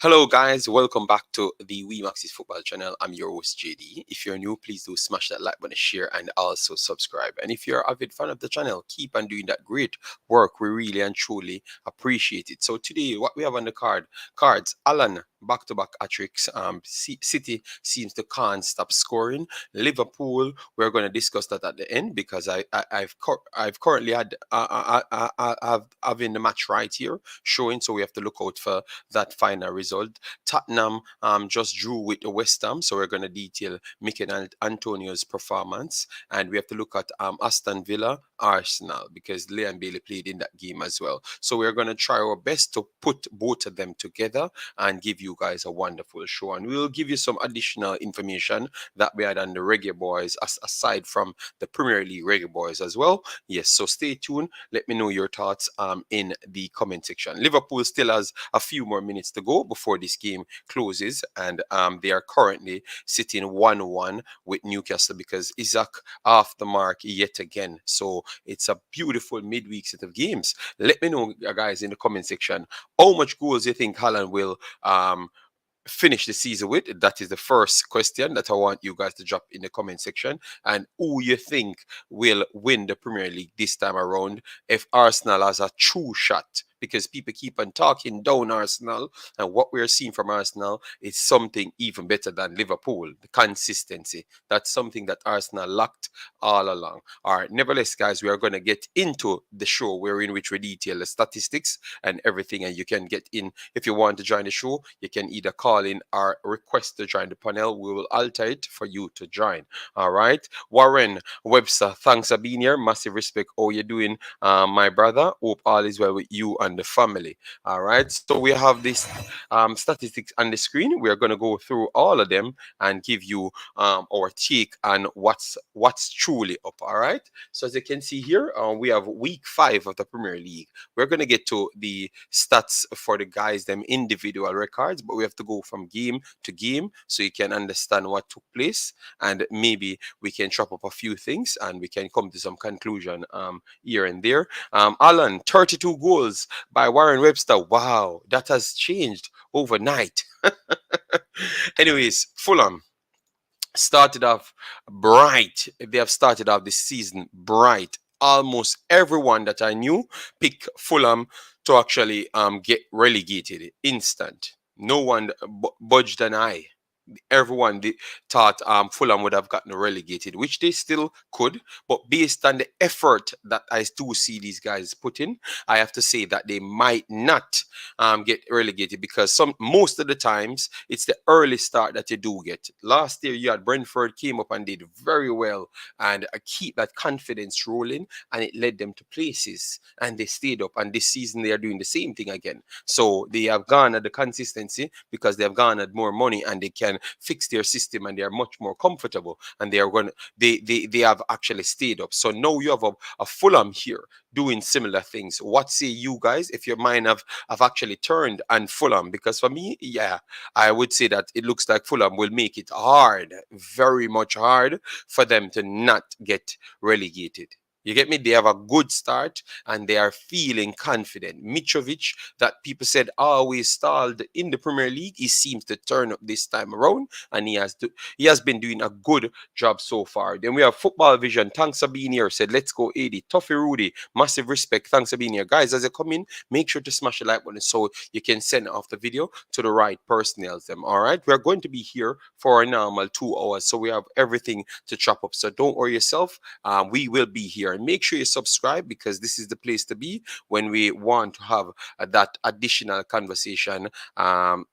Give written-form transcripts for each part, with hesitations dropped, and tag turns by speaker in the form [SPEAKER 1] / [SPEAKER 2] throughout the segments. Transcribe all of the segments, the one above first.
[SPEAKER 1] Hello, guys. Welcome back to the WeMaxit Football channel. I'm your host, JD. If you're new, please do smash that like button, share, and also subscribe. And if you're a avid fan of the channel, keep on doing that great work. We really and truly appreciate it. So today, what we have on the cards, Alan, back-to-back hat-tricks. City seems to can't stop scoring. Liverpool, we're going to discuss that at the end because I've currently had I've having the match right here showing, so we have to look out for that final result. Tottenham just drew with the West Ham, so we're going to detail Mikel Antonio's performance, and we have to look at Aston Villa, Arsenal, because Leon Bailey played in that game as well. So we're going to try our best to put both of them together and give you guys a wonderful show, and we'll give you some additional information that we had on the Reggae Boyz, aside from the Premier League Reggae Boyz as well. Yes, so stay tuned. Let me know your thoughts in the comment section. Liverpool still has a few more minutes to go before this game closes, and they are currently sitting 1-1 with Newcastle because Isak off the mark yet again. So it's a beautiful midweek set of games. Let me know, guys, in the comment section how much goals you think Haaland will finish the season with. That is the first question that I want you guys to drop in the comment section, and who you think will win the Premier League this time around if Arsenal has a true shot, because people keep on talking down Arsenal, and what we're seeing from Arsenal is something even better than Liverpool. The consistency, that's something that Arsenal lacked all along. All right, nevertheless, guys, we are going to get into the show wherein which we detail the statistics and everything, and you can get in. If you want to join the show, you can either call in or request to join the panel. We will alter it for you to join. All right, Warren Webster, thanks for being here. Massive respect. How you doing, my brother? Hope all is well with you and the family. All right, so we have this statistics on the screen. We are going to go through all of them and give you our take on what's truly up. All right, so as you can see here, we have week 5 of the Premier League. We're going to get to the stats for the guys, them individual records, but we have to go from game to game so you can understand what took place, and maybe we can chop up a few things and we can come to some conclusion here and there. Alan, 32 goals by Warren Webster. Wow, that has changed overnight. Anyways, Fulham started off bright. They have started off this season bright. Almost everyone that I knew picked Fulham to actually get relegated instant. No one budged an eye. Everyone thought Fulham would have gotten relegated, which they still could. But based on the effort that I do see these guys put in, I have to say that they might not get relegated, because most of the times it's the early start that you do get. Last year you had Brentford came up and did very well and keep that confidence rolling, and it led them to places and they stayed up. And this season they are doing the same thing again. So they have garnered the consistency because they have garnered more money and they can fix their system, and they are much more comfortable, and they are going they have actually stayed up. So now you have a Fulham here doing similar things. What say you guys, if your mind have actually turned on Fulham? Because for me, yeah, I would say that it looks like Fulham will make it hard, very much hard, for them to not get relegated. You get me? They have a good start and they are feeling confident. Mitrovic, that people said always stalled in the Premier League, he seems to turn up this time around, and he has been doing a good job so far. Then we have Football Vision. Thanks for being here. Said, let's go, 80. Toffee Rudy, massive respect. Thanks for being here. Guys, as you come in, make sure to smash the like button so you can send off the video to the right personnel. All right, we're going to be here for a normal 2 hours, so we have everything to chop up. So don't worry yourself. We will be here. And make sure you subscribe, because this is the place to be when we want to have that additional conversation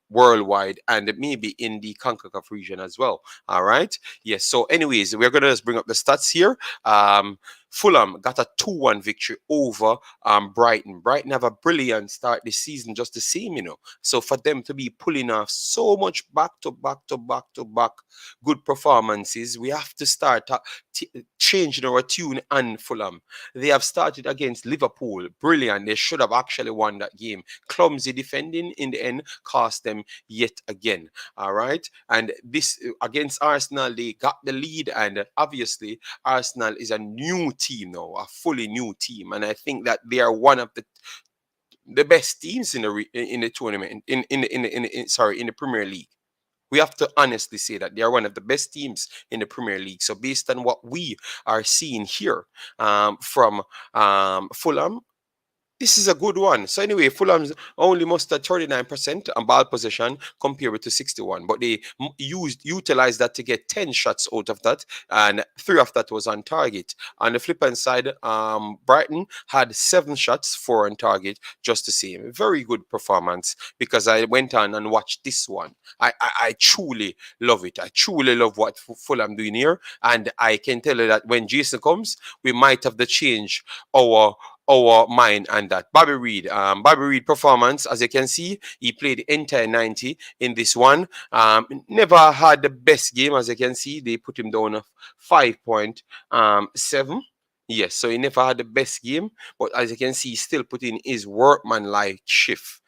[SPEAKER 1] worldwide and maybe in the CONCACAF region as well. All right. Yes. So anyways, we're going to just bring up the stats here. Fulham got a 2-1 victory over Brighton. Brighton have a brilliant start this season, just the same, So for them to be pulling off so much back to back good performances, we have to start changing our tune on Fulham. They have started against Liverpool. Brilliant. They should have actually won that game. Clumsy defending in the end cost them yet again. All right. And this against Arsenal, they got the lead, and obviously Arsenal is a new team now, a fully new team, and I think that they are one of the the best teams in in the tournament in the Premier League. We have to honestly say that they are one of the best teams in the Premier League. So based on what we are seeing here from Fulham, this is a good one. So anyway, Fulham's only mustered 39% on ball possession compared to 61, but they utilized that to get 10 shots out of that, and 3 of that was on target. On the flip hand side, Brighton had 7 shots, 4 on target, just the same. Very good performance, because I went on and watched this one. I truly love it. I truly love what Fulham doing here, and I can tell you that when Jason comes, we might have to change our mind and that. Bobby Reed performance, as you can see, he played the entire 90 in this one. Never had the best game, as you can see. They put him down of 5.7. Yes, so he never had the best game, but as you can see, he still put in his workman-like shift,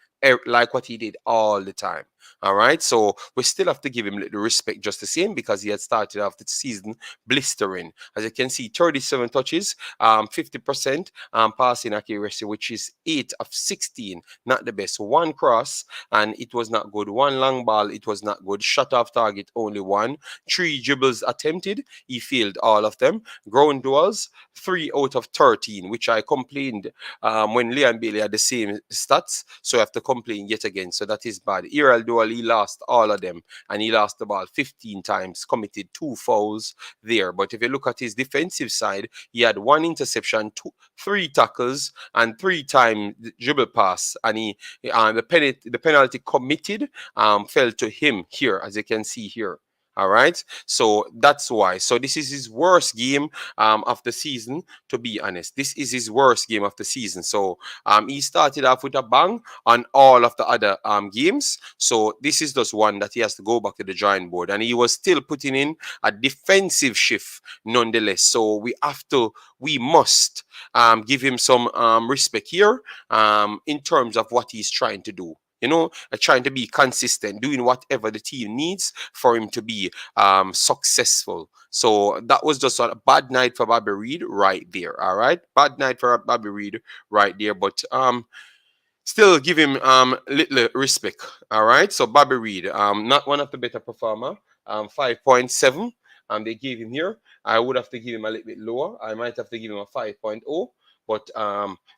[SPEAKER 1] like what he did all the time. All right, so we still have to give him the respect just the same, because he had started off the season blistering. As you can see, 37 touches, 50% passing accuracy, which is 8 of 16. Not the best. 1 cross, and it was not good. 1 long ball, it was not good. Shot off target, only 1. 3 dribbles attempted, he failed all of them. Ground duels, 3 out of 13, which I complained when Leon Bailey had the same stats, so I have to complain yet again. So that is bad. Iral Duel, he lost all of them, and he lost the ball 15 times, committed 2 fouls there. But if you look at his defensive side, he had 1 interception, 3 tackles, and 3 times dribble pass, and the penalty committed fell to him here, as you can see here. All right, so that's why. So this is his worst game of the season, to be honest. This is his worst game of the season. So he started off with a bang on all of the other games. So this is just one that he has to go back to the drawing board. And he was still putting in a defensive shift nonetheless. So we must give him some respect here in terms of what he's trying to do. Trying to be consistent, doing whatever the team needs for him to be successful. So that was just a bad night for Bobby Reed right there. All right, bad night for Bobby Reed right there. But still give him little respect. All right, so Bobby Reed, not one of the better performer. 5.7. They gave him here. I would have to give him a little bit lower. I might have to give him a 5.0. But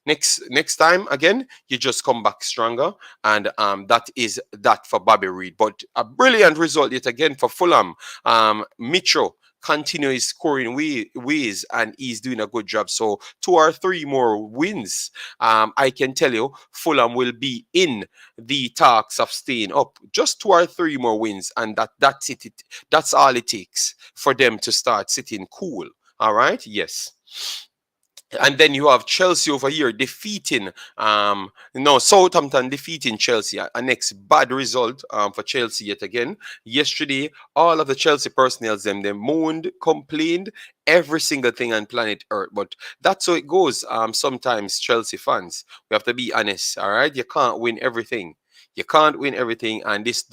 [SPEAKER 1] next time, again, you just come back stronger. And that is that for Bobby Reed. But a brilliant result yet again for Fulham. Mitchell continues scoring ways, and he's doing a good job. So 2 or 3 more wins, I can tell you, Fulham will be in the talks of staying up. Just 2 or 3 more wins, and that's it. That's all it takes for them to start sitting cool. All right? Yes. And then you have Chelsea over here defeating, Southampton defeating Chelsea. A next bad result for Chelsea yet again. Yesterday, all of the Chelsea personnel, they moaned, complained, every single thing on planet Earth. But that's how it goes. Sometimes Chelsea fans, we have to be honest. All right, you can't win everything. You can't win everything, and this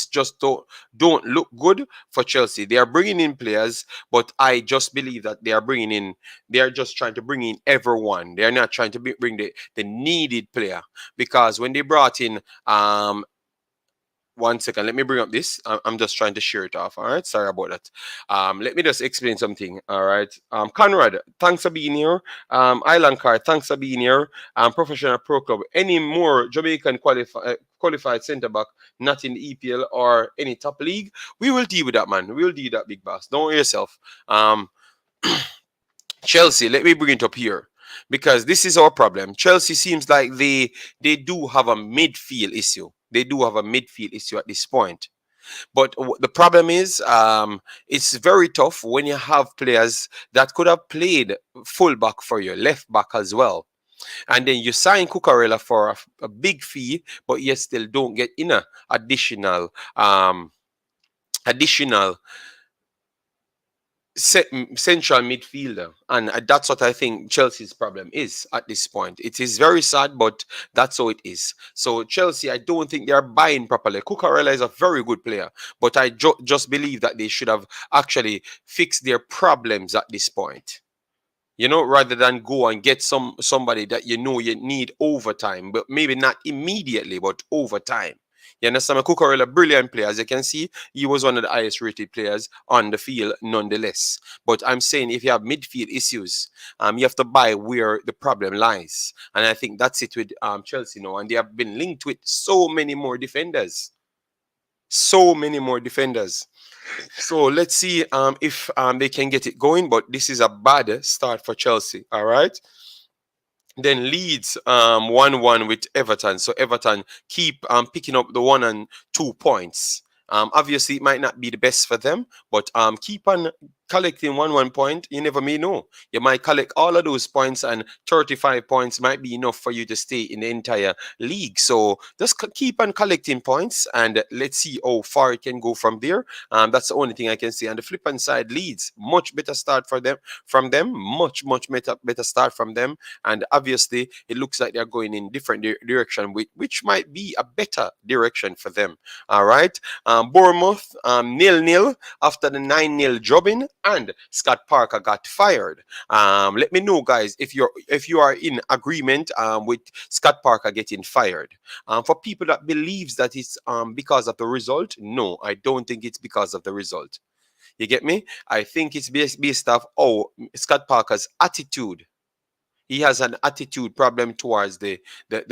[SPEAKER 1] just don't look good for Chelsea. They are bringing in players, but I just believe that they are just trying to bring in everyone. They are not trying to bring the needed player, because when they brought in 1 second, let me bring up this. I'm just trying to share it off. All right, sorry about that. Let me just explain something. All right, Conrad, thanks for being here. Island Car, thanks for being here. Professional Pro Club. Any more Jamaican qualified centre back not in the EPL or any top league? We will deal with that, man. We will deal with that, big boss. Don't worry yourself. Chelsea, let me bring it up here, because this is our problem. Chelsea seems like they do have a midfield issue. They do have a midfield issue at this point. But the problem is, it's very tough when you have players that could have played fullback for you, left back as well. And then you sign Cucurella for a big fee, but you still don't get in a additional central midfielder, and that's what I think Chelsea's problem is at this point. It is very sad, but that's how it is. So Chelsea, I don't think they are buying properly. Cucurella is a very good player, but I just believe that they should have actually fixed their problems at this point. rather than go and get somebody that you need overtime, but maybe not immediately, but overtime. You understand? Cucurella, brilliant player. As you can see, he was one of the highest rated players on the field nonetheless. But I'm saying if you have midfield issues, you have to buy where the problem lies. And I think that's it with Chelsea now. And they have been linked with so many more defenders. So many more defenders. So let's see if they can get it going. But this is a bad start for Chelsea. All right. Then Leeds 1-1 with Everton. So Everton keep picking up the 1 and 2 points. Obviously, it might not be the best for them, but keep on collecting 1 point. You never may know. You might collect all of those points, and 35 points might be enough for you to stay in the entire league. So just keep on collecting points, and let's see how far it can go from there. That's the only thing I can say. On the flip side, Leeds, much better start for them much better start from them, and obviously it looks like they're going in different direction, which might be a better direction for them. All right. Bournemouth 0-0 after the 9-0 drubbing, and Scott Parker got fired. Let me know, guys, if you are in agreement with Scott Parker getting fired. For people that believes that it's because of the result, no, I don't think it's because of the result. You get me? I think it's based off Scott Parker's attitude. He has an attitude problem towards the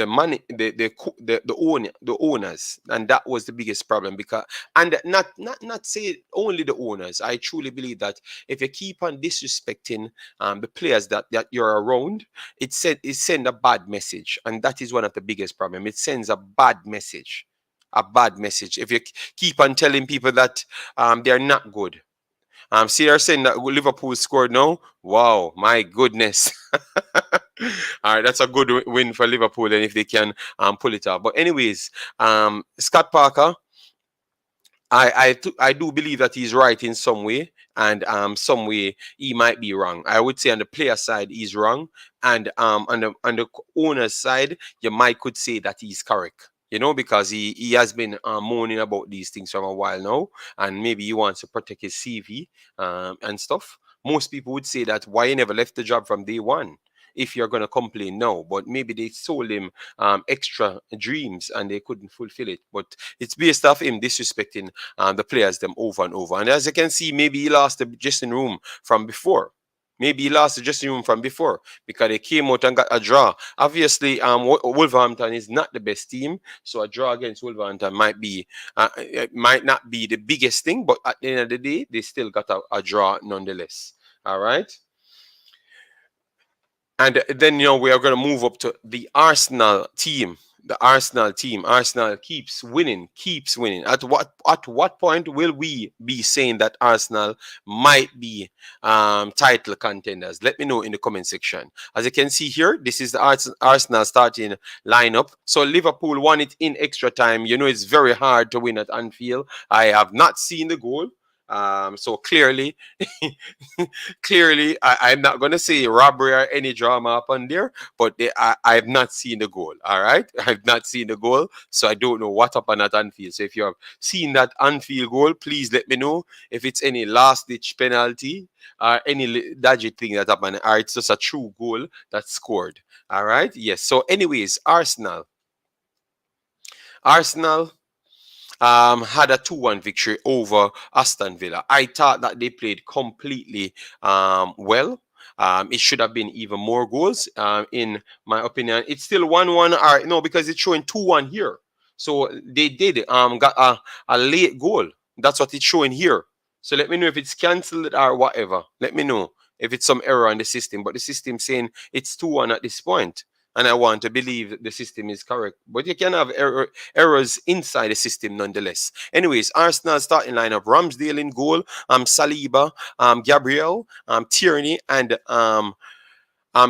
[SPEAKER 1] money, the owners, and that was the biggest problem. Because, and not say only the owners. I truly believe that if you keep on disrespecting the players that you're around, it send a bad message, and that is one of the biggest problem. It sends a bad message. A bad message. If you keep on telling people that they're not good. See, they're saying that Liverpool scored now. Wow, my goodness. All right, that's a good win for Liverpool, and if they can pull it off. But anyways, Scott Parker, I do believe that he's right in some way, and some way he might be wrong. I would say on the player side he's wrong, and on the owner's side you could say that he's correct. Because he has been moaning about these things from a while now, and maybe he wants to protect his CV and stuff. Most people would say that why he never left the job from day one, if you're going to complain now. But maybe they sold him extra dreams and they couldn't fulfill it. But it's based off him disrespecting the players them over and over. And as you can see, maybe he lost the dressing room from before. Maybe he lost the dressing room from before because they came out and got a draw. Obviously, Wolverhampton is not the best team, so a draw against Wolverhampton it might not be the biggest thing, but at the end of the day, they still got a draw nonetheless. All right. And then, we are going to move up to the Arsenal team. The Arsenal team. Arsenal keeps winning. At what point will we be saying that Arsenal might be title contenders? Let me know in the comment section. As you can see here, this is the Arsenal starting lineup. So Liverpool won it in extra time. It's very hard to win at Anfield. I have not seen the goal. So clearly, I'm not going to say robbery or any drama up on there, but I have not seen the goal. All right. I've not seen the goal. So I don't know what happened at Anfield. So if you have seen that Anfield goal, please let me know if it's any last ditch penalty or any dodgy thing that happened, or it's just a true goal that's scored. All right. Yes. So anyways, Arsenal had a 2-1 victory over Aston Villa. I thought that they played completely well. It should have been even more goals, in my opinion. It's still 1-1, no, because it's showing 2-1 here. So they did got a late goal. That's what it's showing here. So let me know if it's cancelled or whatever. Let me know if it's some error in the system. But the system saying it's 2-1 at this point. And I want to believe the system is correct. But you can have errors inside the system nonetheless. Anyways, Arsenal starting lineup: Ramsdale in goal, Saliba, Gabriel, Tierney, and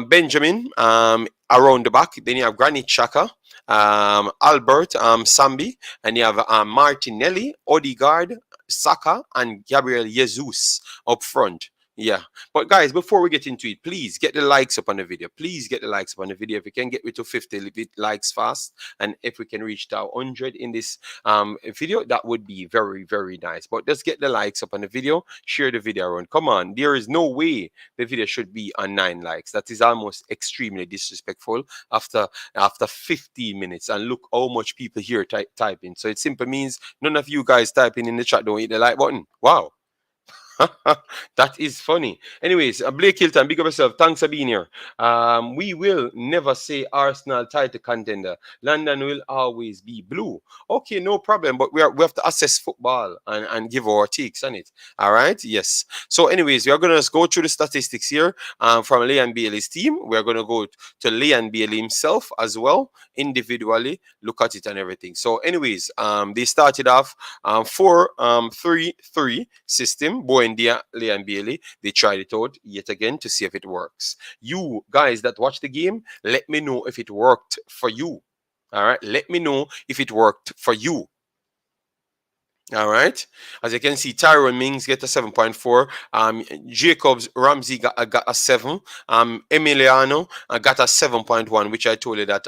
[SPEAKER 1] Benjamin around the back. Then you have Granit Xhaka, Albert Sambi, and you have Martinelli, Odegaard, Saka, and Gabriel Jesus up front. Yeah. But guys, before we get into it, please get the likes up on the video. Please get the likes up on the video. If we can get to 50 likes fast, and if we can reach to 100 in this video, that would be very, very nice. But just get the likes up on the video, share the video around. Come on, there is no way the video should be on 9 likes. That is almost extremely disrespectful after 15 minutes. And look how much people here typing. So it simply means none of you guys typing in the chat don't hit the like button. Wow. That is funny. Anyways, Blake Hilton, big up yourself. Thanks for being here. We will never say Arsenal title contender. London will always be blue. Okay, no problem. But we have to assess football and give our takes on it. All right. Yes. So, anyways, we are gonna go through the statistics here from Leon Bailey's team. We are gonna go to Leon Bailey himself as well, individually. Look at it and everything. So, anyways, they started off 4-3-3 system. Buendia, Leon Bailey. They tried it out yet again to see if it works. You guys that watch the game, let me know if it worked for you. All right. Let me know if it worked for you. All right. As you can see, Tyrone Mings get a 7.4. Jacobs Ramsey got a 7. Emiliano got a 7.1, which I told you that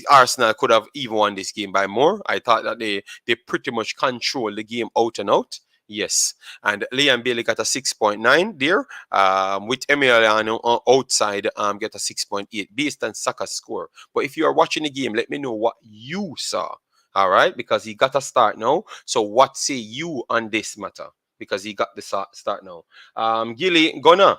[SPEAKER 1] Arsenal could have even won this game by more. I thought that they pretty much control the game out and out. Yes. And Liam Bailey got a 6.9 there. With Emiliano outside, get a 6.8 based on Saka's score. But if you are watching the game, let me know what you saw. All right, because he got a start now. So what say you on this matter? Because he got the start now. Gilly Gunner,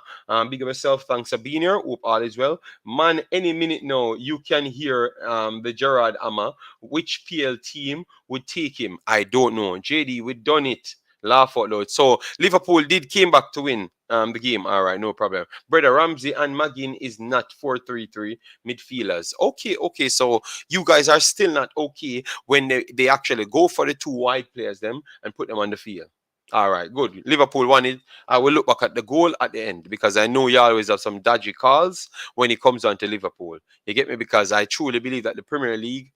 [SPEAKER 1] big of yourself. Thanks for being here. Hope all is well. Man, any minute now, you can hear the Gerard Amma. Which PL team would take him? I don't know. JD, we done it. Laugh out loud. So Liverpool came back to win the game. All right, no problem. Brother Ramsey and Magin is not 4-3-3 midfielders. Okay. So you guys are still not okay when they actually go for the two wide players them and put them on the field. All right, good. Liverpool won it. I will look back at the goal at the end because I know you always have some dodgy calls when it comes on to Liverpool. You get me? Because I truly believe that the Premier League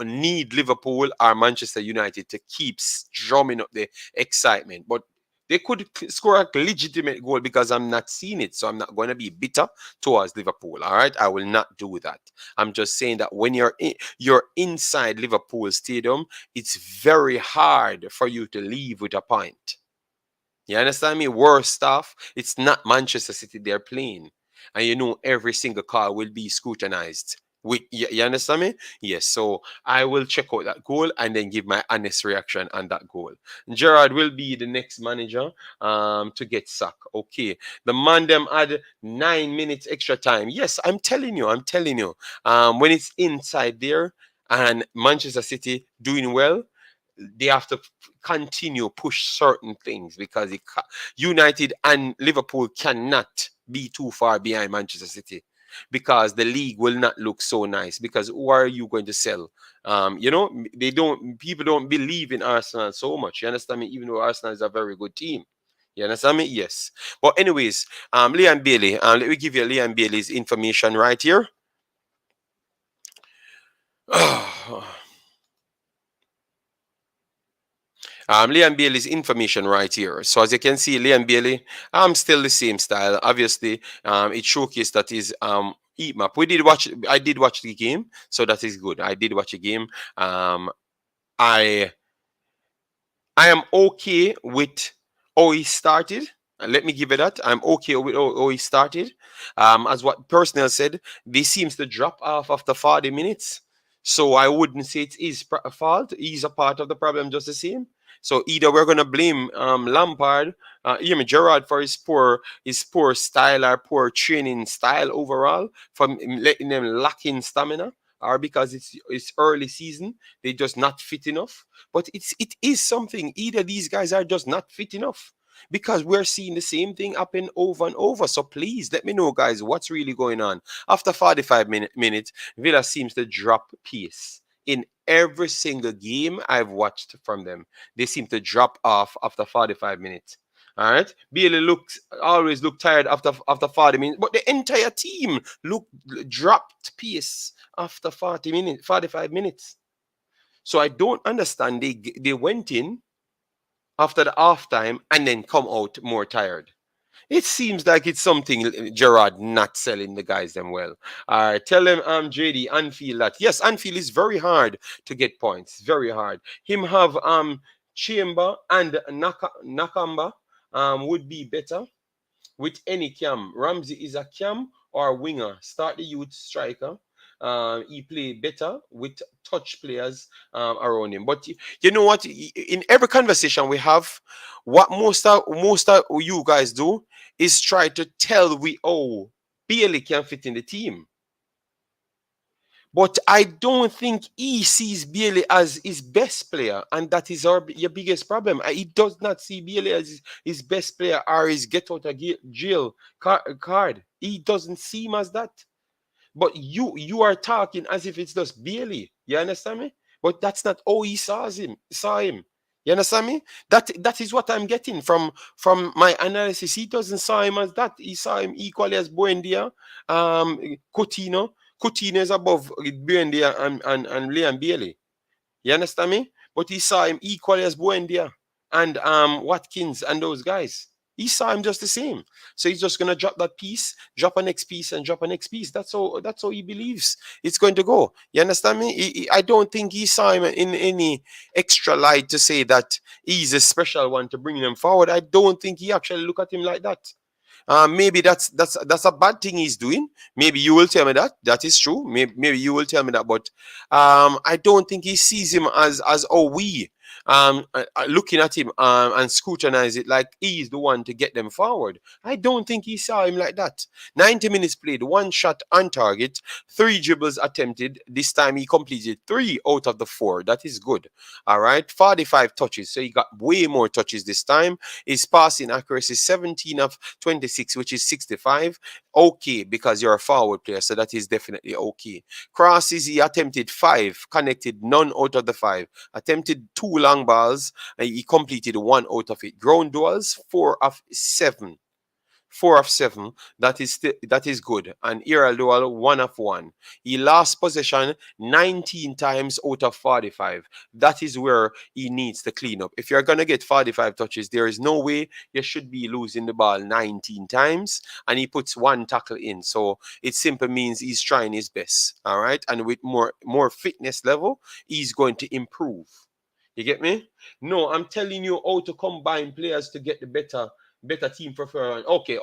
[SPEAKER 1] need Liverpool or Manchester United to keep drumming up the excitement. But they could score a legitimate goal because I'm not seeing it. So I'm not going to be bitter towards Liverpool. All right. I will not do that. I'm just saying that when you're inside Liverpool Stadium, it's very hard for you to leave with a point. You understand me? Worse stuff. It's not Manchester City they're playing. And you know every single call will be scrutinized. You understand me? Yes. So I will check out that goal and then give my honest reaction on that goal. Gerard will be the next manager to get sacked. Okay. The man them had 9 minutes extra time. Yes, I'm telling you. When it's inside there and Manchester City doing well, they have to continue push certain things because United and Liverpool cannot be too far behind Manchester City because the league will not look so nice because who are you going to sell? People don't believe in Arsenal so much. You understand me? Even though Arsenal is a very good team. You understand me? Yes. But anyways, Liam Bailey, let me give you Liam Bailey's information right here. Liam Bailey's information right here. So as you can see, Liam Bailey, still the same style. Obviously, it showcased that his heat map. I did watch the game, so that is good. I did watch the game. I am okay with how he started. Let me give it that. I'm okay with how he started. As what Personnel said, they seems to drop off after 40 minutes. So I wouldn't say it's his fault. He's a part of the problem just the same. So either we're gonna blame Lampard, Gerrard for his poor style or poor training style overall, from letting them lack in stamina, or because it's early season, they just not fit enough. But it is something. Either these guys are just not fit enough. Because we're seeing the same thing happen over and over. So please let me know, guys, what's really going on. After 45 minutes, Villa seems to drop pace. In every single game I've watched from them, they seem to drop off after 45 minutes. All right. Bailey always look tired after 40 minutes, but the entire team dropped pace after 45 minutes. So I don't understand. They went in after the halftime and then come out more tired. It seems like it's something Gerard not selling the guys them well. All right, tell him JD Anfield that yes, Anfield is very hard to get points, very hard. Him have Chamber and Nakamba would be better with any cam. Ramsey is a cam or a winger. Start the youth striker. He play better with touch players around him. But you know what? In every conversation we have, what most of you guys do is try to tell we oh Bailey can fit in the team. But I don't think he sees Bailey as his best player, and that is your biggest problem. He does not see Bailey as his best player or his get out of jail card. He doesn't see him as that. But you are talking as if it's just Bailey. You understand me? But that's not how he saw him. You understand me? That is what I'm getting from my analysis. He doesn't saw him as that. He saw him equally as Buendia, Coutinho. Coutinho is above Buendia and Liam Bailey. You understand me? But he saw him equally as Buendia and Watkins and those guys. He saw him just the same. So he's just gonna drop that piece, drop a next piece, and drop a next piece. That's how he believes it's going to go. You understand me? I don't think he saw him in any extra light to say that he's a special one to bring them forward. I don't think he actually look at him like that. Maybe that's a bad thing he's doing. Maybe you will tell me that is true. Maybe you will tell me that, but I don't think he sees him as oh we looking at him and scrutinize it like he's the one to get them forward. I don't think he saw him like that. 90 minutes played, one shot on target, 3 dribbles attempted. This time he completed 3 out of the 4. That is good. All right, 45 touches. So he got way more touches this time. His passing accuracy 17 of 26, which is 65. Okay, because you're a forward player, so that is definitely okay. Crosses, he attempted 5, connected none out of the 5. Attempted 2 long balls, and he completed 1 out of it. Ground duels, 4 of 7. 4 of 7. That is good. And aerial duel 1 of 1. He lost possession 19 times out of 45. That is where he needs to clean up. If you're gonna get 45 touches, there is no way you should be losing the ball 19 times. And he puts 1 tackle in. So it simply means he's trying his best. All right. And with more fitness level, he's going to improve. You get me? No, I'm telling you how to combine players to get the better team preference. Okay.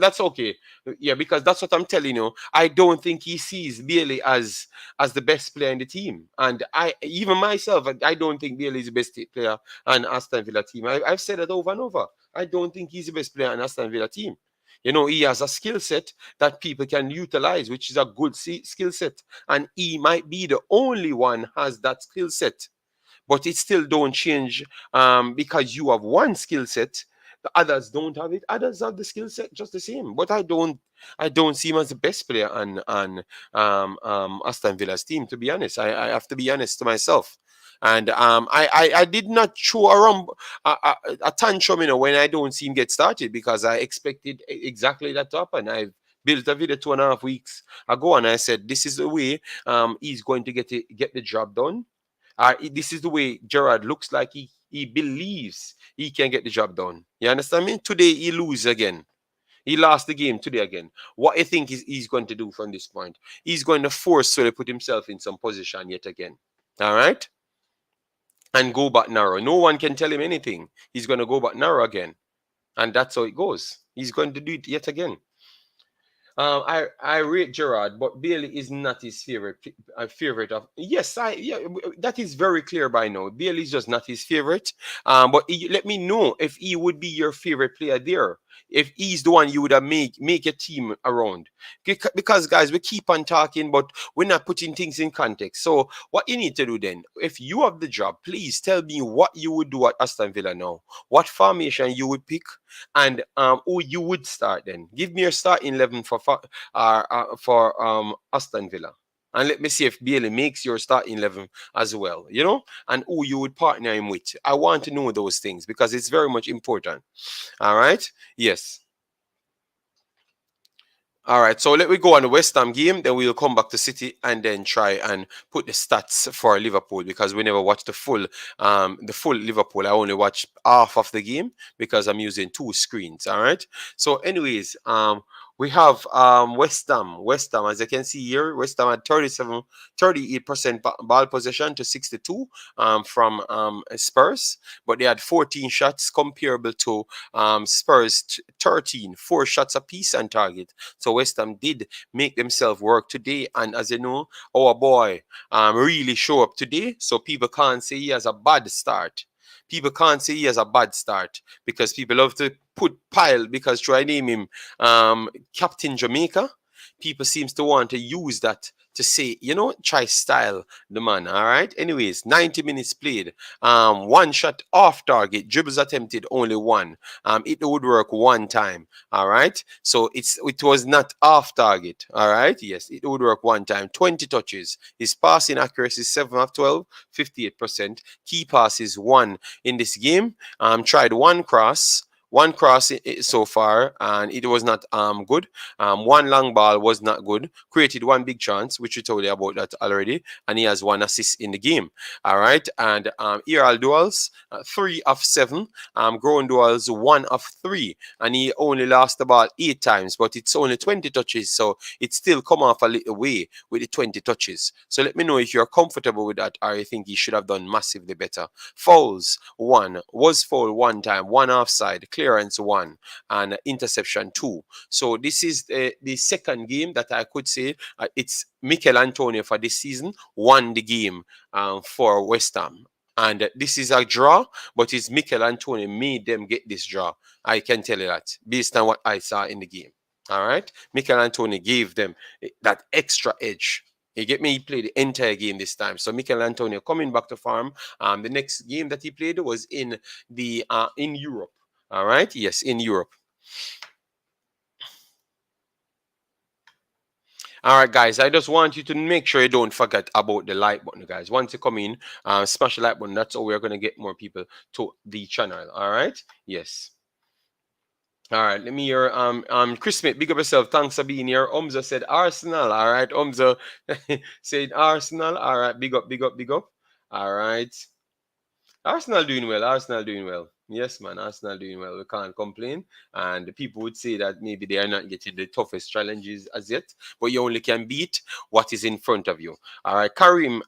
[SPEAKER 1] That's okay. Yeah, because that's what I'm telling you. I don't think he sees Bailey as the best player in the team, and I even myself, I don't think Bailey is the best player on Aston Villa team. I've said it over and over. I don't think he's the best player on Aston Villa team. You know, he has a skill set that people can utilize, which is a good skill set, and he might be the only one has that skill set. But it still don't change because you have one skill set, the others don't have it. Others have the skill set just the same. But I don't see him as the best player on Aston Villa's team, to be honest. I have to be honest to myself. And I did not throw a tantrum, when I don't see him get started, because I expected exactly that to happen. I've built a video 2.5 weeks ago, and I said this is the way he's going to get the job done. This is the way Gerard looks like he believes he can get the job done. You understand me? Today he lose again. He lost the game today again. What I think he's going to do from this point, he's going to forcefully put himself in some position yet again. All right? And go back narrow. No one can tell him anything. He's going to go back narrow again. And that's how it goes. He's going to do it yet again. I rate Gerard, but Bailey is not his favorite of. Yes, that is very clear by now. Bailey is just not his favorite. But let me know if he would be your favorite player there. If he's the one you would have make a team around. Because guys, we keep on talking, but we're not putting things in context. So what you need to do then, if you have the job, please tell me what you would do at Aston Villa now. What formation you would pick, and who you would start then. Give me your starting 11 for Aston Villa. And let me see if Bailey makes your starting 11 as well, and who you would partner him with. I want to know those things because it's very much important. All right? Yes. All right, so let me go on the West Ham game, then we'll come back to City and then try and put the stats for Liverpool because we never watched the full Liverpool. I only watched half of the game because I'm using two screens. All right. So, anyways, we have West Ham. West Ham, as you can see here, West Ham had 38% ball possession to 62 from Spurs, but they had 14 shots comparable to Spurs 13, 4 shots apiece on target. So West Ham did make themselves work today, and as you know, our boy really show up today. So people can't say he has a bad start. People can't say he has a bad start because people love to put pile because try name him Captain Jamaica. People seems to want to use that to say, try style the man. All right. Anyways, 90 minutes played. One shot off target, dribbles attempted only one. It would work one time. All right. So it was not off target. All right. Yes, it would work one time. 20 touches. His passing accuracy is 7 of 12, 58%. Key passes one in this game. Tried one cross so far, and it was not good. One long ball was not good. Created one big chance, which we told you about that already, and he has one assist in the game. All right, and aerial duels, 3 of 7. Ground duels, 1 of 3, and he only lost the ball 8 times, but it's only 20 touches, so it still come off a little way with the 20 touches. So let me know if you're comfortable with that, or you think he should have done massively better. Fouls, 1. Was fouled 1 time, 1 offside. Clearance 1, and interception 2. So this is the second game that I could say it's Mikel Antonio for this season won the game for West Ham. And this is a draw, but it's Mikel Antonio made them get this draw. I can tell you that based on what I saw in the game. All right. Mikel Antonio gave them that extra edge. You get me? He played the entire game this time. So Mikel Antonio coming back to farm. The next game that he played was in Europe. All right. Yes, in Europe. All right, guys. I just want you to make sure you don't forget about the like button, guys. Once you come in, smash the like button. That's how we're gonna get more people to the channel. All right. Yes. All right, let me hear Chris Smith, big up yourself. Thanks for being here. Umza said Arsenal. All right, Umza said Arsenal. All right, big up, big up, big up. All right. Arsenal doing well. Arsenal doing well. Yes, man. Arsenal doing well. We can't complain. And the people would say that maybe they are not getting the toughest challenges as yet, but you only can beat what is in front of you. All right. Karim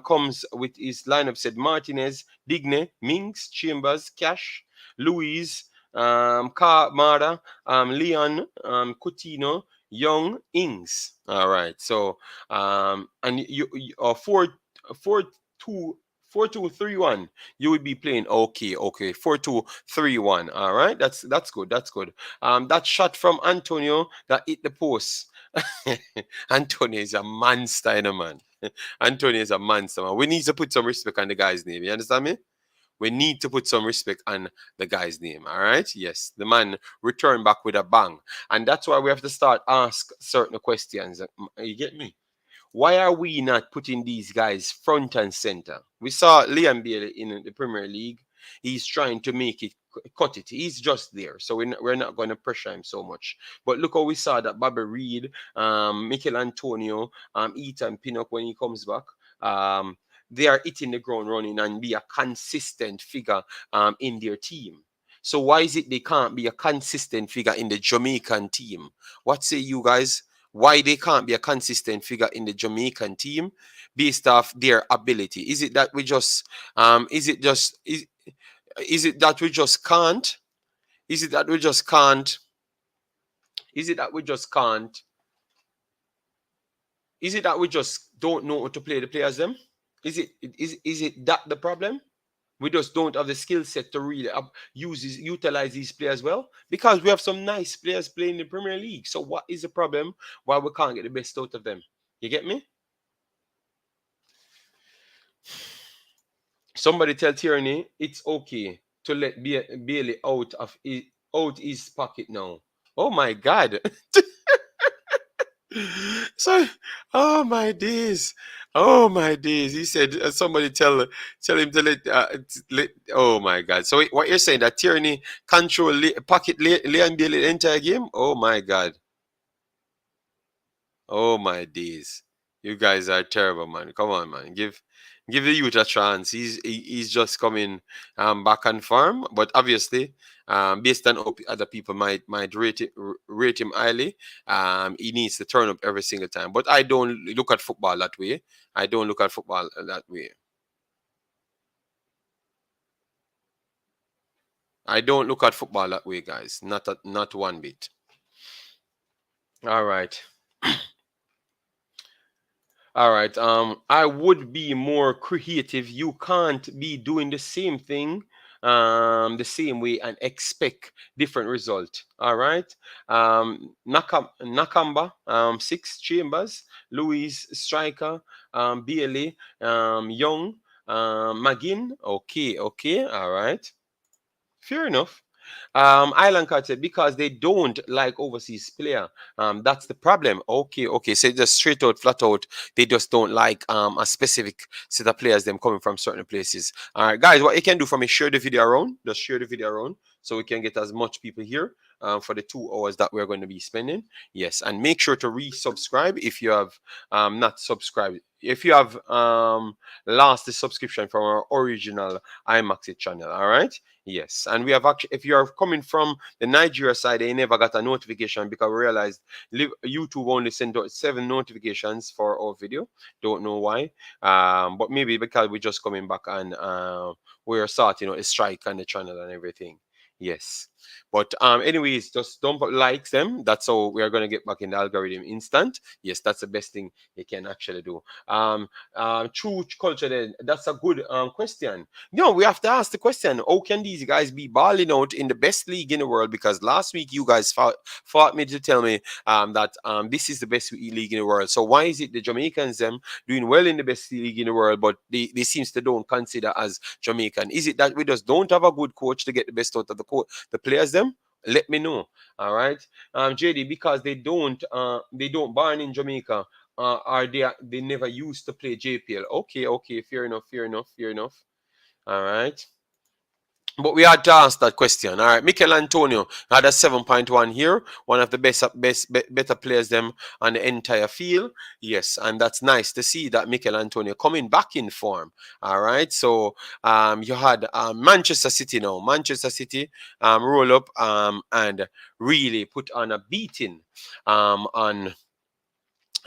[SPEAKER 1] comes with his lineup said Martinez, Digne, Minks, Chambers, Cash, Louise, Mara, Leon, Coutinho, Young, Ings. All right. So and you 4-2 4-2-3-1. You would be playing okay. 4-2-3-1. All right, that's good. That's good. That shot from Antonio that hit the post. Antonio is a monster, man. Antonio is a monster, man. We need to put some respect on the guy's name. You understand me? We need to put some respect on the guy's name. All right. Yes, the man returned back with a bang, and that's why we have to start ask certain questions. You get me? Why are we not putting these guys front and center? We saw Liam Bailey in the Premier League. He's trying to make it cut it. He's just there. So we're not going to pressure him so much. But look how we saw that Bobby Reed, Mikel Antonio, Ethan Pinnock when he comes back. They are hitting the ground running and be a consistent figure in their team. So why is it they can't be a consistent figure in the Jamaican team? What say you guys? Why they can't be a consistent figure in the Jamaican team based off their ability? Is it that we just is it that we just can't? Is it that we just can't? Is it that we just can't? Is it that we just don't know how to play the players them? Is it that the problem? We just don't have the skill set to really utilize these players well because we have some nice players playing in the Premier League. So what is the problem? Why we can't get the best out of them? You get me? Somebody tell Tierney it's okay to let Bailey out his pocket now. Oh my God. So, oh my days, He said, somebody tell him to let. Oh my God! So what you're saying that Tierney control pocket Leon Bailey the entire game? Oh my God! Oh my days. You guys are terrible, man. Come on, man. Give the youth a chance. He's just coming back and firm, but obviously, based on how other people might rate him highly, he needs to turn up every single time. But I don't look at football that way. I don't look at football that way. I don't look at football that way, guys. Not one bit. All right. All right. I would be more creative. You can't be doing the same thing the same way and expect different result. All right. Nakamba, six Chambers, Louis Striker, Bailey, Young, Magin. Okay, okay, all right. Fair enough. Island Card said because they don't like overseas player. That's the problem. Okay, okay. So just straight out, flat out, they just don't like a specific set of players. Them coming from certain places. All right, guys. What you can do for me, share the video around. Just share the video around so we can get as much people here for the 2 hours that we're going to be spending. Yes, and make sure to resubscribe if you have not subscribed. If you have lost the subscription from our original Imaxit channel. All right. Yes, and we have actually, if you are coming from the Nigeria side, they never got a notification because we realized YouTube only sent out 7 notifications for our video. Don't know why, but maybe because we're just coming back and we're starting, a strike on the channel and everything. Yes, but anyways, just don't like them. That's how we are gonna get back in the algorithm instant. Yes, that's the best thing you can actually do. True culture. Then that's a good question. We have to ask the question: how can these guys be balling out in the best league in the world? Because last week you guys fought me to tell me that this is the best league in the world. So why is it the Jamaicans them doing well in the best league in the world, but they seems to don't consider as Jamaican? Is it that we just don't have a good coach to get the best out of the players them? Let me know. All right, JD, because they don't born in Jamaica. Are they never used to play JPL? Okay, okay, fair enough, fair enough, fair enough. All right. But we had to ask that question. All right. Mikel Antonio had a 7.1 here. One of the better players them on the entire field. Yes. And that's nice to see that Mikel Antonio coming back in form. All right. So you had Manchester City now. Manchester City roll up and really put on a beating on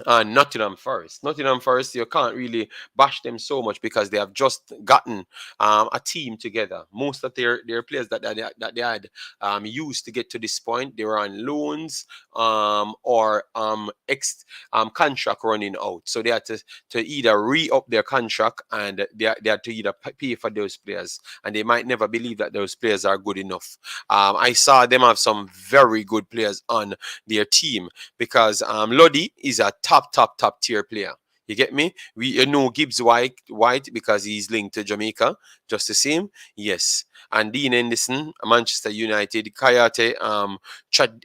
[SPEAKER 1] Nottingham Forest. Nottingham Forest, you can't really bash them so much because they have just gotten a team together. Most of their players that they had used to get to this point, they were on loans or contract running out. So they had to either re-up their contract and they had to either pay for those players. And they might never believe that those players are good enough. I saw them have some very good players on their team because Lodi is a top tier player. You get me? We know Gibbs White because he's linked to Jamaica, just the same. Yes, and Dean Henderson, Manchester United, Kayate, Chad,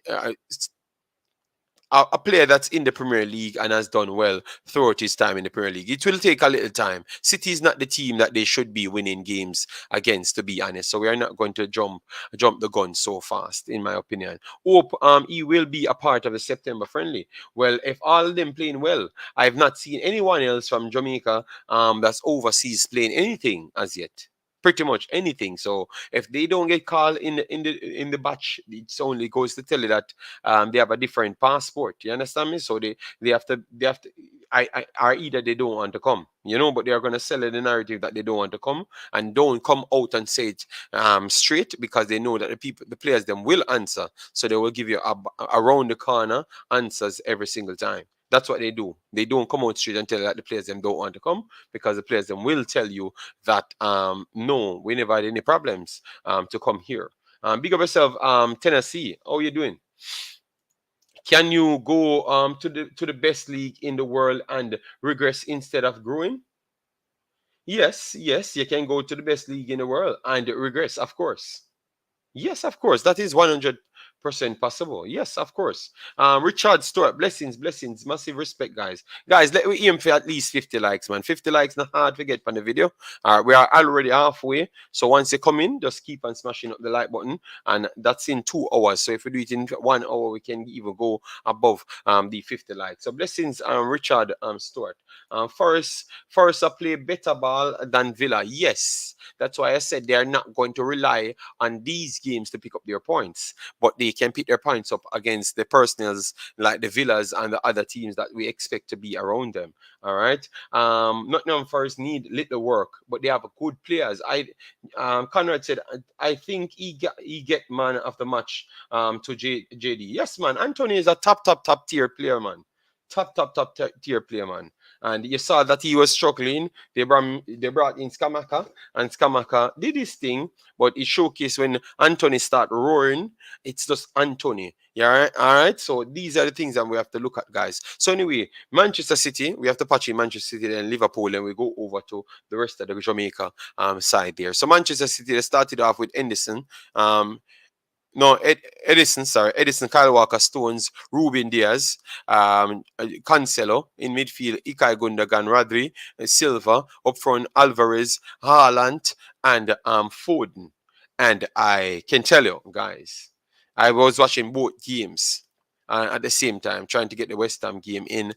[SPEAKER 1] a player that's in the Premier League and has done well throughout his time in the Premier League. It will take a little time. City is not the team that they should be winning games against, to be honest. So we are not going to jump the gun so fast, in my opinion. Hope he will be a part of the September friendly. Well, if all of them playing well, I've not seen anyone else from Jamaica that's overseas playing anything as yet. Pretty much anything. So if they don't get called in the batch, it only goes to tell you that they have a different passport. You understand me? So they have to. Are either they don't want to come, but they are going to sell the narrative that they don't want to come and don't come out and say it straight because they know that the players them will answer. So they will give you around the corner answers every single time. That's what they do. They don't come out straight and tell you that the players them don't want to come because the players them will tell you that no, we never had any problems to come here. Big up yourself, Tennessee. How you doing? Can you go to the best league in the world and regress instead of growing? Yes, yes, you can go to the best league in the world and regress, of course. Yes, of course. That is 100 percent possible. Yes, of course. Richard Stewart, blessings, blessings, massive respect, guys. Guys, let me aim for at least 50 likes, man. 50 likes not hard to get on the video. We are already halfway. So once you come in, just keep on smashing up the like button, and that's in 2 hours. So if we do it in 1 hour, we can even go above the 50 likes. So blessings, Richard Stewart. Forest play better ball than Villa. Yes, that's why I said they are not going to rely on these games to pick up their points, but they can pick their points up against the personals like the Villas and the other teams that we expect to be around them. All right. Nottingham Forest need little work, but they have good players. Conrad said, I think he get man of the match to JD. Yes, man. Anthony is a top tier player, man. Top tier player, man. And you saw that he was struggling. They brought in Skamaka, and Skamaka did his thing, but it showcased when Anthony start roaring, it's just Anthony. Yeah, all right. So these are the things that we have to look at, guys. So anyway, Manchester City, we have to patch in Manchester City and Liverpool, and we go over to the rest of the Jamaica side there. So Manchester City, they started off with Henderson. No, Edison, sorry. Edison, Kyle Walker, Stones, Ruben Diaz, Cancelo in midfield, Ikai Gundogan, Rodri, Silva, up front, Alvarez, Haaland, and Foden. And I can tell you, guys, I was watching both games at the same time, trying to get the West Ham game in,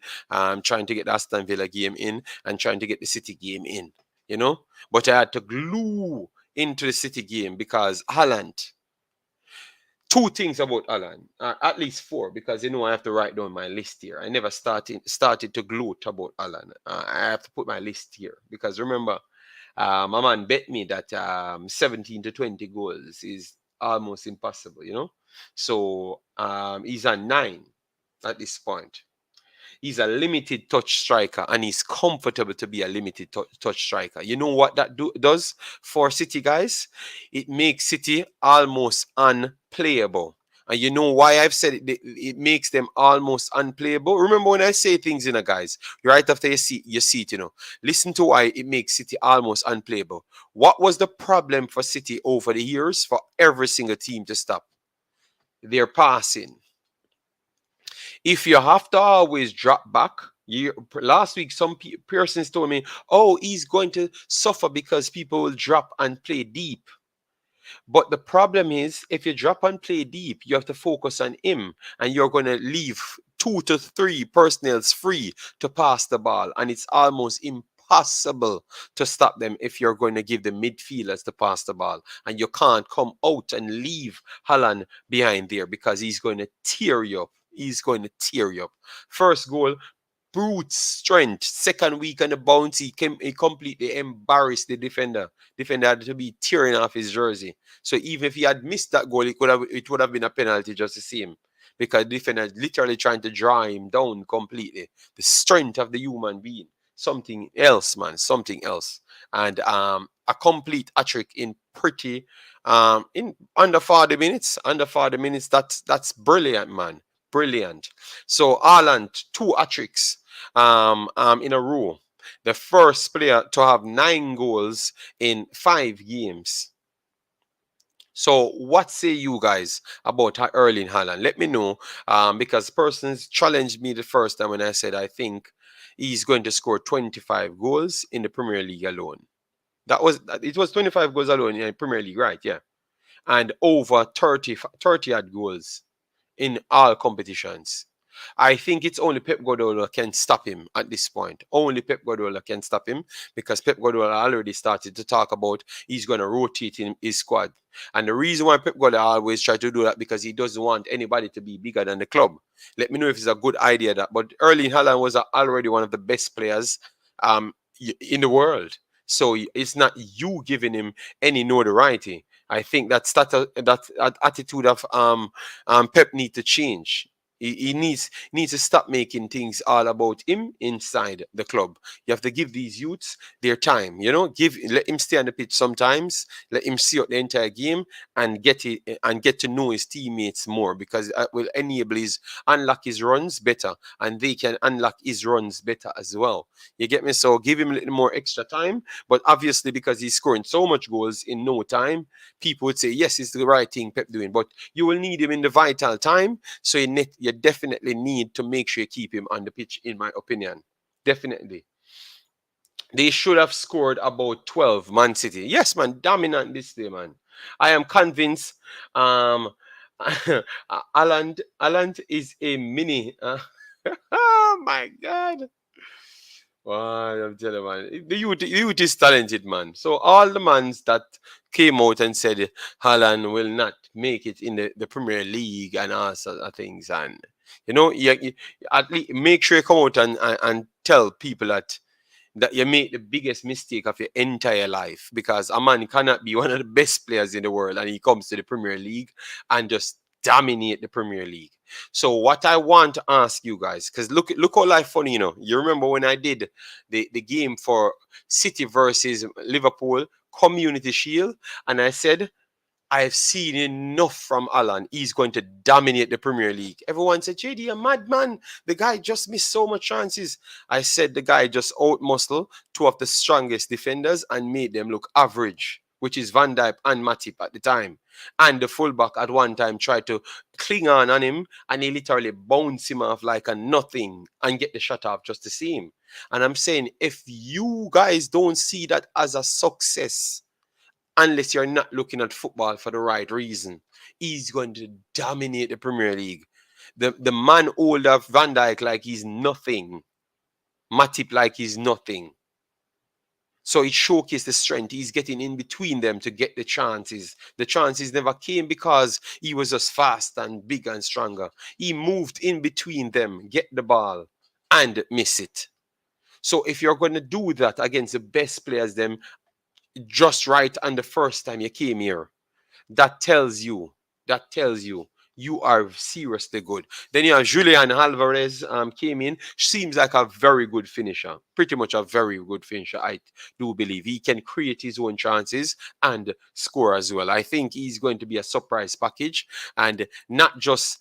[SPEAKER 1] trying to get the Aston Villa game in, and trying to get the City game in, you know? But I had to glue into the City game because Haaland, two things about Alan, at least four, because I have to write down my list here. I never started to gloat about Alan. I have to put my list here because remember, my man bet me that 17 to 20 goals is almost impossible. So he's on 9 at this point. He's a limited touch striker, and he's comfortable to be a limited touch striker. You know what that does for City, guys? It makes City almost unplayable. And you know why I've said it makes them almost unplayable? Remember when I say things, guys, right after you see it, listen to why it makes City almost unplayable. What was the problem for City over the years for every single team to stop? Their passing. If you have to always drop back, last week some persons told me, oh, he's going to suffer because people will drop and play deep. But the problem is, if you drop and play deep, you have to focus on him, and you're going to leave 2 to 3 personnels free to pass the ball, and it's almost impossible to stop them if you're going to give the midfielders to pass the ball, and you can't come out and leave Haaland behind there because he's going to tear you up. He's going to tear you up. First goal, brute strength. Second week on the bounce, he completely embarrassed the defender. Defender had to be tearing off his jersey. So even if he had missed that goal, it would have been a penalty just the same. Because the defender literally trying to draw him down completely. The strength of the human being. Something else, man. Something else. And a complete hat-trick in pretty in under 40 minutes. Under 40 minutes. That's brilliant, man. Brilliant. So Haaland, 2 hat-tricks in a row. The first player to have 9 goals in 5 games. So what say you guys about Erling Haaland? Let me know, because persons challenged me the first time when I said I think he's going to score 25 goals in the Premier League alone. It was 25 goals alone in the Premier League, right? Yeah. And over 30 odd goals in all competitions. I think it's only Pep Guardiola can stop him at this point. Only Pep Guardiola can stop him because Pep Guardiola already started to talk about he's going to rotate in his squad. And the reason why Pep Guardiola always try to do that because he doesn't want anybody to be bigger than the club. Let me know if it's a good idea that. But Erling Haaland was already one of the best players in the world. So it's not you giving him any notoriety. I think that attitude of Pep need to change. He needs to stop making things all about him inside the club. You have to give these youths their time. Let him stay on the pitch sometimes. Let him see out the entire game and get to know his teammates more, because it will enable his unlock his runs better, and they can unlock his runs better as well. You get me? So give him a little more extra time. But obviously, because he's scoring so much goals in no time, people would say yes, it's the right thing Pep doing. But you will need him in the vital time, so you definitely need to make sure you keep him on the pitch, in my opinion. Definitely. They should have scored about 12, Man City. Yes, man, dominant display, man. I am convinced um, Haaland is a mini. Oh, my God. Wow, I'm telling you, man. The youth is talented, man. So all the mans that came out and said Haaland will not make it in the Premier League and all sorts of things, and you at least make sure you come out and tell people that you make the biggest mistake of your entire life, because a man cannot be one of the best players in the world and he comes to the Premier League and just dominate the Premier League. So what I want to ask you guys, because look how life funny, You remember when I did the game for City versus Liverpool Community Shield, and I said I've seen enough from Alan. He's going to dominate the Premier League. Everyone said, JD, a madman. The guy just missed so much chances. I said the guy just out-muscled two of the strongest defenders and made them look average, which is Van Dijk and Matip at the time. And the fullback at one time tried to cling on him, and he literally bounced him off like a nothing and get the shot off just to see him. And I'm saying, if you guys don't see that as a success, unless you're not looking at football for the right reason, he's going to dominate the Premier League. The man hold up Van Dijk like he's nothing. Matip like he's nothing. So it showcased the strength. He's getting in between them to get the chances. The chances never came because he was just fast and big and stronger. He moved in between them, get the ball, and miss it. So if you're going to do that against the best players, them just right on the first time you came here, that tells you you are seriously good. Then you have Julian Alvarez came in, seems like a very good finisher, pretty much a very good finisher. I do believe he can create his own chances and score as well. I think he's going to be a surprise package, and not just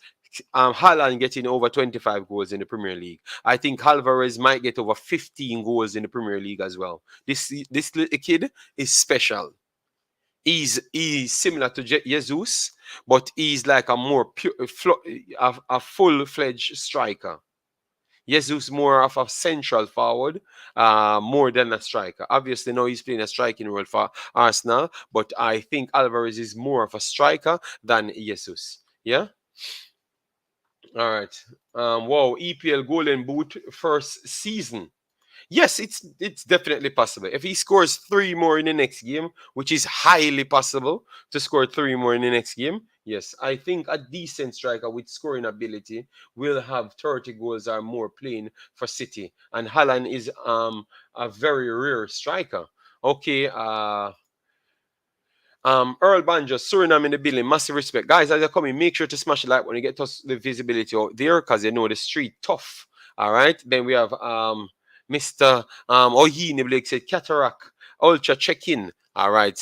[SPEAKER 1] Haaland getting over 25 goals in the Premier League. I think Alvarez might get over 15 goals in the Premier League as well. This little kid is special. He's similar to Jesus, but he's like a more pure, a full-fledged striker. Jesus more of a central forward, more than a striker. Obviously, now he's playing a striking role for Arsenal, but I think Alvarez is more of a striker than Jesus. Yeah. All right. Wow. EPL Golden Boot first season. Yes, it's definitely possible. If he scores 3 more in the next game, which is highly possible to score 3 more in the next game, yes, I think a decent striker with scoring ability will have 30 goals or more playing for City. And Haaland is a very rare striker. Okay, Earl Banjo, Suriname in the building, massive respect. Guys, as you're coming, make sure to smash the like when you get to the visibility out there, because you know the street tough. All right. Then we have Mr. Ohini Blake said cataract ultra check-in. All right.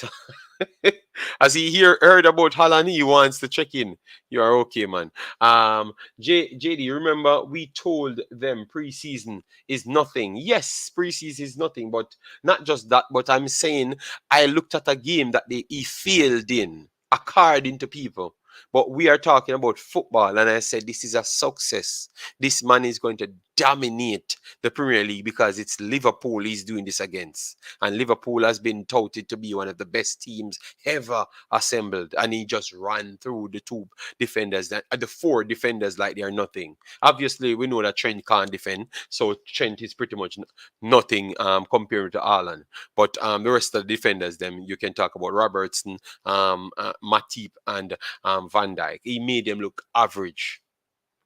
[SPEAKER 1] As he heard about Haaland, he wants to check in. You are okay, man. JD, remember we told them preseason is nothing. Yes, preseason is nothing, but not just that. But I'm saying I looked at a game that he failed in, according to people. But we are talking about football, and I said this is a success. This man is going to dominate the Premier League because it's Liverpool he's doing this against. And Liverpool has been touted to be one of the best teams ever assembled. And he just ran through the 2 defenders, the 4 defenders like they are nothing. Obviously, we know that Trent can't defend. So Trent is pretty much nothing compared to Haaland. But the rest of the defenders, them you can talk about Robertson, Matip, and Van Dijk. He made them look average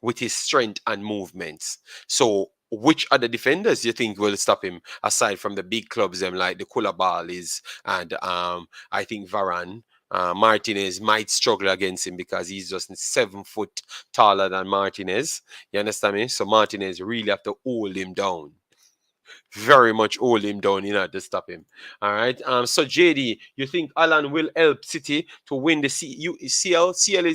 [SPEAKER 1] with his strength and movements. So which other defenders you think will stop him aside from the big clubs them like the Koulibaly's and I think Varane, Martinez might struggle against him because he's just 7 foot taller than Martinez. You understand me? So Martinez really have to hold him down, very much hold him down in order to stop him. All right. So JD, you think Alan will help City to win the CL? CL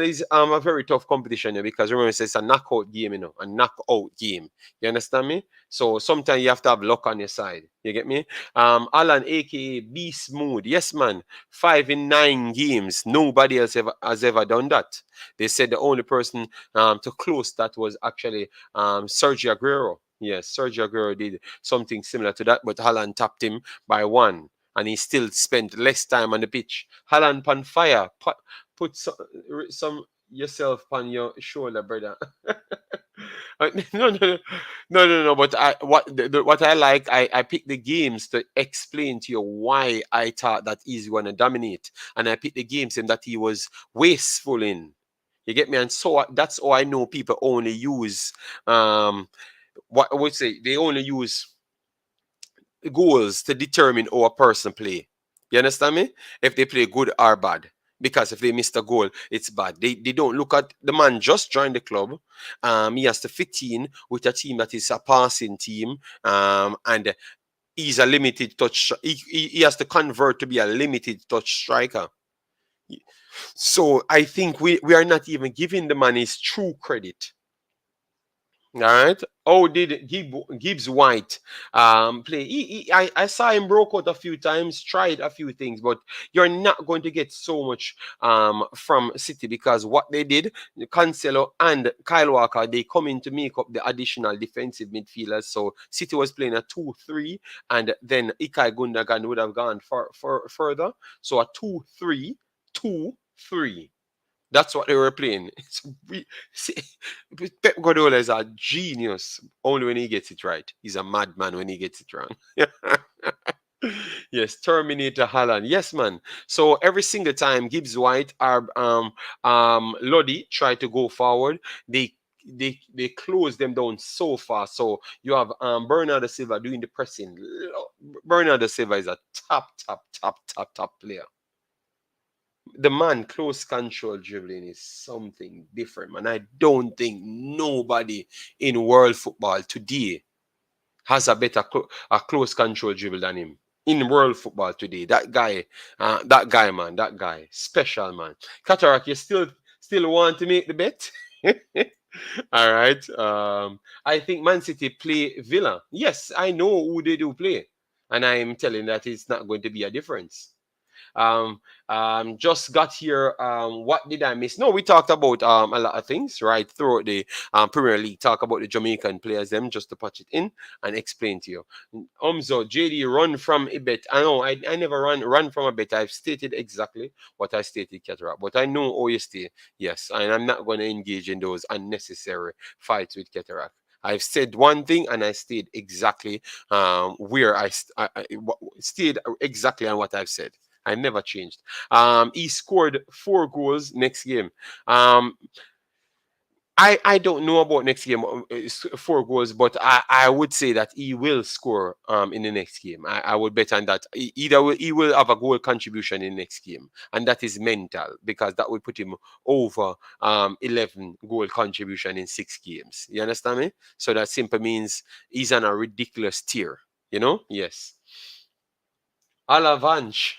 [SPEAKER 1] is a very tough competition, yeah, because remember it's a knockout game, a knockout game. You understand me? So sometimes you have to have luck on your side. You get me? Alan, aka Beast Mood. Yes, man. 5 in 9 games. Nobody else has ever done that. They said the only person to close that was actually Sergio Aguero. Yes, Sergio Aguero did something similar to that, but Haaland tapped him by 1, and he still spent less time on the pitch. Haaland on fire. Put some yourself on your shoulder, brother. No, no, no, no. But what I like, I picked the games to explain to you why I thought that he's going to dominate, and I picked the games and that he was wasteful in. You get me? And so that's how I know people only use what I would say, they only use goals to determine how a person play. You understand me? If they play good or bad. Because if they missed a goal, it's bad. They don't look at the man just joined the club. He has to fit in with a team that is a passing team. And he's a limited touch. He has to convert to be a limited touch striker. So I think we are not even giving the man his true credit. All right. Oh, did Gibbs White play? I saw him broke out a few times, tried a few things, but you're not going to get so much from City because what they did, Cancelo and Kyle Walker, they come in to make up the additional defensive midfielders. So City was playing a 2-3, and then Ilkay Gundogan would have gone for further. So a 2-3-2-3. That's what they were playing. Pep Guardiola is a genius only when he gets it right. He's a madman when he gets it wrong. Yes, Terminator Haaland. Yes, man. So every single time Gibbs White or Lodi try to go forward, they close them down so fast. So you have Bernardo Silva doing the pressing. Bernardo Silva is a top player. The man close control dribbling is something different, man. I don't think nobody in world football today has a better a close control dribble than him. In world football today, that guy, man, that guy, special man. Cataract, you still want to make the bet? All right. I think Man City play Villa. Yes, I know who they do play, and I'm telling that it's not going to be a difference. Um, just got here. What did I miss? No, we talked about a lot of things right throughout the Premier League. Talk about the Jamaican players, them just to patch it in and explain to you. JD, run from a bet. I know I never run from a bet. I've stated exactly what I stated, Cataract, but I know OST. Yes, and I'm not going to engage in those unnecessary fights with Cataract. I've said one thing and I stayed exactly where I stayed exactly on what I've said. I never changed. He scored 4 goals next game. I don't know about next game, 4 goals, but I would say that he will score in the next game. I would bet on that. He will have a goal contribution in the next game, and that is mental because that would put him over 11 goal contribution in 6 games. You understand me? So that simply means he's on a ridiculous tier. Yes. Alavanche.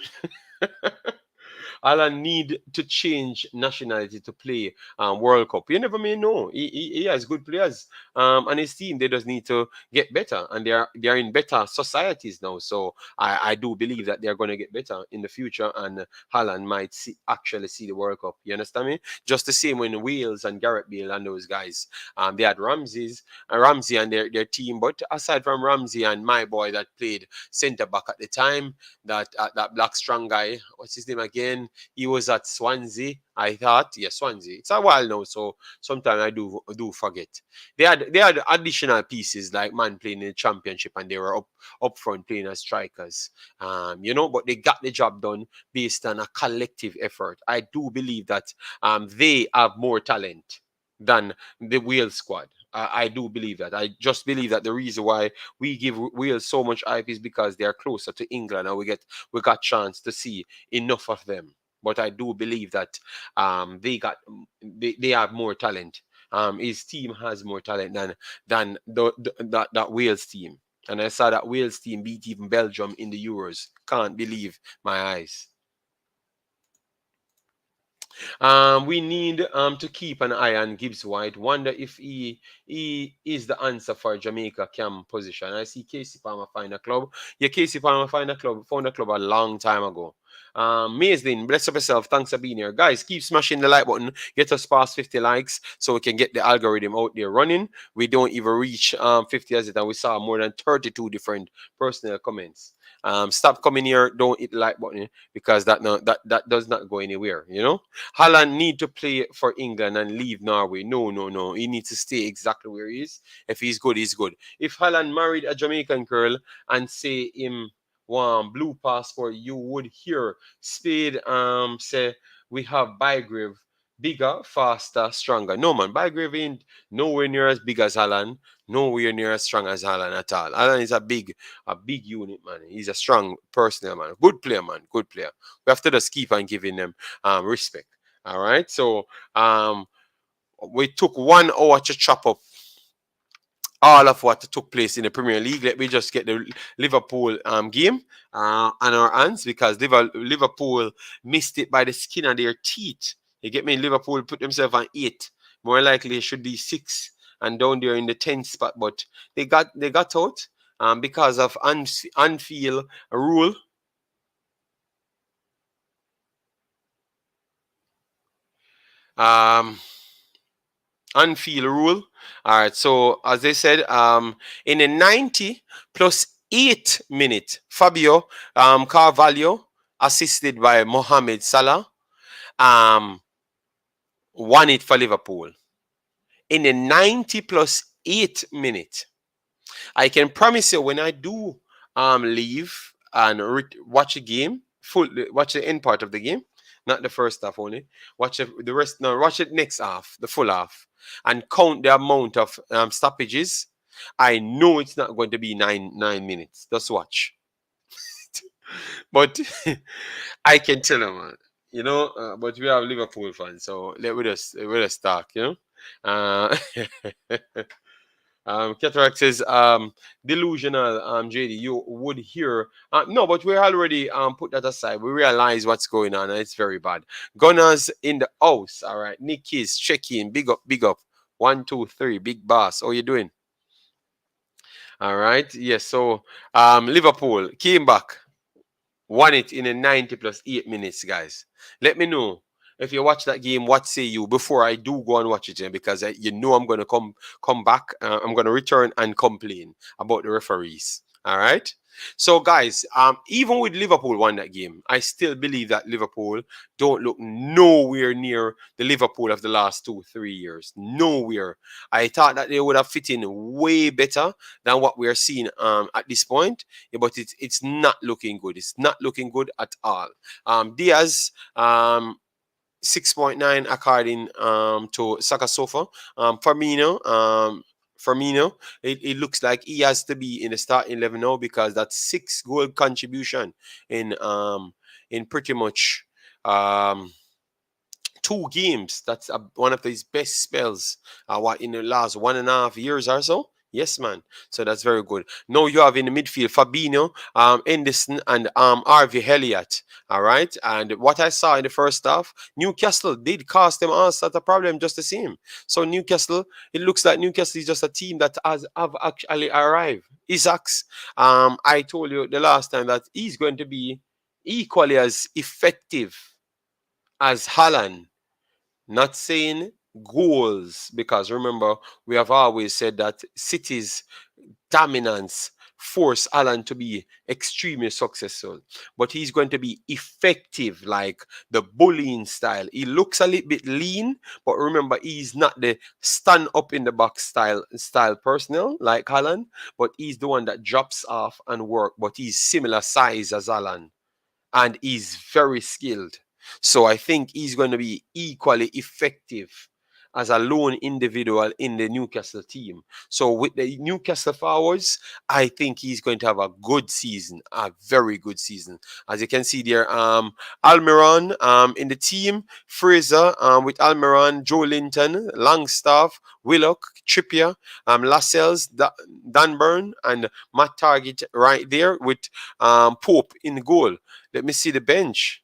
[SPEAKER 1] Alan need to change nationality to play World Cup. You never may know. He has good players on his team. They just need to get better, and they are in better societies now. So I do believe that they are going to get better in the future, and Haaland might actually see the World Cup. You understand me? Just the same when Wales and Gareth Bale and those guys, they had Ramsey and their team. But aside from Ramsey and my boy that played centre back at the time, that black strong guy, what's his name again? He was at Swansea, I thought. Yeah, Swansea. It's a while now, so sometimes I do forget. They had additional pieces like man playing in the championship, and they were up front playing as strikers. But they got the job done based on a collective effort. I do believe that they have more talent than the Wales squad. I do believe that. I just believe that the reason why we give Wales so much hype is because they are closer to England and we got chance to see enough of them. But I do believe that they have more talent. His team has more talent than that Wales team. And I saw that Wales team beat even Belgium in the Euros. Can't believe my eyes. We need to keep an eye on Gibbs White. Wonder if he is the answer for Jamaica cam position. I see Casey Palmer find a club. Yeah, Casey Palmer found a club a long time ago. Maislin, bless up yourself. Thanks for being here. Guys, keep smashing the like button. Get us past 50 likes so we can get the algorithm out there running. We don't even reach 50 as it, and we saw more than 32 different personal comments. Stop coming here. Don't hit the like button because that does not go anywhere. You know. Haaland need to play for England and leave Norway. No, no, no. He needs to stay exactly where he is. If he's good, he's good. If Haaland married a Jamaican girl and say him one blue passport, you would hear Spade say we have Bygrave bigger, faster, stronger. No man, Bygrave ain't nowhere near as big as Haaland, nowhere near as strong as Haaland at all. Haaland is a big unit, man. He's a strong personal man. Good player, man. Good player. We have to just keep on giving them respect. All right. So we took 1 hour to chop up all of what took place in the Premier League. Let me just get the Liverpool game on our hands because Liverpool missed it by the skin of their teeth. You get me? Liverpool put themselves on 8. More likely it should be 6 and down there in the 10th spot, but they got out because of Anfield rule. Anfield rule. All right. So as they said, in a 90 plus 8 minute, Fabio Carvalho, assisted by Mohamed Salah, won it for Liverpool. In a 90 plus 8 minute. I can promise you when I do leave and watch a game, watch the end part of the game, not the first half only. Watch the rest. No, watch it next half, the full half, and count the amount of stoppages. I know it's not going to be nine minutes. Just watch. But I can tell them, man. You know, but we have Liverpool fans, so let us talk. You know. Cataract says, delusional, JD, you would hear. No, but we already put that aside. We realize what's going on, and it's very bad. Gunners in the house. All right. Nikki's checking. Big up, big up. 1, 2, 3. Big boss. How you doing? All right. Yes. So, Liverpool came back. Won it in a 90 plus 8 minutes, guys. Let me know if you watch that game. What say you before I do go and watch it? Because you know I'm going to come back. I'm going to return and complain about the referees. All right. So, guys, even with Liverpool won that game, I still believe that Liverpool don't look nowhere near the Liverpool of the last 2-3 years. Nowhere. I thought that they would have fit in way better than what we are seeing at this point. Yeah, but it's not looking good. It's not looking good at all. Diaz, 6.9 according to Saka Sofa. Firmino, it looks like he has to be in the starting 11 now because that's 6 goal contribution in pretty much 2 games. That's one of his best spells in the last 1.5 years or so. Yes, man. So that's very good. Now you have in the midfield Fabinho, Henderson, and RV Elliott. All right. And what I saw in the first half, Newcastle did cost them all sort of problem just the same. So Newcastle, it looks like Newcastle is just a team that have actually arrived. Isak's, I told you the last time that he's going to be equally as effective as Haaland. Not saying goals, because remember, we have always said that City's dominance force Alan to be extremely successful. But he's going to be effective, like the bullying style. He looks a little bit lean, but remember, he's not the stand up in the box style personnel like Alan, but he's the one that drops off and work, but he's similar size as Alan. And he's very skilled. So I think he's going to be equally effective as a lone individual in the Newcastle team. So with the Newcastle forwards, I think he's going to have a good season, a very good season. As you can see there, Almiron in the team, Fraser with Almiron, Joe Linton, Longstaff, Willock, Trippier, Lascelles, Dunburn, and Matt Target right there with Pope in goal. Let me see the bench.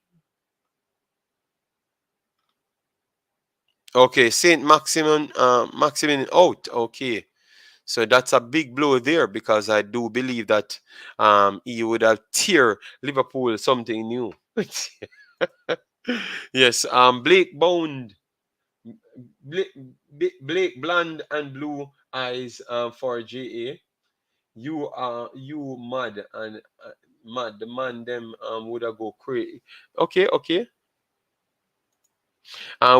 [SPEAKER 1] Okay, Saint Maximin, Maximin out. Okay, so that's a big blow there because I do believe that he would have tear Liverpool something new. Yes, Blake Bond, Blake, Blake Bland and Blue Eyes for JA. You mad and mad. The man them would have go crazy. Okay, okay.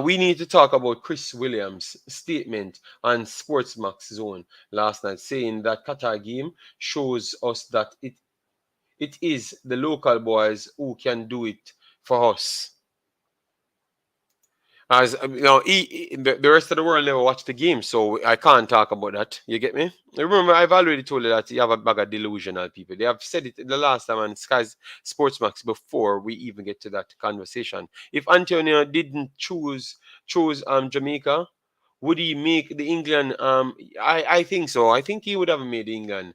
[SPEAKER 1] We need to talk about Chris Williams' statement on Sportsmax Zone last night, saying that Qatar game shows us that it is the local boys who can do it for us. As the rest of the world never watched the game, so I can't talk about that. You get me? Remember, I've already told you that you have a bag of delusional people. They have said it the last time on Sky's Sportsmax before we even get to that conversation. If Antonio didn't choose Jamaica, would he make the England? I think so. I think he would have made the England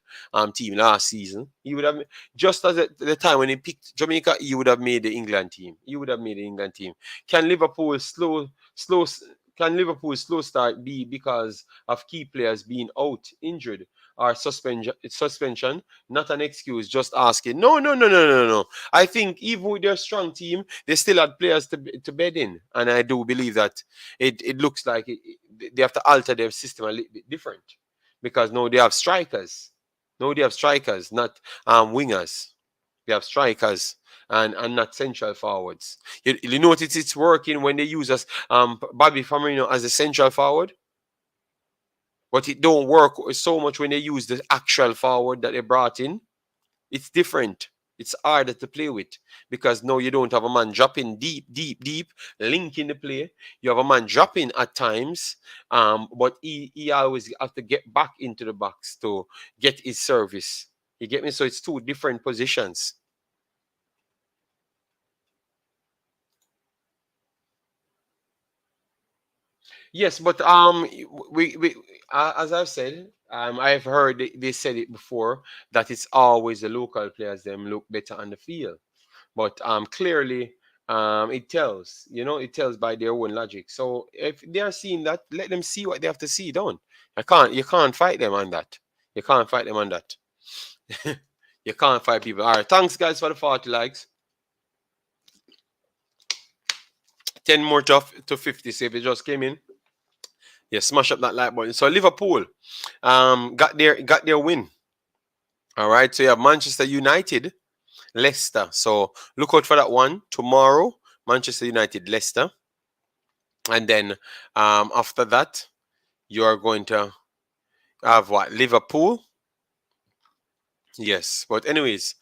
[SPEAKER 1] team last season. He would have just as at the time when he picked Jamaica, he would have made the England team. He would have made the England team. Can Liverpool slow? Can Liverpool's slow start be because of key players being out, injured, or suspension? Not an excuse. Just asking. No, no, no, no, no, no. I think even with their strong team, they still had players to bed in, and I do believe that it looks like they have to alter their system a little bit different because now they have strikers. No, they have strikers, not wingers. They have strikers and not central forwards. You notice it's working when they use us Bobby Firmino as a central forward, but it don't work so much when they use the actual forward that they brought in. It's different. It's harder to play with because now you don't have a man dropping deep, deep, deep, linking the play. You have a man dropping at times, but he always have to get back into the box to get his service. You get me? So it's two different positions. Yes, but as I've said, I've heard they said it before that it's always the local players them look better on the field. But clearly, it tells by their own logic. So if they are seeing that, let them see what they have to see done. You can't fight them on that. You can't fight them on that. You can't fight people. All right, thanks guys for the 40 likes. 10 more to 50. So if it just came in, yeah, smash up that like button. So Liverpool, got their win. All right, so you have Manchester United, Leicester. So look out for that one tomorrow. Manchester United, Leicester. And then after that, you are going to have what? Liverpool. Yes. But anyways,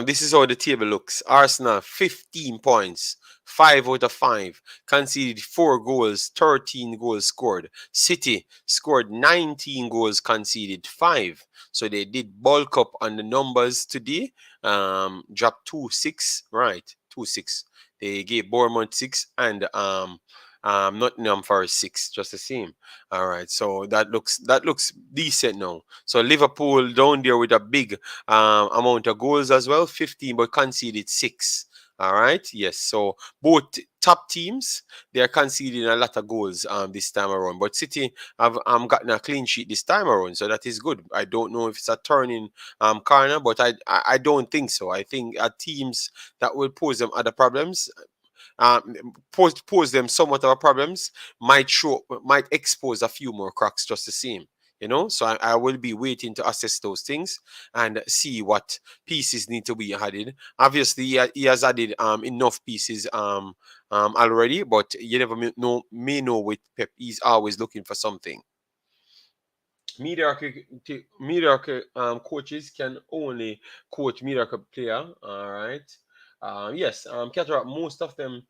[SPEAKER 1] this is how the table looks. Arsenal, 15 points. 5 out of 5. Conceded 4 goals, 13 goals scored. City scored 19 goals, conceded 5. So they did bulk up on the numbers today. Dropped 2-6. Right. 2-6. They gave Bournemouth 6 and Nottingham Forest 6, just the same. All right, so that looks decent now. So Liverpool down there with a big amount of goals as well, 15, but conceded 6. All right, yes. So both top teams they are conceding a lot of goals this time around. But City have gotten a clean sheet this time around, so that is good. I don't know if it's a turning corner, but I don't think so. I think teams that will pose them other problems pose them somewhat of a problems might expose a few more cracks just the same. So I will be waiting to assess those things and see what pieces need to be added. Obviously he has added enough pieces already, but you never may know with Pep, he's always looking for something. Mediocre coaches can only coach mediocre player. All right. Yes, Cataract, most of them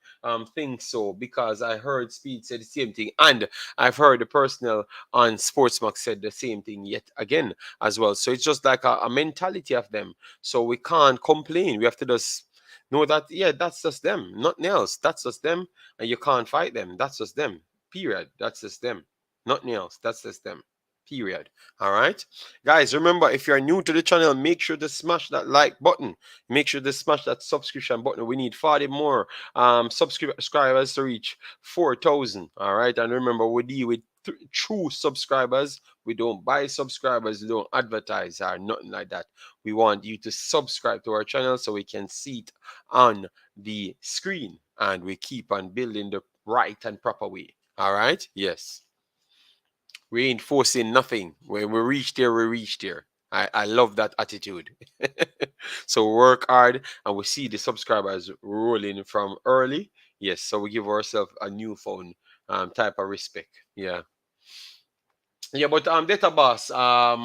[SPEAKER 1] think so because I heard Speed say the same thing, and I've heard the personnel on Sportsmax said the same thing yet again as well. So it's just like a mentality of them. So we can't complain. We have to just know that, yeah, that's just them, nothing else. That's just them, and you can't fight them. That's just them. Period. That's just them. Nothing else. That's just them. Period. All right, guys. Remember, if you're new to the channel, make sure to smash that like button. Make sure to smash that subscription button. We need 40 more subscribers to reach 4,000. All right, and remember, we deal with true subscribers. We don't buy subscribers. We don't advertise or nothing like that. We want you to subscribe to our channel so we can see it on the screen, and we keep on building the right and proper way. All right. Yes. We ain't forcing nothing. When we reach there, we reach there. I love that attitude. So we work hard and we see the subscribers rolling from early. Yes, so we give ourselves a new phone type of respect. Yeah. Yeah, but Data Boss, I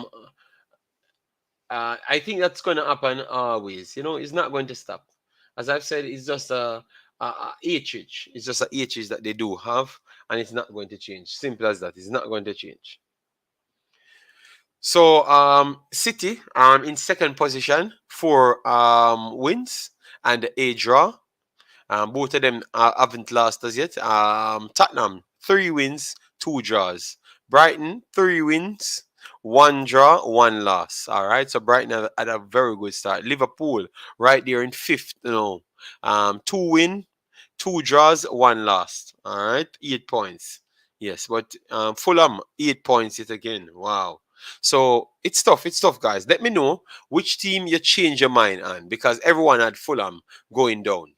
[SPEAKER 1] think that's gonna happen always. You know, it's not going to stop. As I've said, it's just a HH. It's just a HH that they do have, and it's not going to change. Simple as that. It's not going to change. So City in second position, 4 wins and a draw. Both of them haven't lost as yet. Tottenham 3 wins, 2 draws. Brighton 3 wins, 1 draw, 1 loss. All right, so Brighton had a very good start. Liverpool right there in fifth. 2 win, 2 draws, 1 loss. All right, 8 points. Yes, but Fulham 8 points yet again. Wow. So it's tough. It's tough, guys. Let me know which team you change your mind on because everyone had Fulham going down.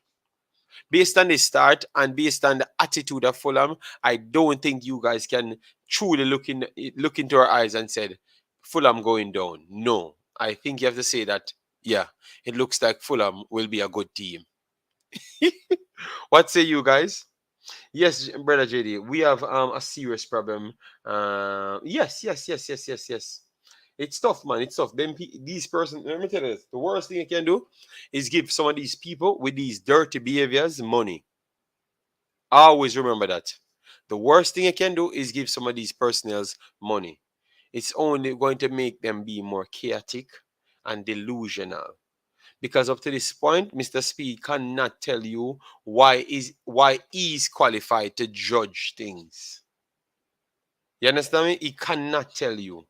[SPEAKER 1] Based on the start and based on the attitude of Fulham, I don't think you guys can truly look into our eyes and said Fulham going down. No, I think you have to say that. Yeah, it looks like Fulham will be a good team. What say you guys? Yes, brother JD, we have a serious problem. Yes. It's tough, man. It's tough. These person. Let me tell you this: the worst thing you can do is give some of these people with these dirty behaviors money. Always remember that. The worst thing you can do is give some of these personnels money. It's only going to make them be more chaotic and delusional. Because up to this point, Mr. Speed cannot tell you why he's qualified to judge things. You understand me? He cannot tell you.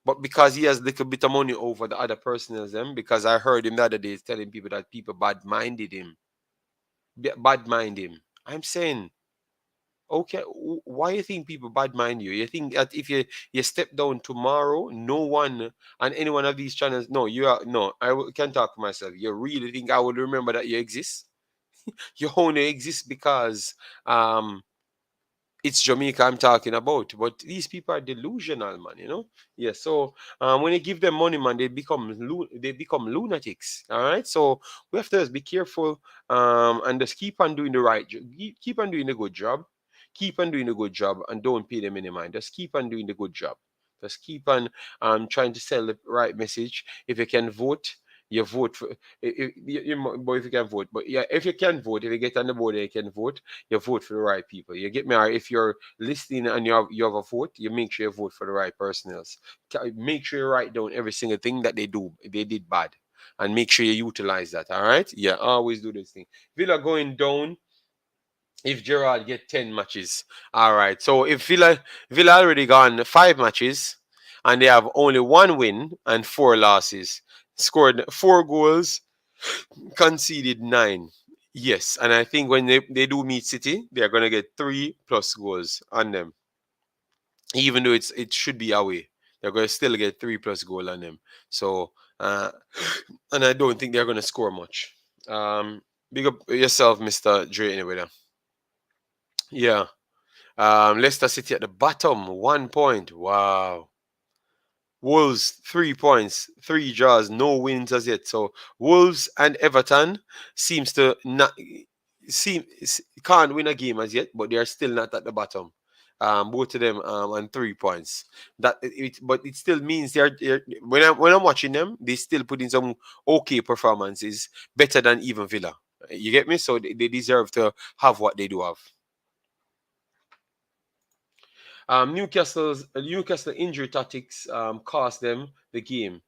[SPEAKER 1] But because he has a little bit of money over the other personnel, them, because I heard him the other day telling people that people bad-minded him. Bad-mind him. I'm saying, okay, why you think people bad mind you? You think that if you step down tomorrow, no one on any one of these channels, no, you are no, can talk for myself. You really think I would remember that you exist? You only exist because it's Jamaica I'm talking about. But these people are delusional, man. Yeah. So when you give them money, man, they become lunatics. All right. So we have to just be careful and just keep on doing the right job. Keep on doing a good job. Keep on doing a good job and don't pay them any mind. Just keep on doing the good job. Just keep on trying to sell the right message. If you can vote, you vote for. If you can vote, but yeah, if you can vote, if you get on the board, and you can vote. You vote for the right people. You get me? Or if you're listening and you have a vote, you make sure you vote for the right personnels. Make sure you write down every single thing that they did bad, and make sure you utilize that. All right? Yeah, always do this thing. Villa going down if Gerard get 10 matches. All right. So if Villa already gone 5 matches and they have only 1 win and 4 losses, scored 4 goals, conceded 9. Yes, and I think when they do meet City, they're gonna get 3+ goals on them. Even though it should be away, they're gonna still get 3+ goal on them. So and I don't think they're gonna score much. Big up yourself, Mr. Dre, anyway. Yeah. Leicester City at the bottom, 1 point. Wow. Wolves 3 points, 3 draws, no wins as yet. So Wolves and Everton seems to not seem can't win a game as yet, but they are still not at the bottom. both of them on 3 points. But it still means when I'm watching them, they still put in some okay performances, better than even Villa. You get me? So they deserve to have what they do have. Newcastle injury tactics cost them the game.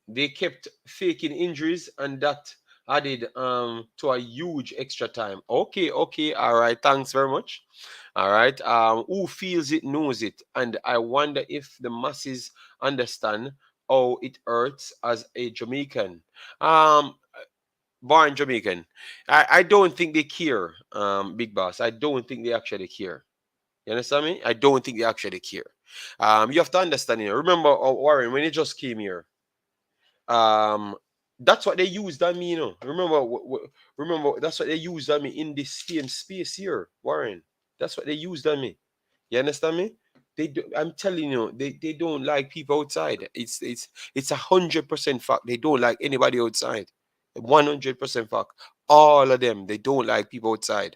[SPEAKER 1] They kept faking injuries, and that added to a huge extra time. Okay, all right. Thanks very much. All right. Who feels it knows it, and I wonder if the masses understand how it hurts as a Jamaican. Um, Born Jamaican. I don't think they care, Big Boss. I don't think they actually care. You understand me? I don't think they actually care. You have to understand, remember, Warren, when he just came here, um, that's what they used on me, Remember, remember, that's what they used on me in this same space here, Warren. That's what they used on me. You understand me? I'm telling you, they don't like people outside. It's 100% fact. They don't like anybody outside. 100% fact. All of them, they don't like people outside.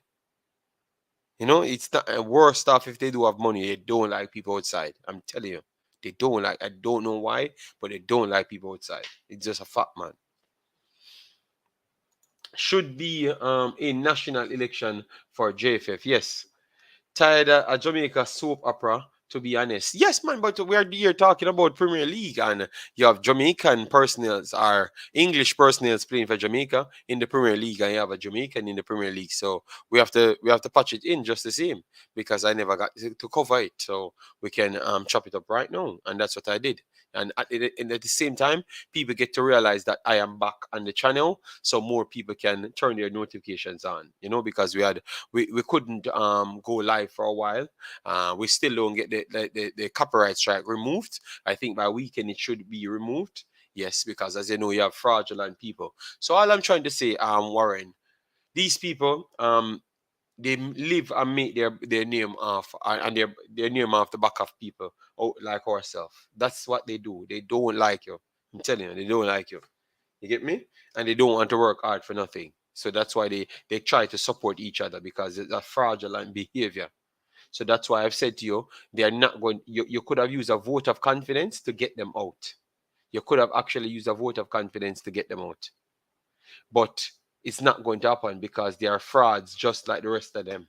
[SPEAKER 1] It's not worse stuff if they do have money. They don't like people outside. I'm telling you, they don't like. I don't know why, but they don't like people outside. It's just a fact, man. Should be a national election for JFF. Yes, tired of a Jamaica soap opera, to be honest. Yes, man, but we're here talking about Premier League, and you have Jamaican personnels or English personnels playing for Jamaica in the Premier League, and you have a Jamaican in the Premier League. So we have to patch it in just the same, because I never got to cover it. So we can chop it up right now, and that's what I did. And at the same time, people get to realize that I am back on the channel, so more people can turn their notifications on. Because we couldn't go live for a while. We still don't get the copyright strike removed. I think by weekend it should be removed. Yes, because as you know, you have fraudulent people. So all I'm trying to say, Warren, these people, they live and make their name off, and their name off the back of people, like ourselves. That's what they do. They don't like you. I'm telling you, they don't like you. You get me? And they don't want to work hard for nothing. So that's why they try to support each other, because it's a fraudulent behavior. So that's why I've said to you, they are not going. You could have used a vote of confidence to get them out. You could have actually used a vote of confidence to get them out. But it's not going to happen, because they are frauds just like the rest of them.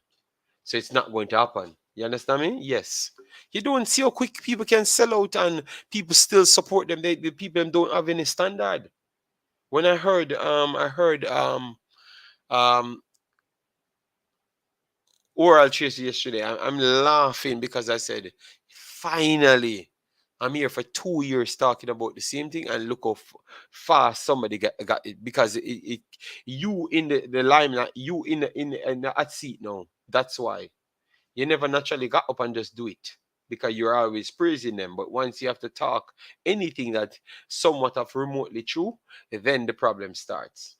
[SPEAKER 1] So it's not going to happen. You understand me? Yes. You don't see how quick people can sell out and people still support them. The people don't have any standard. When I heard oral chase yesterday, I'm laughing, because I said, finally, I'm here for 2 years talking about the same thing, and look how fast somebody got it, because you in the limelight, you in the hot seat now. That's why you never naturally got up and just do it, because you're always praising them. But once you have to talk anything that somewhat of remotely true, then the problem starts.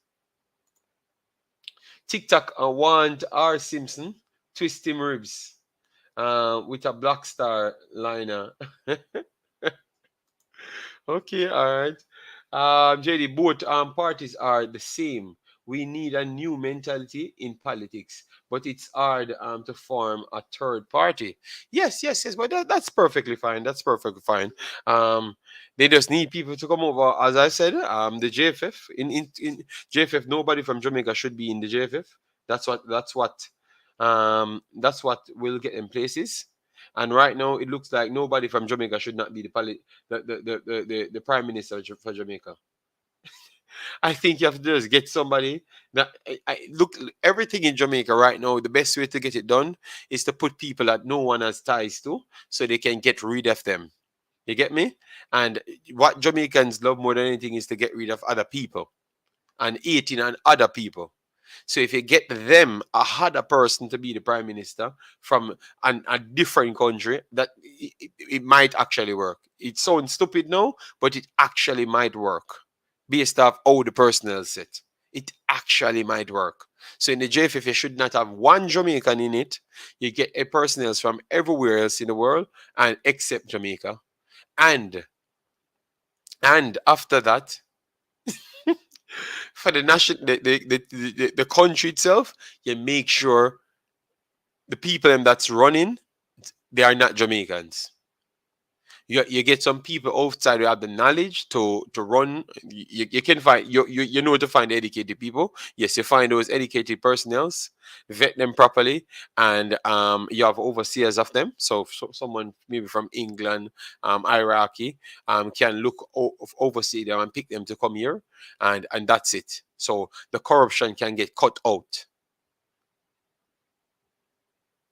[SPEAKER 1] TikTok want R. Simpson twist him ribs with a Black Star liner. Okay, all right. JD, both parties are the same. We need a new mentality in politics, but it's hard to form a third party. Yes. But that's perfectly fine. That's perfectly fine. Um, they just need people to come over. As I said, the JFF in JFF, nobody from Jamaica should be in the JFF. That's what will get in places. And right now, it looks like nobody from Jamaica should not be the prime minister for Jamaica. I think you have to just get somebody that look, everything in Jamaica right now. The best way to get it done is to put people that no one has ties to, so they can get rid of them. You get me? And what Jamaicans love more than anything is to get rid of other people and eating on other people. So if you get them a other person to be the prime minister from a different country, that it might actually work. It sounds stupid now, but it actually might work based off how the personnel sit. It actually might work. So in the JFF, you should not have one Jamaican in it. You get a personnel from everywhere else in the world, and except Jamaica. And after that, for the national the country itself, you make sure the people that's running They are not Jamaicans. You get some people outside who have the knowledge to run. You can find you know to find educated people. Yes, you find those educated personnels, vet them properly, and you have overseers of them. So someone maybe from England, Iraqi, can oversee them and pick them to come here, and that's it. So the corruption can get cut out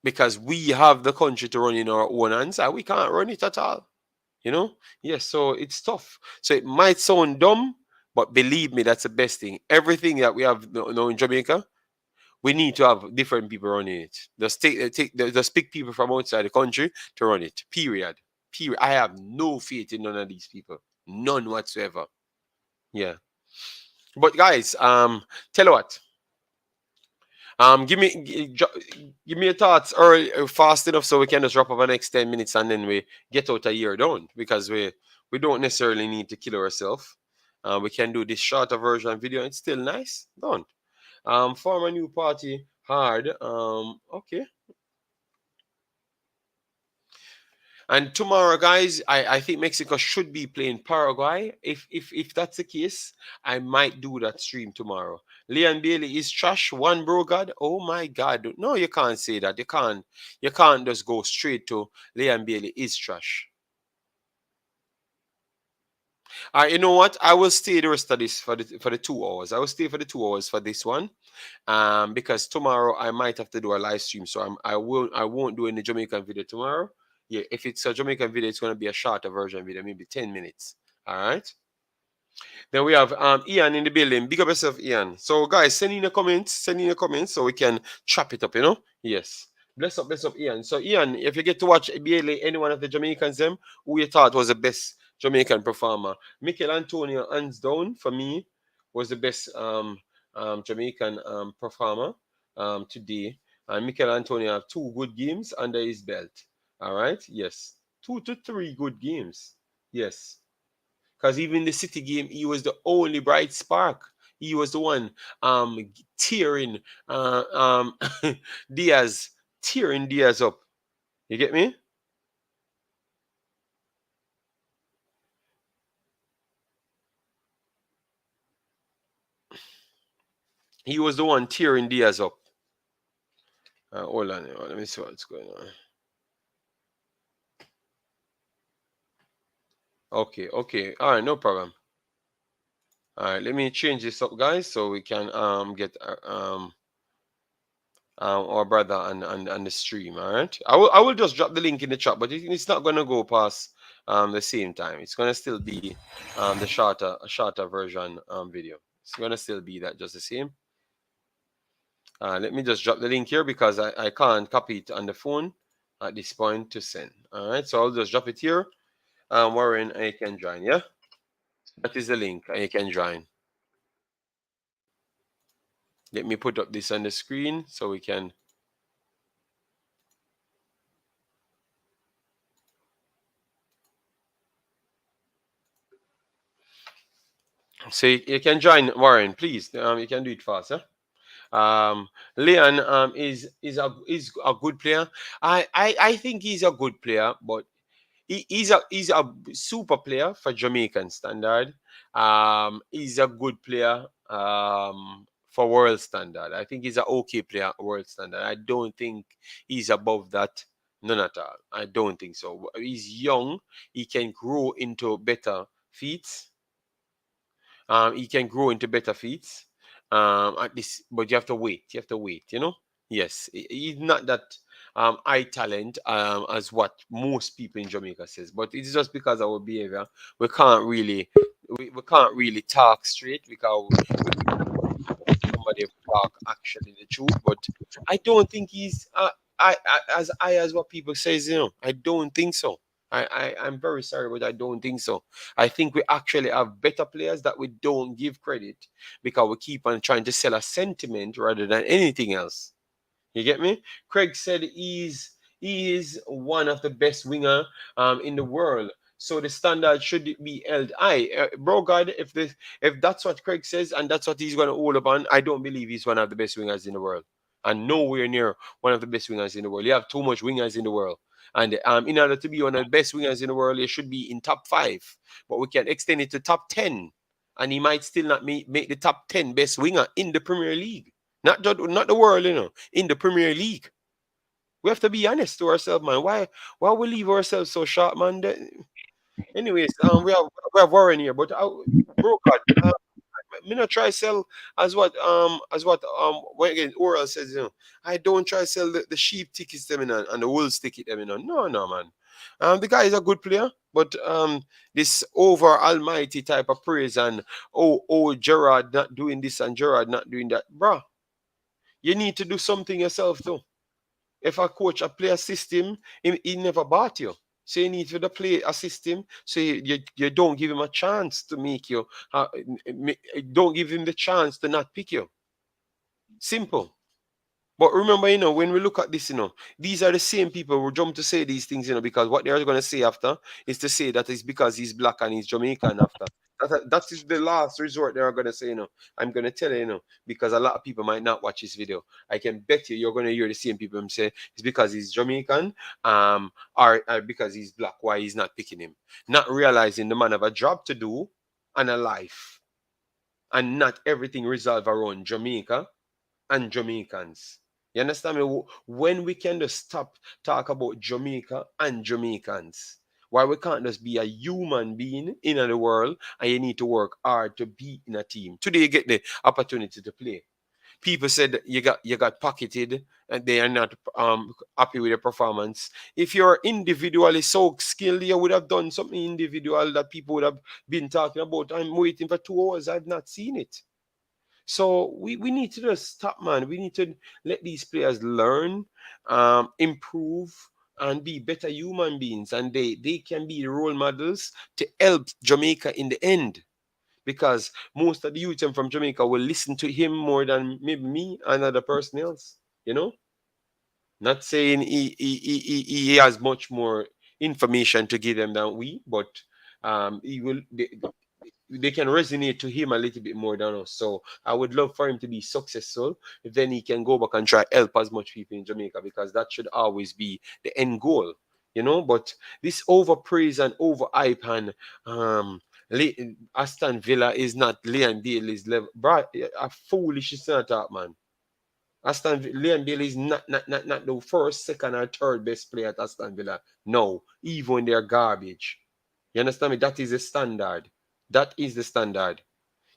[SPEAKER 1] because we have the country to run in our own hands, and we can't run it at all. You know? Yes, so it's tough. So it might sound dumb, but believe me, that's the best thing. Everything that we have now in Jamaica, we need to have different people running it. Just pick people from outside the country to run it. Period. Period. I have no faith in none of these people. None whatsoever. Yeah. But guys, tell you what. Give me your thoughts early, fast enough so we can just wrap up the next 10 minutes and then we get out a year done because we don't necessarily need to kill ourselves. We can do this shorter version video. It's still nice. Don't. Form a new party hard. Okay. And tomorrow, guys, I think Mexico should be playing Paraguay. If that's the case, I might do that stream tomorrow. Leon Bailey is trash. One bro god. Oh my god. No, you can't say that. You can't just go straight to Leon Bailey is trash. You know what? I will stay the rest of this for the 2 hours. I will stay for the 2 hours for this one. Because tomorrow I might have to do a live stream. So I won't do any Jamaican video tomorrow. Yeah, if it's a Jamaican video, it's gonna be a shorter version video, maybe 10 minutes. All right. Then we have Ian in the building. Big up yourself, Ian. So guys, send in your comments. Send in your comments so we can chop it up, you know? Yes. Bless up, Ian. So Ian, if you get to watch barely any one of the Jamaicans, them, who you thought was the best Jamaican performer? Mikel Antonio, hands down, for me, was the best Jamaican performer today. And Mikel Antonio have 2 good games under his belt. All right. Yes. 2 to 3 good games. Yes. Because even the City game, he was the only bright spark. He was the one tearing Diaz, tearing Diaz up. You get me? He was the one tearing Diaz up. Hold on, let me see what's going on. Okay, all right, no problem. All right, let me change this up, guys, so we can get our brother on the stream. All right, I will just drop the link in the chat, but it's not gonna go past the same time. It's gonna still be the shorter version video. It's gonna still be that just the same. Let me just drop the link here because I can't copy it on the phone at this point to send. All right, so I'll just drop it here. Warren, you can join. Yeah, that is the link, and you can join. Let me put up this on the screen so we can. So you can join, Warren, please. You can do it fast, huh? Leon is a good player. I think he's a good player, but he's a super player for Jamaican standard. He's a good player for world standard. I think he's an okay player world standard. I don't think he's above that. None at all. I don't think so. He's young. He can grow into better feats. He can grow into better feats. At this, but you have to wait. You have to wait. You know. Yes, he's not that high talent as what most people in Jamaica says, but it's just because of our behavior. We can't really we can't really talk straight because somebody talk actually the truth. But I don't think he's as high as what people says. You know, I don't think so. I'm very sorry, but I don't think so. I think we actually have better players that we don't give credit because we keep on trying to sell a sentiment rather than anything else. You get me? Craig said he is one of the best winger in the world. So the standard should be held high. Bro God, if that's what Craig says and that's what he's gonna hold upon, I don't believe he's one of the best wingers in the world. And nowhere near one of the best wingers in the world. You have too much wingers in the world. And in order to be one of the best wingers in the world, you should be in top 5. But we can extend it to top 10. And he might still not make the top 10 best winger in the Premier League. Not the world, in the Premier League. We have to be honest to ourselves, man. Why we leave ourselves so short, man? Anyways, we have Warren here, but bro, God, me not try sell as what when again Oral says, I don't try sell the sheep tickets them and the wolves ticket them. No, man. The guy is a good player, but this over almighty type of praise and Gerard not doing this and Gerard not doing that, bruh. You need to do something yourself too. If a coach a play a system, he never bought you. So you need to play a system. So you don't give him a chance to make you. Don't give him the chance to not pick you. Simple. But remember, when we look at this, these are the same people who jump to say these things, because what they're going to say after is to say that it's because he's black and he's Jamaican after. That is the last resort they're going to say, I'm going to tell you, because a lot of people might not watch this video. I can bet you're going to hear the same people say it's because he's Jamaican, or because he's black, why he's not picking him. Not realizing the man have a job to do and a life. And not everything resolve around Jamaica and Jamaicans. You understand me? When we can just stop talk about Jamaica and Jamaicans, why we can't just be a human being in the world, and you need to work hard to be in a team. Today you get the opportunity to play. People said you got pocketed and they are not happy with your performance. If you're individually so skilled, you would have done something individual that people would have been talking about. I'm waiting for 2 hours. I've not seen it. So we need to just stop, man. We need to let these players learn, improve, and be better human beings. And they can be the role models to help Jamaica in the end. Because most of the youth from Jamaica will listen to him more than maybe me and other person else. Not saying he has much more information to give them than we, but he will. They can resonate to him a little bit more than us. So I would love for him to be successful. Then he can go back and try help as much people in Jamaica, because that should always be the end goal. But this overpraise and overhype and Aston Villa is not Leon Bailey's level. Bro, a foolish is not that, man. Leon Bailey is not the first, second, or third best player at Aston Villa. No, even when they're garbage. You understand me? That is the standard. That is the standard.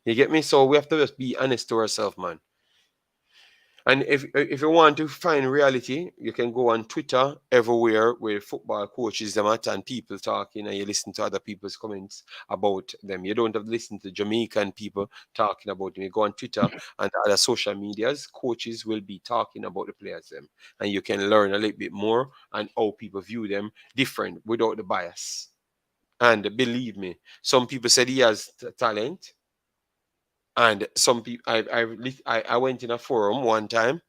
[SPEAKER 1] You get me? So we have to just be honest to ourselves, man. And if you want to find reality, you can go on Twitter, everywhere where football coaches them at and people talking, and you listen to other people's comments about them. You don't have to listen to Jamaican people talking about them. You go on Twitter and other social medias, coaches will be talking about the players them. And you can learn a little bit more and how people view them different without the bias. And believe me, some people said he has talent. And some people, I went in a forum one time,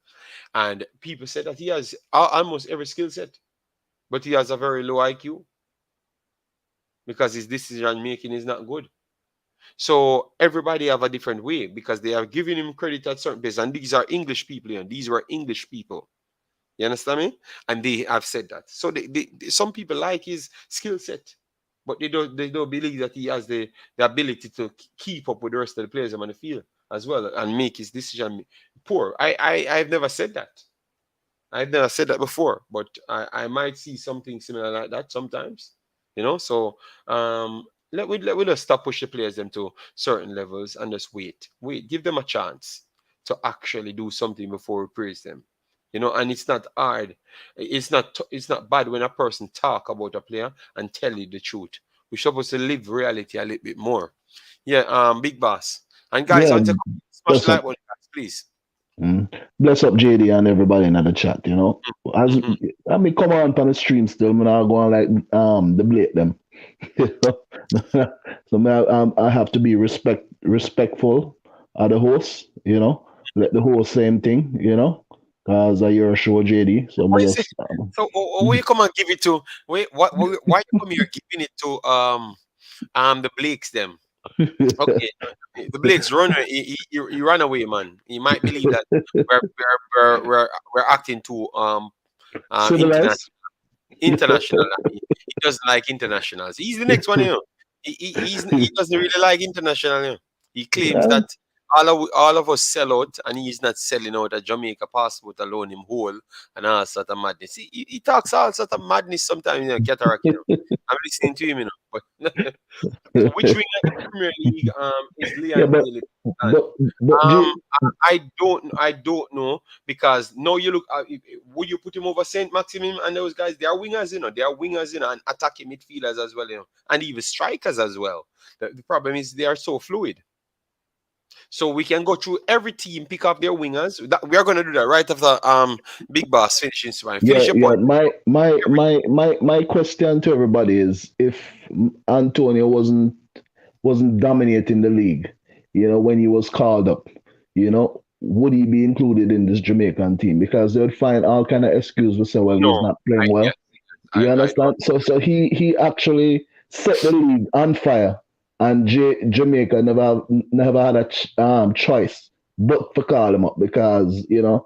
[SPEAKER 1] and people said that he has almost every skill set, but he has a very low IQ because his decision making is not good. So everybody have a different way because they are giving him credit at certain places, and these are English people, and these were English people. You understand me? And they have said that. So some people like his skill set, but they don't believe that he has the ability to keep up with the rest of the players on the field as well and make his decision poor. I've never said that. I've never said that before, but I might see something similar like that sometimes. So let we just stop push the players them to certain levels and just wait, give them a chance to actually do something before we praise them. And it's not hard. It's not bad when a person talk about a player and tell you the truth. We're supposed to live reality a little bit more. Yeah, big boss. And guys,
[SPEAKER 2] Yeah,
[SPEAKER 1] I want to smash the
[SPEAKER 2] bless
[SPEAKER 1] like
[SPEAKER 2] up.
[SPEAKER 1] button, guys, please.
[SPEAKER 2] Mm. Bless up JD and everybody in the chat, As
[SPEAKER 1] Mm-hmm.
[SPEAKER 2] I mean come on the stream still, I'm not going like the blade them. So I have to be respectful of the host, Let the host same thing, Cause I your show JD. So
[SPEAKER 1] Why
[SPEAKER 2] me
[SPEAKER 1] is it?
[SPEAKER 2] just
[SPEAKER 1] So, where you come and give it to? Why you come here giving it to the Blakes them? Okay, the Blakes runner, he ran away, man. He might believe that we're acting too international.
[SPEAKER 2] civilized.
[SPEAKER 1] international. He doesn't like internationals. He's the next one, you know. He doesn't really like international. You know. He claims
[SPEAKER 2] Yeah,
[SPEAKER 1] that all of us sell out, and he's not selling out a Jamaica passport alone, him whole, and all sort of madness. He talks all sort of madness sometimes, you know, cataract, you know. I'm listening to him, you know. But which winger in the Premier League is
[SPEAKER 2] yeah,
[SPEAKER 1] Leon Bailey?
[SPEAKER 2] but but
[SPEAKER 1] Um,
[SPEAKER 2] G,
[SPEAKER 1] I don't know because now you look. Would you put him over Saint Maximum and those guys? They are wingers, you know. They are wingers, you know, and attacking midfielders as well, you know, and even strikers as well. The problem is they are so fluid. So we can go through every team, pick up their wingers. We are going to do that right after Big Boss finishing Spine.
[SPEAKER 2] yeah,
[SPEAKER 1] Finish your
[SPEAKER 2] yeah.
[SPEAKER 1] point.
[SPEAKER 2] My question to everybody is, if Antonio wasn't dominating the league, when he was called up, would he be included in this Jamaican team? Because they would find all kind of excuse to say, well, he's
[SPEAKER 1] No,
[SPEAKER 2] not playing
[SPEAKER 1] yes,
[SPEAKER 2] well. You
[SPEAKER 1] I don't.
[SPEAKER 2] understand? So he actually set the league on fire, and Jamaica never had a choice but to call him up, because the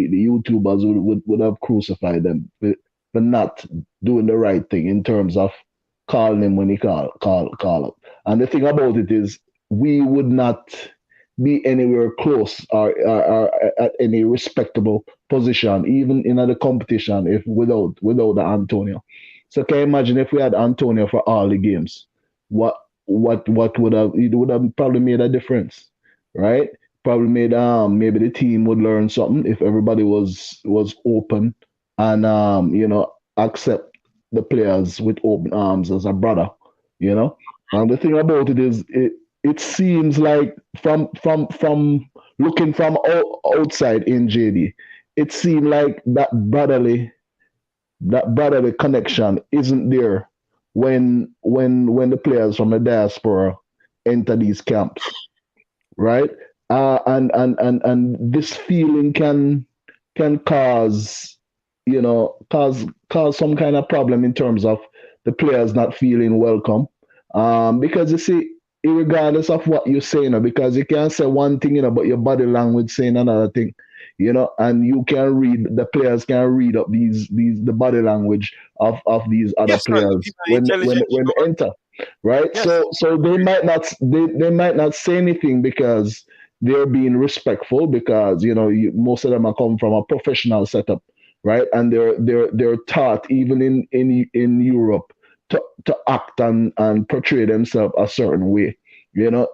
[SPEAKER 2] YouTubers would have crucified them for not doing the right thing in terms of calling him when he call up. And the thing about it is, we would not be anywhere close, or at any respectable position, even in the competition, if without the Antonio. So can you imagine if we had Antonio for all the games? What would have it would have probably made a difference, right? Probably made maybe the team would learn something if everybody was open, and accept the players with open arms as a brother, you know. And the thing about it is, it seems like, from looking from outside in JD, it seemed like that brotherly connection isn't there when the players from the diaspora enter these camps, right? And this feeling can cause some kind of problem in terms of the players not feeling welcome. Because you see, regardless of what you say, because you can say one thing, but your body language saying another thing, and the players can read up the body language of these other
[SPEAKER 1] Yes, man. The
[SPEAKER 2] players
[SPEAKER 1] people are
[SPEAKER 2] when
[SPEAKER 1] intelligent, you
[SPEAKER 2] when
[SPEAKER 1] know,
[SPEAKER 2] they
[SPEAKER 1] man.
[SPEAKER 2] enter, right?
[SPEAKER 1] Yes.
[SPEAKER 2] So they might not say anything because they're being respectful, because most of them are come from a professional setup, right? And they're taught, even in Europe, to act and portray themselves a certain way. When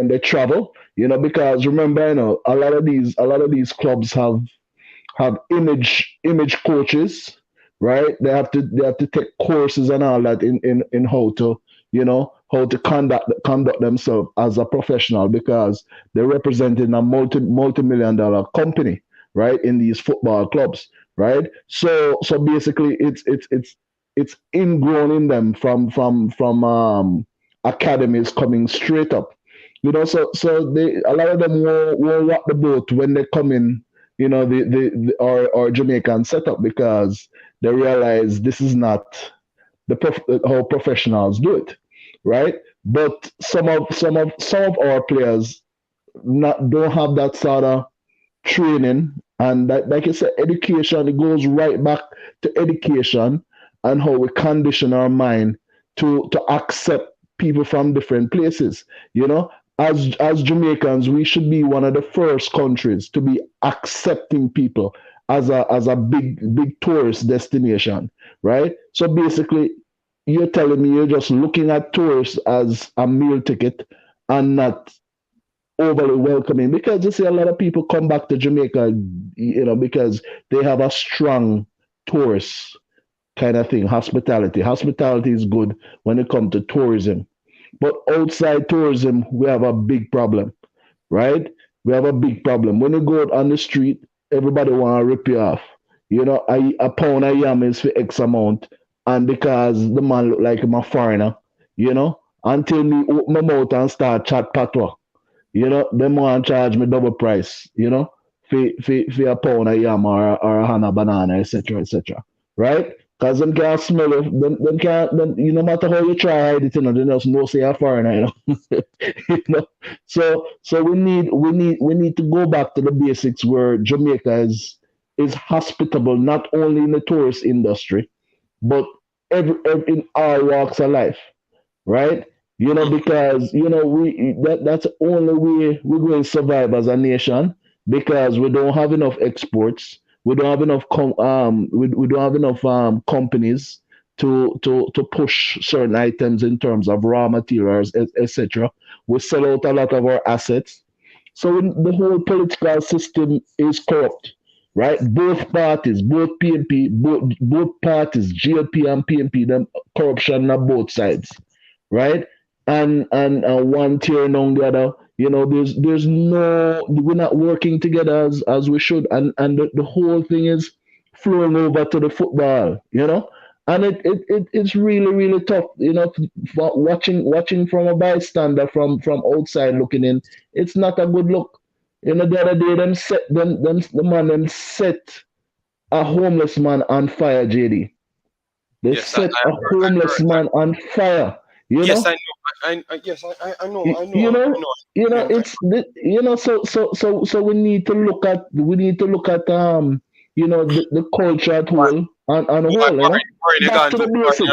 [SPEAKER 2] they travel, because remember, a lot of these clubs have image coaches, right? They have to take courses and all that in how to conduct themselves as a professional, because they're representing a multi-million dollar company, right, in these football clubs, right? So basically, it's ingrown in them from academies coming straight up. So a lot of them won't walk the boat when they come in, or Jamaican setup, because they realize this is not how professionals do it, right? But some of our players not don't have that sort of training, and that, like I said, education. It goes right back to education, and how we condition our mind to accept people from different places. As Jamaicans, we should be one of the first countries to be accepting people as a big tourist destination, right? So basically, you're telling me you're just looking at tourists as a meal ticket, and not overly welcoming, because you see a lot of people come back to Jamaica, because they have a strong tourist kind of thing. Hospitality is good when it comes to tourism, but outside tourism, we have a big problem, right? We have a big problem. When you go out on the street, everybody want to rip you off. A pound of yam is for X amount, and because the man look like him a foreigner, until me open my mouth and start chat patois, them want charge me double price, for a pound of yam, or a hand of banana, etc., etc. Right? Because them can't smell it. Them can't. No matter how you try hide it, they just know say a foreigner. you know. So we need to go back to the basics, where Jamaica is hospitable not only in the tourist industry, but in all walks of life, right?
[SPEAKER 1] Mhm.
[SPEAKER 2] Because that's the only way we're going to survive as a nation because we don't have enough exports. We don't have enough we don't have enough companies to push certain items in terms of raw materials, etc. We sell out a lot of our assets. So the whole political system is corrupt, right? Both parties, both PNP, both parties, GLP and PNP, them corruption on both sides, right? And one tearing on the other. There's no we're not working together as we should, and the whole thing is flowing over to the football, and it's really really tough, for watching from a bystander from outside looking in. It's not a good look. The other day them the man them set a homeless man on fire, JD. They
[SPEAKER 1] Yes,
[SPEAKER 2] set a
[SPEAKER 1] I
[SPEAKER 2] homeless
[SPEAKER 1] heard.
[SPEAKER 2] man on fire. You
[SPEAKER 1] Yes, I
[SPEAKER 2] know,
[SPEAKER 1] know. Yes, I know.
[SPEAKER 2] you, you know, it's so we need to look at the culture at
[SPEAKER 1] Boy,
[SPEAKER 2] whole on
[SPEAKER 1] boy,
[SPEAKER 2] whole.
[SPEAKER 1] Warren, you
[SPEAKER 2] Back
[SPEAKER 1] gone
[SPEAKER 2] to
[SPEAKER 1] too
[SPEAKER 2] the
[SPEAKER 1] far.
[SPEAKER 2] basics.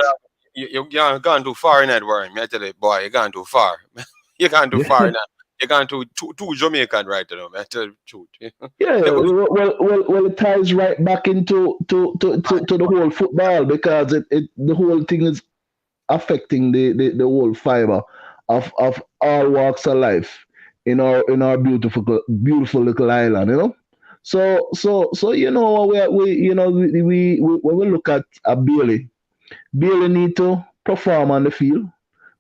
[SPEAKER 1] You gone too far in that, Warren. Me I tell you, boy, you gone too far. You gone too far now. You gone too Jamaican right now. Me I tell you the truth.
[SPEAKER 2] Yeah,
[SPEAKER 1] Yeah, but
[SPEAKER 2] well, it ties right back into to the whole football because the whole thing is affecting the whole fiber of all walks of life in our beautiful little island. So we when we look at a Bailey need to perform on the field,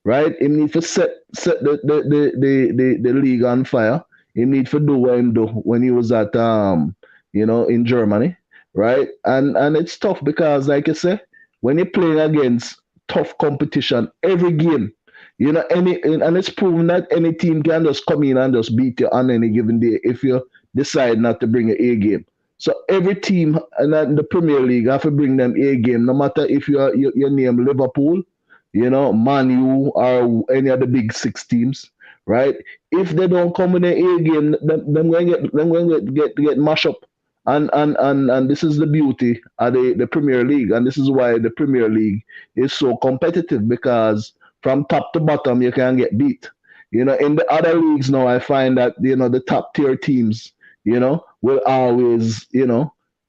[SPEAKER 2] right? He need to set the league on fire. He need to do what he do when he was at in Germany, right? And it's tough because like I say, when you're playing against tough competition every game, and it's proven that any team can just come in and just beat you on any given day if you decide not to bring an A game. So every team in the Premier League have to bring them A game, no matter if you name Liverpool, Man U or any of the big six teams, right? If they don't come in the A game, them going to get mashed up. And this is the beauty of the Premier League, and this is why the Premier League is so competitive because from top to bottom you can get beat. In the other leagues now, I find that the top tier teams, will always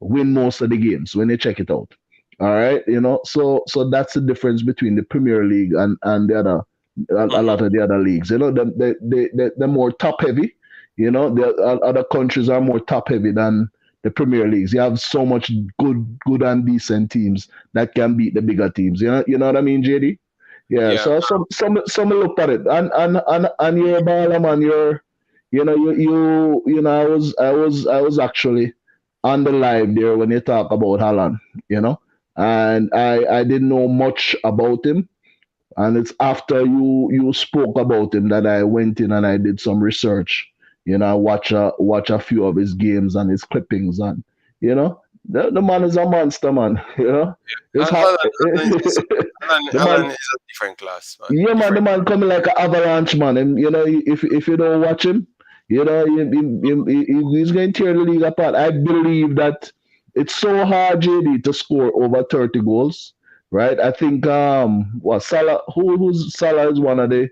[SPEAKER 2] win most of the games when they check it out. All right, so that's the difference between the Premier League and the other a
[SPEAKER 1] mhm.
[SPEAKER 2] lot of the other leagues. They're more top heavy. The other countries are more top heavy than the Premier Leagues. You have so much good and decent teams that can beat the bigger teams. You know what I mean, JD? Yeah.
[SPEAKER 1] Yeah.
[SPEAKER 2] So some look at it, and your baller man, I was actually on the live there when you talk about Haaland, and I didn't know much about him, and it's after you spoke about him that I went in and I did some research. I watch a few of his games and his clippings, and the man is a monster, man. It's
[SPEAKER 1] And
[SPEAKER 2] hot. The man,
[SPEAKER 1] Haaland is a different class, man.
[SPEAKER 2] yeah, man, the
[SPEAKER 1] Different.
[SPEAKER 2] man coming like an avalanche, man. And if you don't watch him, he's going to tear the league apart. I believe that it's so hard, JD, to score over 30 goals, right? I think what Salah, who's Salah is one of the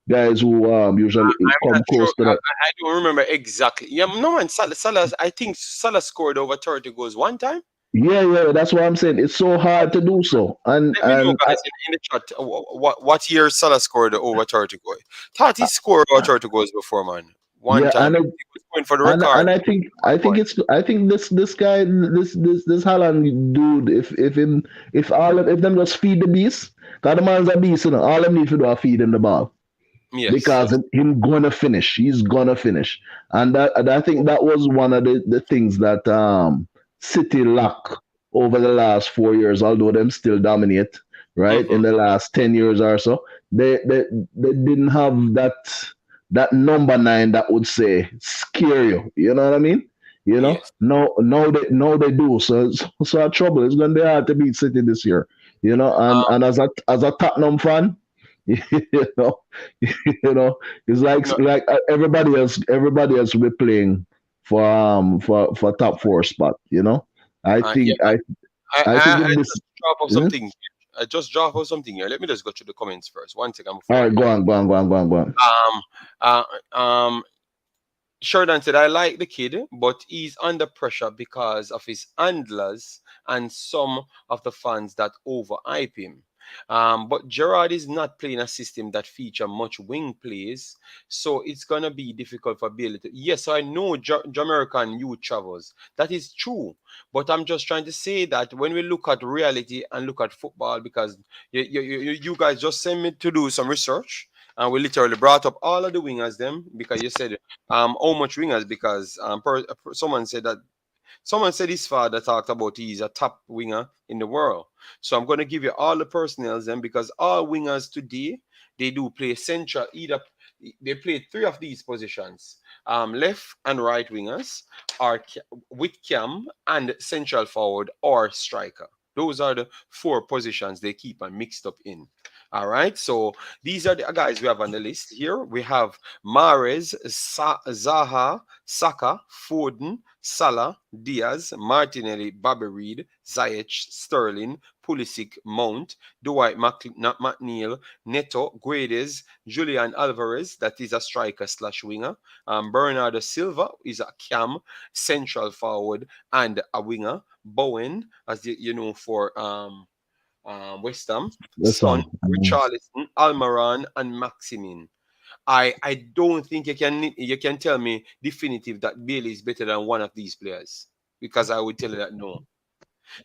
[SPEAKER 2] guys who usually
[SPEAKER 1] I'm not
[SPEAKER 2] come
[SPEAKER 1] sure.
[SPEAKER 2] close to that.
[SPEAKER 1] I don't remember exactly. Yeah, no man. Salah. I think Salah scored over 30 goals one time.
[SPEAKER 2] Yeah, that's what I'm saying. It's so hard to do so, and
[SPEAKER 1] Let me know,
[SPEAKER 2] and I,
[SPEAKER 1] guys, in the chat. What year Salah scored over 30 goals? Thought he scored over 30 goals before, man. One
[SPEAKER 2] yeah,
[SPEAKER 1] time. He was going for the
[SPEAKER 2] and
[SPEAKER 1] record.
[SPEAKER 2] I think this guy this Haaland dude, if them just feed the beast, 'cause the man's a beast, all them need to do is feed him the ball
[SPEAKER 1] Yes,
[SPEAKER 2] because
[SPEAKER 1] yes.
[SPEAKER 2] him gonna finish. He's gonna finish, and I think that was one of the things that City lack over the last 4 years. Although them still dominate, right,
[SPEAKER 1] Mm-hmm.
[SPEAKER 2] in the last 10 years or so, they didn't have that number nine that would say scare you. You know what I mean?
[SPEAKER 1] Yes.
[SPEAKER 2] No, they do. So our trouble. It's gonna be hard to beat City this year. And as a Tottenham fan, you know, you know, it's like
[SPEAKER 1] No,
[SPEAKER 2] like everybody else will be playing for top four spot. I
[SPEAKER 1] Yeah,
[SPEAKER 2] think I I think
[SPEAKER 1] I
[SPEAKER 2] if this.
[SPEAKER 1] just drop off
[SPEAKER 2] Hmm?
[SPEAKER 1] something. I just drop off something here. Let me just go through the comments first. One second
[SPEAKER 2] All
[SPEAKER 1] before I
[SPEAKER 2] right, go
[SPEAKER 1] go.
[SPEAKER 2] on, go on, go on, go on, go on.
[SPEAKER 1] Um, uh, um, Sheridan said, I like the kid, but he's under pressure because of his handlers and some of the fans that overhype him. But Gerard is not playing a system that feature much wing plays, so it's gonna be difficult for Bailey to. Yes, I know Jamaican youth travels. That is true, but I'm just trying to say that when we look at reality and look at football, because you guys just sent me to do some research, and we literally brought up all of the wingers them because you said how much wingers because someone said his father talked about he's a top winger in the world. So I'm going to give you all the personnels then because all wingers today they do play central either they play three of these positions. Left and right wingers are with cam and central forward or striker. Those are the four positions they keep and mixed up in. All right. So these are the guys we have on the list here. We have Mares, Zaha, Saka, Foden, Salah, Diaz, Martinelli, Bobby Reed, Ziyech, Sterling, Pulisic, Mount, Dwight McNeil, Neto, Guedes, Julian Alvarez, that is a striker slash winger. Bernardo Silva is a cam, central forward, and a winger. Bowen, as you know, for West Ham,
[SPEAKER 2] That's
[SPEAKER 1] Son,
[SPEAKER 2] on.
[SPEAKER 1] Richarlison, Almiron, and Maximin. I don't think you can tell me definitive that Bailey is better than one of these players because I would tell you that no.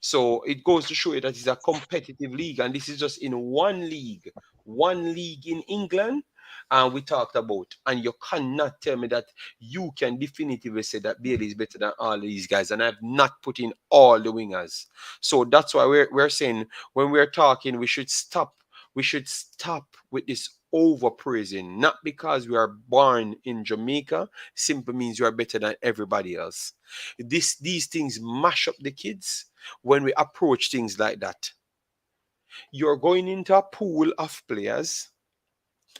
[SPEAKER 1] So it goes to show you that it's a competitive league, and this is just in one league in England. And we talked about, and you cannot tell me that you can definitively say that Bailey is better than all these guys, and I've not put in all the wingers. So that's why we're saying when we're talking, we should stop. We should stop with this overpraising, not because we are born in Jamaica, simply means you are better than everybody else. These things mash up the kids when we approach things like that. You're going into a pool of players.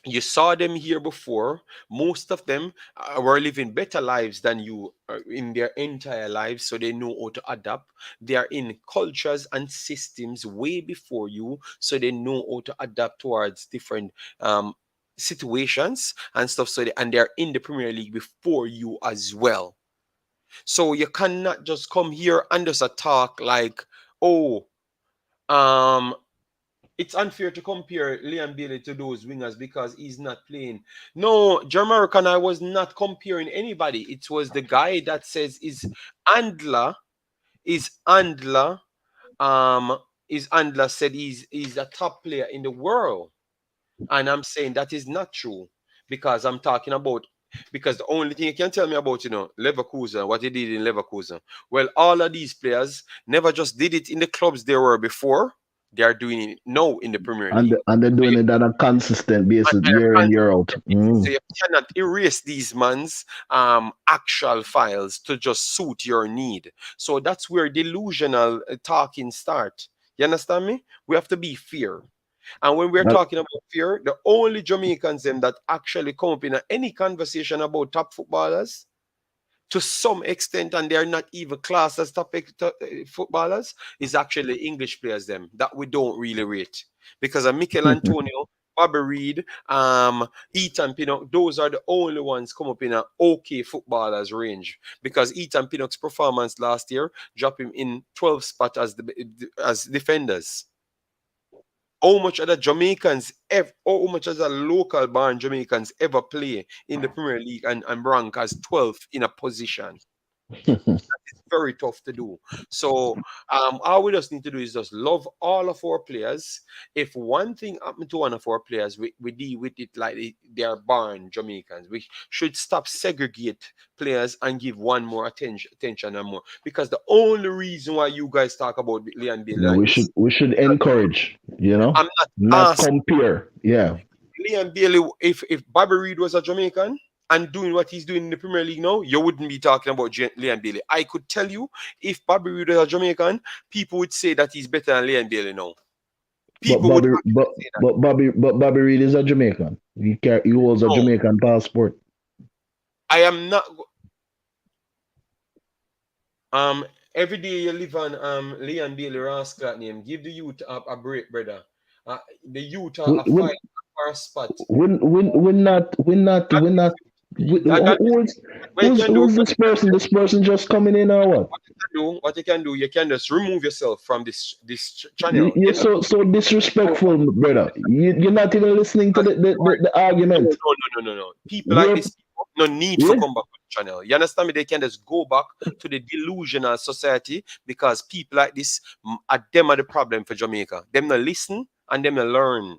[SPEAKER 1] You saw them here before. Most of them were living better lives than you in their entire lives, so they know how to adapt. They are in cultures and systems way before you, so they know how to adapt towards different situations and stuff. And they're in the Premier League before you as well. So you cannot just come here and just talk like, oh, um, it's unfair to compare Liam Bailey to those wingers because he's not playing. No, Jamaica, I was not comparing anybody. It was the guy that says Andla, is Andla, um, is Andla said he's a top player in the world. And I'm saying that is not true because I'm talking about because the only thing you can tell me about, Leverkusen, what he did in Leverkusen. Well, all of these players never just did it in the clubs they were before. They are doing it now in the Premier
[SPEAKER 2] And
[SPEAKER 1] League.
[SPEAKER 2] and they're
[SPEAKER 1] So
[SPEAKER 2] doing
[SPEAKER 1] you,
[SPEAKER 2] it on a consistent
[SPEAKER 1] and
[SPEAKER 2] basis, year
[SPEAKER 1] they're
[SPEAKER 2] in, year out.
[SPEAKER 1] consistent basis. So you cannot erase these man's actual files to just suit your need. So that's where delusional talking start. You understand me? We have to be fair. And when we're
[SPEAKER 2] That,
[SPEAKER 1] talking about fear, the only Jamaicans them that actually come up in any conversation about top footballers, to some extent, and they're not even classed as footballers, is actually English players them that we don't really rate. Because of Mikel Antonio, Bobby Reed, Ethan Pinnock, those are the only ones come up in an okay footballers range. Because Ethan Pinnock's performance last year dropped him in 12th spot as defenders. How much other Jamaicans how much other local born Jamaicans ever play in the Premier League and rank as 12th in a position? It's very tough to do. So all we just need to do is just love all of our players. If one thing happened to one of our players, we deal with it like they are born Jamaicans. We should stop segregate players and give one more attention and more. Because the only reason why you guys talk about Leon Bailey
[SPEAKER 2] yeah,
[SPEAKER 1] like this,
[SPEAKER 2] we should encourage,
[SPEAKER 1] I'm not
[SPEAKER 2] not
[SPEAKER 1] asking
[SPEAKER 2] compare. Yeah.
[SPEAKER 1] Liam Bailey, if Bobby Reed was a Jamaican and doing what he's doing in the Premier League now, you wouldn't be talking about Liam Bailey. I could tell you, if Bobby Reed was a Jamaican, people would say that he's better than Liam Bailey now.
[SPEAKER 2] But
[SPEAKER 1] People would actually say that.
[SPEAKER 2] Bobby Reed is a Jamaican. He holds a
[SPEAKER 1] No,
[SPEAKER 2] Jamaican passport.
[SPEAKER 1] I am not. Every day you live on Leon Bailey Rascal name. Give the youth a break, brother. The youth are
[SPEAKER 2] We,
[SPEAKER 1] a
[SPEAKER 2] we,
[SPEAKER 1] fight for a spot.
[SPEAKER 2] we're not.
[SPEAKER 1] That what you can do,
[SPEAKER 2] Who's this person? This person just coming in or what?
[SPEAKER 1] what you can do, you can just remove yourself from this channel.
[SPEAKER 2] You're so disrespectful, brother. You're not even listening to the
[SPEAKER 1] No,
[SPEAKER 2] argument.
[SPEAKER 1] no, no, no, no, no. People like
[SPEAKER 2] We're
[SPEAKER 1] this, no need for
[SPEAKER 2] yeah.
[SPEAKER 1] come back on the channel. You understand me? They can just go back to the delusional society because people like this are them are the problem for Jamaica. Them not listen and them not learn.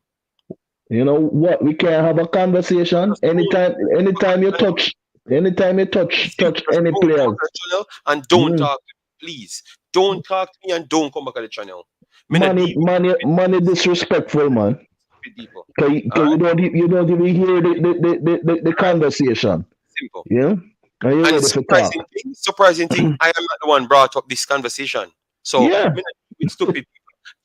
[SPEAKER 2] You know what? We can have a conversation
[SPEAKER 1] Just don't come back
[SPEAKER 2] anytime
[SPEAKER 1] to
[SPEAKER 2] you
[SPEAKER 1] the channel.
[SPEAKER 2] touch anytime you touch
[SPEAKER 1] Simple.
[SPEAKER 2] touch
[SPEAKER 1] Just
[SPEAKER 2] any
[SPEAKER 1] don't come
[SPEAKER 2] players.
[SPEAKER 1] back to the channel and don't
[SPEAKER 2] Mm.
[SPEAKER 1] talk to me, please. Don't talk to me and don't come back to the channel. Me not
[SPEAKER 2] Money,
[SPEAKER 1] deal
[SPEAKER 2] money, money disrespectful, man.
[SPEAKER 1] with people. All
[SPEAKER 2] Cause
[SPEAKER 1] right?
[SPEAKER 2] you don't even hear the
[SPEAKER 1] All right?
[SPEAKER 2] conversation.
[SPEAKER 1] Simple.
[SPEAKER 2] Yeah? Are you
[SPEAKER 1] And
[SPEAKER 2] ready for talk?
[SPEAKER 1] surprising thing, I am not the one brought up this conversation. So,
[SPEAKER 2] Yeah.
[SPEAKER 1] me not deal with stupid people.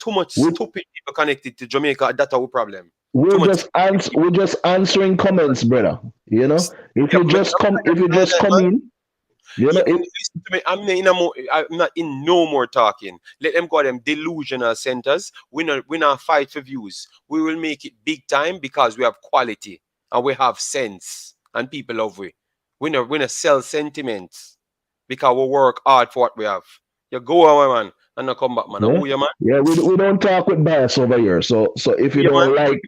[SPEAKER 1] Too much
[SPEAKER 2] We
[SPEAKER 1] stupid people connected to Jamaica. That's our problem. Too
[SPEAKER 2] we're
[SPEAKER 1] much
[SPEAKER 2] just
[SPEAKER 1] stupid people.
[SPEAKER 2] we're just answering comments, brother. You know?
[SPEAKER 1] Yeah, but
[SPEAKER 2] If you just come in, you know
[SPEAKER 1] yeah,
[SPEAKER 2] it
[SPEAKER 1] listen to me. I'm not in no more talking. Let them go them delusional centers. We not fight for views. We will make it big time because we have quality and we have sense and people love we. We not sell sentiments because we work hard for what we have. You go away, man, and not come back, man.
[SPEAKER 2] yeah.
[SPEAKER 1] Who you, man?
[SPEAKER 2] Yeah, we don't talk with bias over here. So
[SPEAKER 1] Yeah, man.
[SPEAKER 2] if you
[SPEAKER 1] Come
[SPEAKER 2] don't
[SPEAKER 1] up,
[SPEAKER 2] like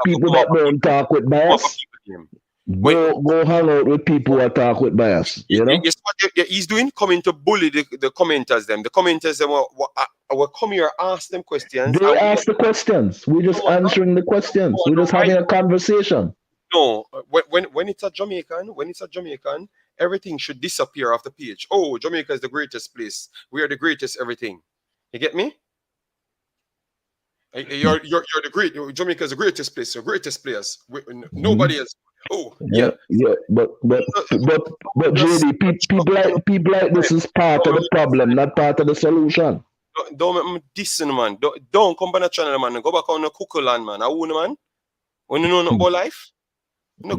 [SPEAKER 2] people
[SPEAKER 1] come
[SPEAKER 2] that
[SPEAKER 1] up,
[SPEAKER 2] don't talk with
[SPEAKER 1] come up,
[SPEAKER 2] bias,
[SPEAKER 1] people name. When
[SPEAKER 2] go hang out with people that talk with bias, you know?
[SPEAKER 1] Yes, what he's doing, coming to bully the commenters. Them, the commenters, them will come here, ask them questions,
[SPEAKER 2] They
[SPEAKER 1] and we
[SPEAKER 2] ask the questions. We're just
[SPEAKER 1] come on,
[SPEAKER 2] answering the
[SPEAKER 1] go
[SPEAKER 2] questions.
[SPEAKER 1] on
[SPEAKER 2] We're just
[SPEAKER 1] right
[SPEAKER 2] having a
[SPEAKER 1] now.
[SPEAKER 2] conversation.
[SPEAKER 1] No, when it's a Jamaican, everything should disappear off the page. Oh, Jamaica is the greatest place. We are the greatest everything. You get me? You're the great. Jamaica is the greatest place. The greatest players.
[SPEAKER 2] Mhm.
[SPEAKER 1] Nobody else. Oh yeah.
[SPEAKER 2] Yeah, yeah, but JD, people like this is part of the problem, not part of the solution.
[SPEAKER 1] Don't make me dissing, man. Don't come back on the channel, man. Go back on the cuckoo land, man. I want man. When you know nothing about life, you no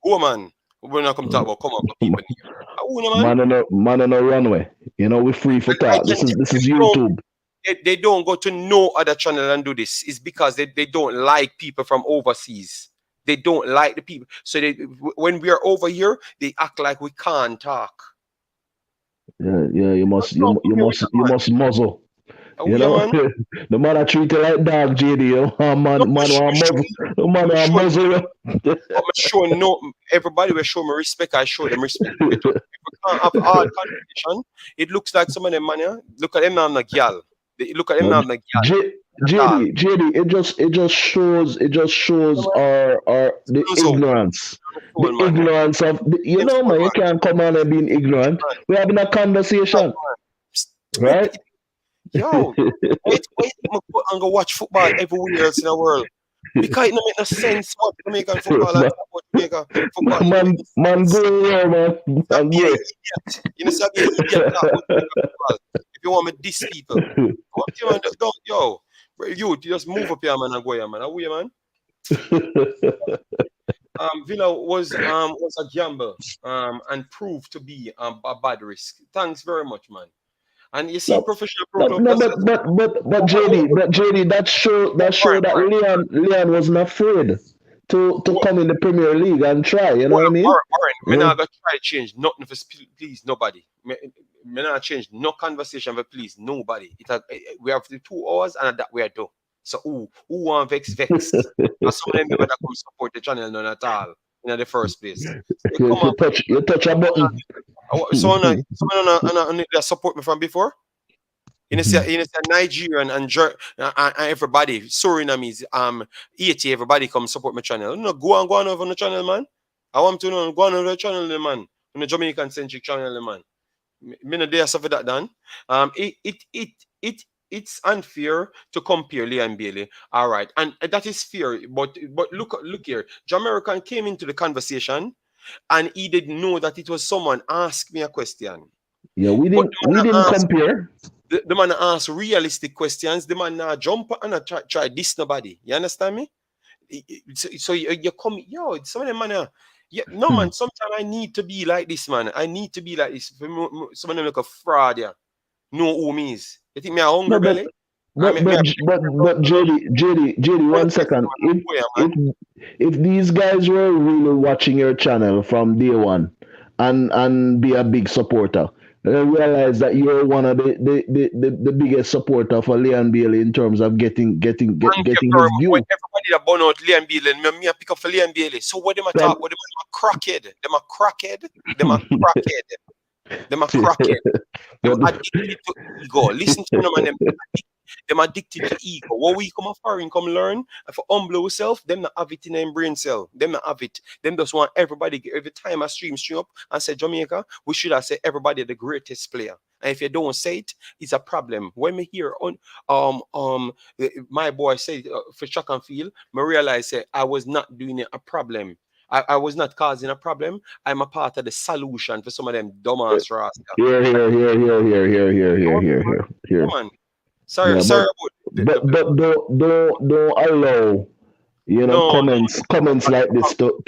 [SPEAKER 1] go, man. We're not come talk about come up with people here. I want man.
[SPEAKER 2] Man on a runway. You know, we're free for
[SPEAKER 1] And I
[SPEAKER 2] talk.
[SPEAKER 1] can tell
[SPEAKER 2] This
[SPEAKER 1] you,
[SPEAKER 2] is YouTube.
[SPEAKER 1] they don't go to no other channel and do this. It's because they don't like people from overseas. They don't like the people. So when we are over here, they act like we can't talk.
[SPEAKER 2] Yeah, yeah,
[SPEAKER 1] Don't come here with that,
[SPEAKER 2] you
[SPEAKER 1] man.
[SPEAKER 2] must muzzle.
[SPEAKER 1] Oh
[SPEAKER 2] You
[SPEAKER 1] yeah,
[SPEAKER 2] know,
[SPEAKER 1] man.
[SPEAKER 2] the man I treat you like dog, JD. You know,
[SPEAKER 1] No,
[SPEAKER 2] man want muzzle, the man
[SPEAKER 1] me
[SPEAKER 2] want
[SPEAKER 1] show,
[SPEAKER 2] muzzle you.
[SPEAKER 1] but me show no everybody will show me respect. I show them respect. If we can't have hard conversation, it looks like some of them man. Yeah? Look at them now, the gal. Look at them
[SPEAKER 2] No,
[SPEAKER 1] now, the gal. That's all.
[SPEAKER 2] JD, it just shows our the
[SPEAKER 1] So,
[SPEAKER 2] ignorance. The
[SPEAKER 1] soul, man.
[SPEAKER 2] ignorance of you
[SPEAKER 1] Them
[SPEAKER 2] know,
[SPEAKER 1] soul,
[SPEAKER 2] man, you
[SPEAKER 1] man.
[SPEAKER 2] can't come on and being ignorant.
[SPEAKER 1] Man.
[SPEAKER 2] We're having a conversation,
[SPEAKER 1] Psst,
[SPEAKER 2] right?
[SPEAKER 1] Yo, wait, me go and go watch football everywhere else in the world. Because it don't make no sense what Jamaican football and
[SPEAKER 2] man,
[SPEAKER 1] talk about Jamaica football. It don't make no
[SPEAKER 2] man,
[SPEAKER 1] sense.
[SPEAKER 2] go here, man.
[SPEAKER 1] Not
[SPEAKER 2] Man,
[SPEAKER 1] be an
[SPEAKER 2] go
[SPEAKER 1] idiot. You know, be an idiot talk about Jamaica football. If you want me to diss people.
[SPEAKER 2] here.
[SPEAKER 1] What you man? Don't yo. You just move up here, man, and go here, man. How you, man? Villa was a gamble and proved to be a bad risk. Thanks very much, man. And you see,
[SPEAKER 2] No,
[SPEAKER 1] professional
[SPEAKER 2] no,
[SPEAKER 1] football
[SPEAKER 2] no,
[SPEAKER 1] players.
[SPEAKER 2] JD, that show that
[SPEAKER 1] Warren,
[SPEAKER 2] Leon wasn't afraid to
[SPEAKER 1] Warren,
[SPEAKER 2] come in the Premier League and try. You know what I mean?
[SPEAKER 1] Warren, me
[SPEAKER 2] Mm.
[SPEAKER 1] not gonna try to change nothing for please nobody. Me not change no conversation for please nobody. We have the 2 hours and that we are done. So who want vex? And some of them never that come support the channel none at all in the first place. So they come up.
[SPEAKER 2] You touch a button.
[SPEAKER 1] Someone that support me from before. You know, say Nigerian and everybody, Surinamese, 80, everybody come support my channel. No, go on over on the channel, man. I want to know, go on over the channel, man. On the Jamaican centric channel, man. Me no dare suffer that done. It's unfair to compare Lee and Bailey. All right, and that is fair. But look here, Jamaican came into the conversation and he didn't know that it was someone asked me a question.
[SPEAKER 2] Yeah,
[SPEAKER 1] But
[SPEAKER 2] we didn't compare.
[SPEAKER 1] the man ask realistic questions. The man now jump and try diss nobody. You understand me? So you come, yo, some of them man Yeah, no man. Sometimes I need to be like this, man. I need to be like this. Some of them look a fraud, yeah. Know who me is. You think me a hungry
[SPEAKER 2] No, but
[SPEAKER 1] belly? I
[SPEAKER 2] but
[SPEAKER 1] mean, me
[SPEAKER 2] but
[SPEAKER 1] a
[SPEAKER 2] but JD,
[SPEAKER 1] on the
[SPEAKER 2] one
[SPEAKER 1] question,
[SPEAKER 2] second.
[SPEAKER 1] man. Boy, man.
[SPEAKER 2] If these guys were really watching your channel from day one and be a big supporter, they realize that you're one of the biggest supporter for Leon Bailey in terms of
[SPEAKER 1] Thank you
[SPEAKER 2] getting
[SPEAKER 1] very
[SPEAKER 2] his
[SPEAKER 1] much. When
[SPEAKER 2] due.
[SPEAKER 1] everybody that burn out Liam Bailey, me a pick up for Liam Bailey. So what them a
[SPEAKER 2] Then
[SPEAKER 1] talk? What them a crackhead? Them a crackhead? Them a crackhead? Them a crackhead? Them
[SPEAKER 2] but
[SPEAKER 1] addicted to ego. Listen to me, no man. Them addicted to ego. What we come a foreign, come learn. And for humble yourself, them not have it in their brain cell. Them not have it. Them just want everybody, every time I stream up and say Jamaica, we should have said everybody the greatest player. And if you don't say it, it's a problem. When me hear on my boy say for track and field, me realize I was not doing it a problem. I was not causing a problem. I'm a part of the solution for some of them dumbass rascal.
[SPEAKER 2] here.
[SPEAKER 1] Come on. Sorry,
[SPEAKER 2] Yeah,
[SPEAKER 1] sorry about
[SPEAKER 2] but don't allow
[SPEAKER 1] no,
[SPEAKER 2] comments like this to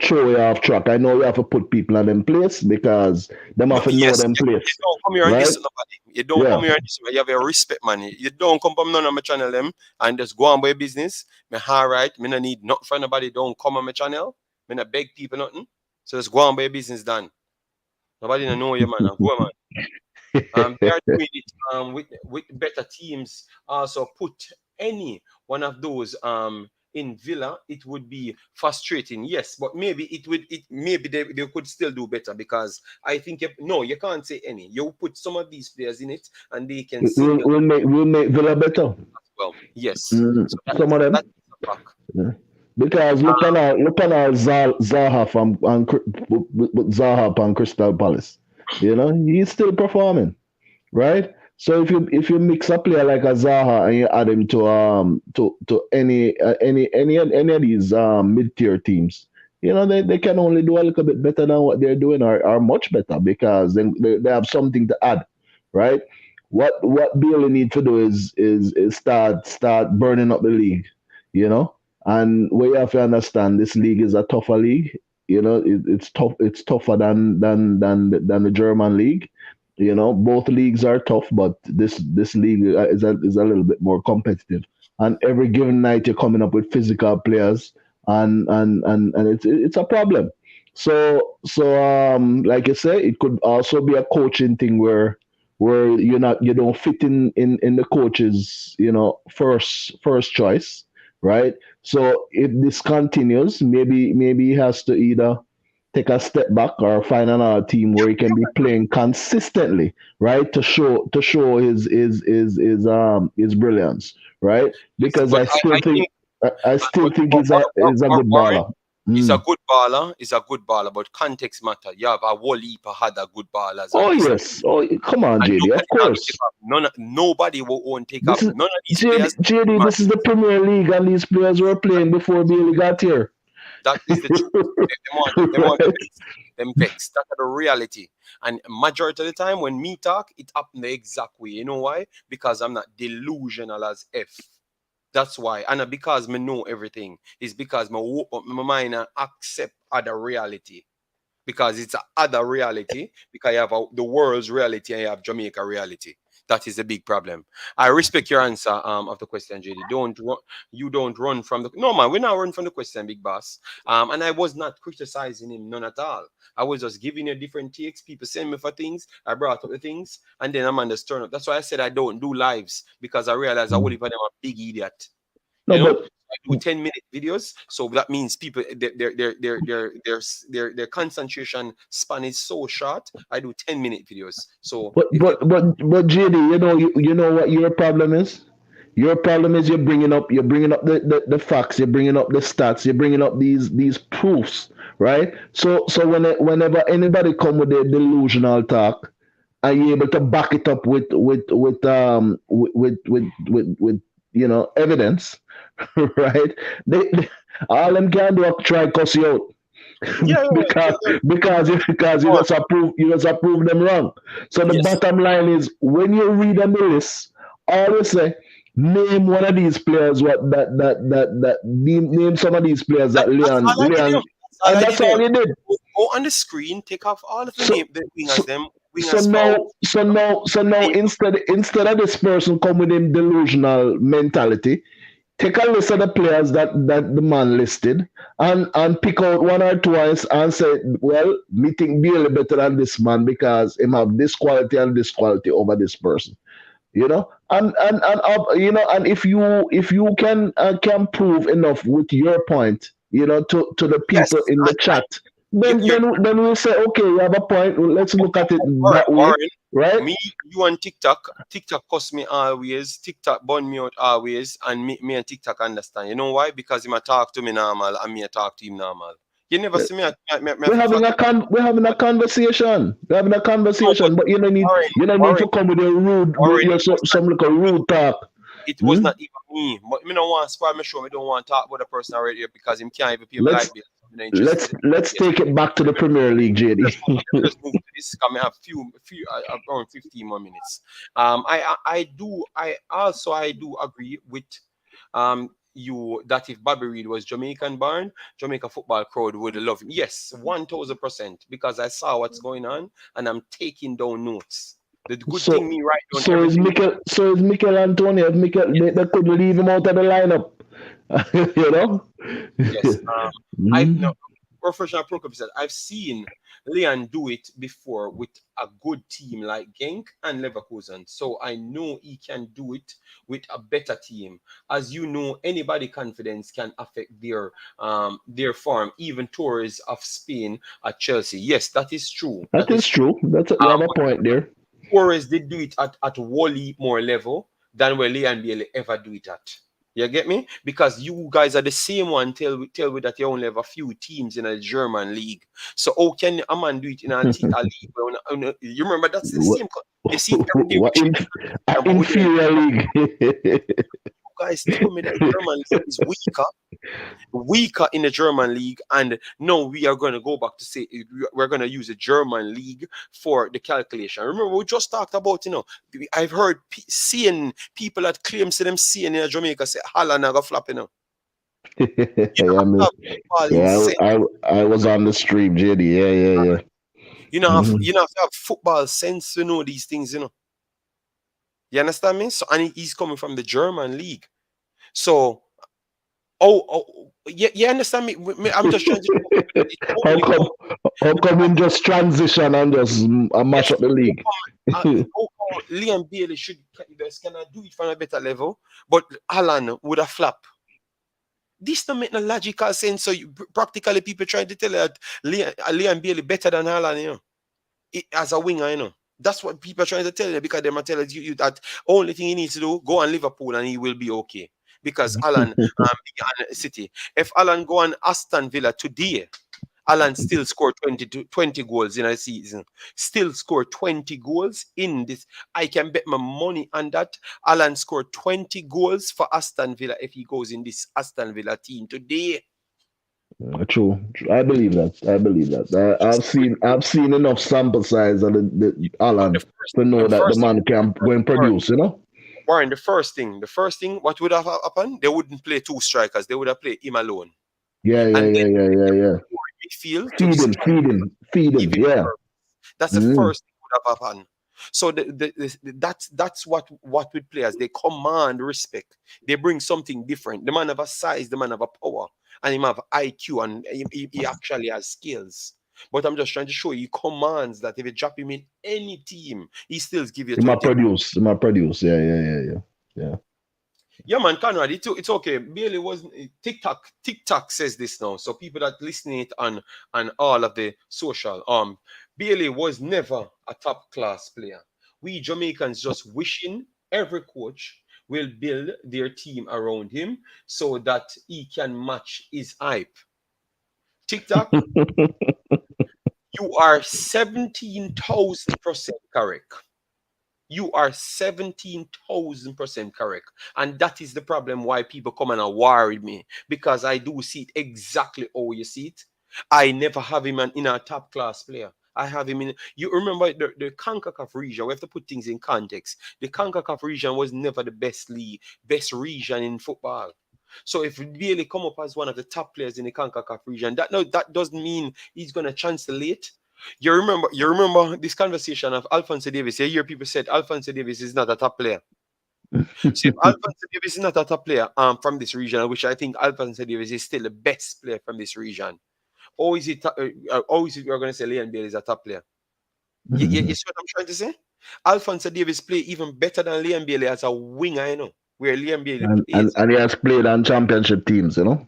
[SPEAKER 2] throw you off track. I know you have to put people in them place because them
[SPEAKER 1] no,
[SPEAKER 2] have to know
[SPEAKER 1] yes,
[SPEAKER 2] them
[SPEAKER 1] you
[SPEAKER 2] place,
[SPEAKER 1] don't come here and
[SPEAKER 2] right?
[SPEAKER 1] diss nobody. You don't
[SPEAKER 2] Yeah.
[SPEAKER 1] come here and diss me. You have a respect, man. You don't come from none of my channel them and just go on by your business. Me alright, me no need nothing from nobody. Don't come on my channel. Me no beg people nothing. So just go on by your business done. Nobody no know you, man. And go, man. They are doing it with better teams. Also, put any one of those in Villa, it would be frustrating. Yes, but maybe maybe they could still do better because I think no, you can't say any. You put some of these players in it, and they can single
[SPEAKER 2] We'll make Villa better.
[SPEAKER 1] as well. Yes, so
[SPEAKER 2] Some of them.
[SPEAKER 1] that is a fact.
[SPEAKER 2] Yeah. Because look on our Zaha Zaha and Crystal Palace. He's still performing, right? So if you mix a player like a Zaha and you add him to any of these mid tier teams, they can only do a little bit better than what they're doing, or much better because they have something to add, right? What Bailey need to do is start burning up the league, you know. And we have to understand this league is a tougher league. It's tough. It's tougher than the German league. Both leagues are tough, but this league is a little bit more competitive. And every given night, you're coming up with physical players, and it's a problem. So like I say, it could also be a coaching thing where you don't fit in the coach's first choice, right? So if this continues, maybe he has to either take a step back or find another team where he can be playing consistently, right? To show his brilliance, right?
[SPEAKER 1] Yes,
[SPEAKER 2] Because
[SPEAKER 1] but
[SPEAKER 2] I still
[SPEAKER 1] I
[SPEAKER 2] think
[SPEAKER 1] think
[SPEAKER 2] he's a good
[SPEAKER 1] Warren
[SPEAKER 2] baller.
[SPEAKER 1] is a
[SPEAKER 2] Mm.
[SPEAKER 1] good baller. Is a good baller, but context matter. You have a whole heap of other good ballers
[SPEAKER 2] Oh
[SPEAKER 1] at this time.
[SPEAKER 2] yes. Oh, come on,
[SPEAKER 1] And
[SPEAKER 2] JD. Of
[SPEAKER 1] nobody can take
[SPEAKER 2] course.
[SPEAKER 1] up. Nobody will won't take
[SPEAKER 2] This
[SPEAKER 1] up.
[SPEAKER 2] is
[SPEAKER 1] None of these
[SPEAKER 2] JD.
[SPEAKER 1] players.
[SPEAKER 2] JD.
[SPEAKER 1] Man,
[SPEAKER 2] This is the Premier League, and these players were playing before Bailey got here.
[SPEAKER 1] that is the truth. They want to vex. Them vex. That's the reality. And majority of the time when me talk, it happen the exact way. You know why? Because I'm not delusional as F. That's why. And not because me know everything. It's because my mind accept other reality. Because it's a other reality. Because you have the world's reality and you have Jamaica reality. That is a big problem. I respect your answer of the question, JD. You don't run from the no man. We're not running from the question, big boss. And I was not criticizing him none at all. I was just giving you different takes. People send me for things. I brought up the things, and then I'm on the turn up. That's why I said I don't do lives because I realize I will if I'm a big idiot.
[SPEAKER 2] No,
[SPEAKER 1] You know,
[SPEAKER 2] but
[SPEAKER 1] I do 10-minute videos, so that means people their concentration span is so short. I do 10-minute videos. So
[SPEAKER 2] But
[SPEAKER 1] if you
[SPEAKER 2] but but but JD, you know what your problem is? Your problem is you're bringing up the facts, you're bringing up the stats, you're bringing up these proofs, right? So whenever anybody come with their delusional talk, are you able to back it up with evidence, right? They all them can do is try cuss you out.
[SPEAKER 1] yeah,
[SPEAKER 2] because
[SPEAKER 1] yeah.
[SPEAKER 2] because
[SPEAKER 1] Go on.
[SPEAKER 2] you just approve them wrong. So the
[SPEAKER 1] Yes.
[SPEAKER 2] bottom line is when you read on the list, always say name one of these players. Name some of these players that
[SPEAKER 1] That's all I did.
[SPEAKER 2] Leon
[SPEAKER 1] That's all
[SPEAKER 2] and
[SPEAKER 1] I
[SPEAKER 2] that's
[SPEAKER 1] did there.
[SPEAKER 2] all he did.
[SPEAKER 1] Go on the screen, take off all of the
[SPEAKER 2] So
[SPEAKER 1] name, the
[SPEAKER 2] so
[SPEAKER 1] wingers, them
[SPEAKER 2] so
[SPEAKER 1] wingers foul.
[SPEAKER 2] now instead of this person come with him delusional mentality, take a list of the players that the man listed and pick out one or two and say, well, me think Bailey better than this man because him have this quality and this quality over this person. And if you can prove enough with your point, to the
[SPEAKER 1] Yes,
[SPEAKER 2] people in the
[SPEAKER 1] and
[SPEAKER 2] chat, then
[SPEAKER 1] you're
[SPEAKER 2] then we'll say, okay, you have a point. Let's look at it
[SPEAKER 1] all right,
[SPEAKER 2] that way,
[SPEAKER 1] Warren.
[SPEAKER 2] right?
[SPEAKER 1] Me, you on TikTok. TikTok cost me always. TikTok bun me out always, and me and TikTok understand. You know why? Because him a talk to me normal, and me a talk to him normal. You never see me. Me have
[SPEAKER 2] We're
[SPEAKER 1] to
[SPEAKER 2] having
[SPEAKER 1] flat.
[SPEAKER 2] we're having a conversation. We're having a
[SPEAKER 1] No, but
[SPEAKER 2] conversation, but
[SPEAKER 1] Warren,
[SPEAKER 2] you don't need
[SPEAKER 1] Warren,
[SPEAKER 2] to come with your rude,
[SPEAKER 1] Warren,
[SPEAKER 2] your
[SPEAKER 1] it was not
[SPEAKER 2] some little
[SPEAKER 1] even me.
[SPEAKER 2] rude talk.
[SPEAKER 1] It was
[SPEAKER 2] Hmm?
[SPEAKER 1] not even me. But me don't want to spoil my show. Me don't want to talk about the person already because him can't even pay me
[SPEAKER 2] Let's
[SPEAKER 1] light bill. I'm not interested in
[SPEAKER 2] let's
[SPEAKER 1] it.
[SPEAKER 2] take it back to the Premier League, JD.
[SPEAKER 1] Just move to this. Come, I have few around 15 more minutes. I do agree with you that if Bobby Reed was Jamaican born, Jamaica football crowd would love him. Yes, 1,000%, because I saw what's going on and I'm taking down notes. The good
[SPEAKER 2] So
[SPEAKER 1] thing, me write down
[SPEAKER 2] so is
[SPEAKER 1] everything.
[SPEAKER 2] Mikel Antonio. If they could leave him out of the lineup, you know.
[SPEAKER 1] Yes. I no
[SPEAKER 2] Mhm.
[SPEAKER 1] professional pro club said I've seen Leon do it before with a good team like Genk and Leverkusen. So I know he can do it with a better team. As you know, anybody confidence can affect their form, even tours of Spain at Chelsea. Yes, that is true.
[SPEAKER 2] That
[SPEAKER 1] That
[SPEAKER 2] is
[SPEAKER 1] is true.
[SPEAKER 2] true. You have a
[SPEAKER 1] But
[SPEAKER 2] point there.
[SPEAKER 1] Torres did do it at Wally more level than where Leon Bailey ever do it at. You get me? Because you guys are the same one. Tell me that you only have a few teams in a German league. So how can a man do it in a league? You remember that's the
[SPEAKER 2] What,
[SPEAKER 1] same. You see it every day with
[SPEAKER 2] what
[SPEAKER 1] Chelsea, but we don't.
[SPEAKER 2] inferior league?
[SPEAKER 1] You guys told me that German league is weaker in the German league, and no, we are going to go back to say we're going to use the German league for the calculation. Remember, we just talked about, I've heard seeing people that claim to them seeing in Jamaica say Haaland never flop, You
[SPEAKER 2] Yeah,
[SPEAKER 1] know,
[SPEAKER 2] I mean,
[SPEAKER 1] have football in
[SPEAKER 2] yeah,
[SPEAKER 1] sense.
[SPEAKER 2] I was on the stream, JD. Yeah.
[SPEAKER 1] You know, have to have football sense to know these things. You understand me? So, and he's coming from the German league. So, yeah, you understand me? I'm just trying to show people that it
[SPEAKER 2] how
[SPEAKER 1] only
[SPEAKER 2] come
[SPEAKER 1] comes.
[SPEAKER 2] how come in just transition and just mash
[SPEAKER 1] Yes,
[SPEAKER 2] up the league?
[SPEAKER 1] Liam Bailey should just cannot do it from a better level, but Alan would have flop. This don't make no logical sense. So practically people trying to tell you that Liam Bailey better than Alan, as a winger, That's what people are trying to tell you because they're telling you that only thing he needs to do, go on Liverpool and he will be okay. Because Alan be on City. If Alan go on Aston Villa today, Alan still scored 20 goals in a season. Still scored 20 goals in this. I can bet my money on that. Alan scored 20 goals for Aston Villa if he goes in this Aston Villa team today.
[SPEAKER 2] True. I believe that.
[SPEAKER 1] Yes,
[SPEAKER 2] I've seen enough sample size of the
[SPEAKER 1] but
[SPEAKER 2] Alan to know
[SPEAKER 1] the
[SPEAKER 2] that the
[SPEAKER 1] first thing,
[SPEAKER 2] man can go and
[SPEAKER 1] Warren,
[SPEAKER 2] produce.
[SPEAKER 1] Warren, the first thing, what would have happened? They wouldn't play two strikers. They would have played him alone.
[SPEAKER 2] Yeah,
[SPEAKER 1] And then
[SPEAKER 2] yeah.
[SPEAKER 1] midfield to
[SPEAKER 2] Feed him,
[SPEAKER 1] distract,
[SPEAKER 2] feed him.
[SPEAKER 1] give him
[SPEAKER 2] Yeah.
[SPEAKER 1] purpose. That's the
[SPEAKER 2] Mm.
[SPEAKER 1] first thing would have happened. So that's what with players, they command respect. They bring something different. The man have a size, the man have a power, and he have IQ, and he actually has skills. But I'm just trying to show you, he commands that if you drop him in any team, he still give you
[SPEAKER 2] He might
[SPEAKER 1] 20 goals.
[SPEAKER 2] produce. He might produce. Yeah.
[SPEAKER 1] Yeah, man, Conrad, it's okay. Bailey wasn't TikTok. TikTok says this now, so people that listening it on all of the social. Bailey was never a top class player. We Jamaicans just wishing every coach will build their team around him so that he can match his hype. TikTok, you are 17,000% correct. You are 17,000% correct. And that is the problem why people come and war with me. Because I do see it exactly how you see it. I never have him in a top class player. I have him in. You remember the CONCACAF region. We have to put things in context. The CONCACAF region was never the best league, best region in football. So if Bailey come up as one of the top players in the CONCACAF region, that no, that doesn't mean he's gonna translate. You remember this conversation of Alphonso Davies. You hear people said Alphonso Davies is not a top player. So if Alphonso Davies is not a top player from this region, which I think Alphonso Davies is still the best player from this region, or is it always you're gonna say Leon Bailey is a top player? You see what I'm trying to say? Alphonso Davies play even better than Liam Bailey as a winger, where Liam Bailey
[SPEAKER 2] and, and
[SPEAKER 1] plays.
[SPEAKER 2] and he has played on championship teams, you know.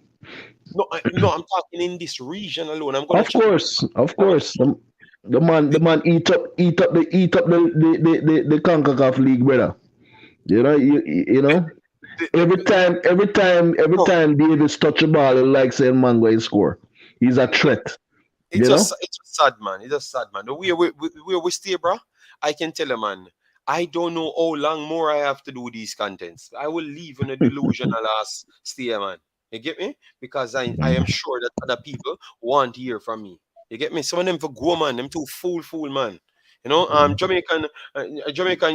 [SPEAKER 1] No, I'm talking in this region alone. I'm gonna
[SPEAKER 2] Of
[SPEAKER 1] check.
[SPEAKER 2] course, of
[SPEAKER 1] I'm gonna
[SPEAKER 2] course. The man eat up the CONCACAF league, brother. You know, you
[SPEAKER 1] the,
[SPEAKER 2] know.
[SPEAKER 1] the,
[SPEAKER 2] Every
[SPEAKER 1] the, the,
[SPEAKER 2] time, every time, every
[SPEAKER 1] no,
[SPEAKER 2] time Davis touch a ball, it like saying man going score. He's a
[SPEAKER 1] it,
[SPEAKER 2] threat. You know.
[SPEAKER 1] it's just sad, man. It's just sad, man. The way we stay, bro. I can tell you, man. I don't know how long more I have to do these contents. I will leave in a delusional ass stay, man. You get me? Because I am sure that other people want to hear from me. You get me? Some of them for go, man. Them too fool, man. Jamaican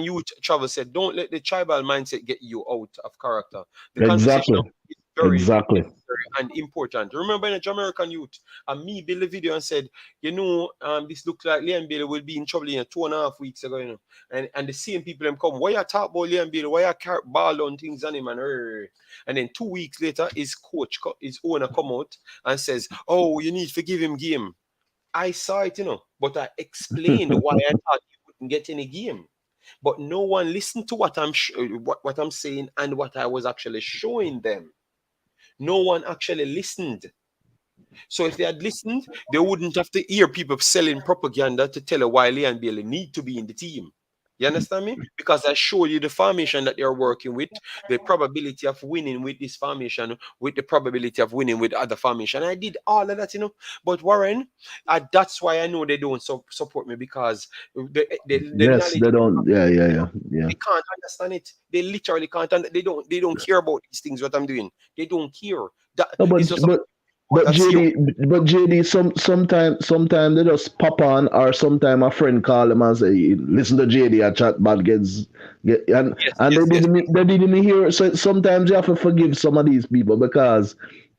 [SPEAKER 1] youth travel said, don't let the tribal mindset get you out of character. The conversation
[SPEAKER 2] Exactly.
[SPEAKER 1] is very
[SPEAKER 2] Exactly.
[SPEAKER 1] necessary and important. Remember in the Jamaican youth, and me build a video and said, this looks like Liam Bailey will be in trouble in 2.5 weeks ago, And the same people them come, why you talk about Liam Bailey? Why you carry ball on things on him? And then 2 weeks later, his owner come out and says, oh, you need to give him game. I saw it, but I explained why I thought he wouldn't get any game. But no one listened to what I'm saying and what I was actually showing them. No one actually listened. So if they had listened, they wouldn't have to hear people selling propaganda to tell her why Lee and Bailey need to be in the team. You understand me? Because I showed you the formation that they're working with, the probability of winning with this formation, with the probability of winning with other formation. I did all of that. But Warren, that's why I know they don't support me, because the
[SPEAKER 2] Yes,
[SPEAKER 1] knowledge
[SPEAKER 2] they don't. Yeah, yeah, yeah, yeah.
[SPEAKER 1] they can't understand it. They literally can't. They don't care about these things. What I'm doing, they don't care. That
[SPEAKER 2] No,
[SPEAKER 1] is
[SPEAKER 2] but
[SPEAKER 1] just
[SPEAKER 2] but
[SPEAKER 1] oh,
[SPEAKER 2] but
[SPEAKER 1] that's you.
[SPEAKER 2] JD, sometimes they just pop on, or sometime a friend call them and say, "Listen to JD a chat bad get," and
[SPEAKER 1] Yes,
[SPEAKER 2] and
[SPEAKER 1] yes, yes.
[SPEAKER 2] they didn't hear. So sometimes you have to forgive some of these people because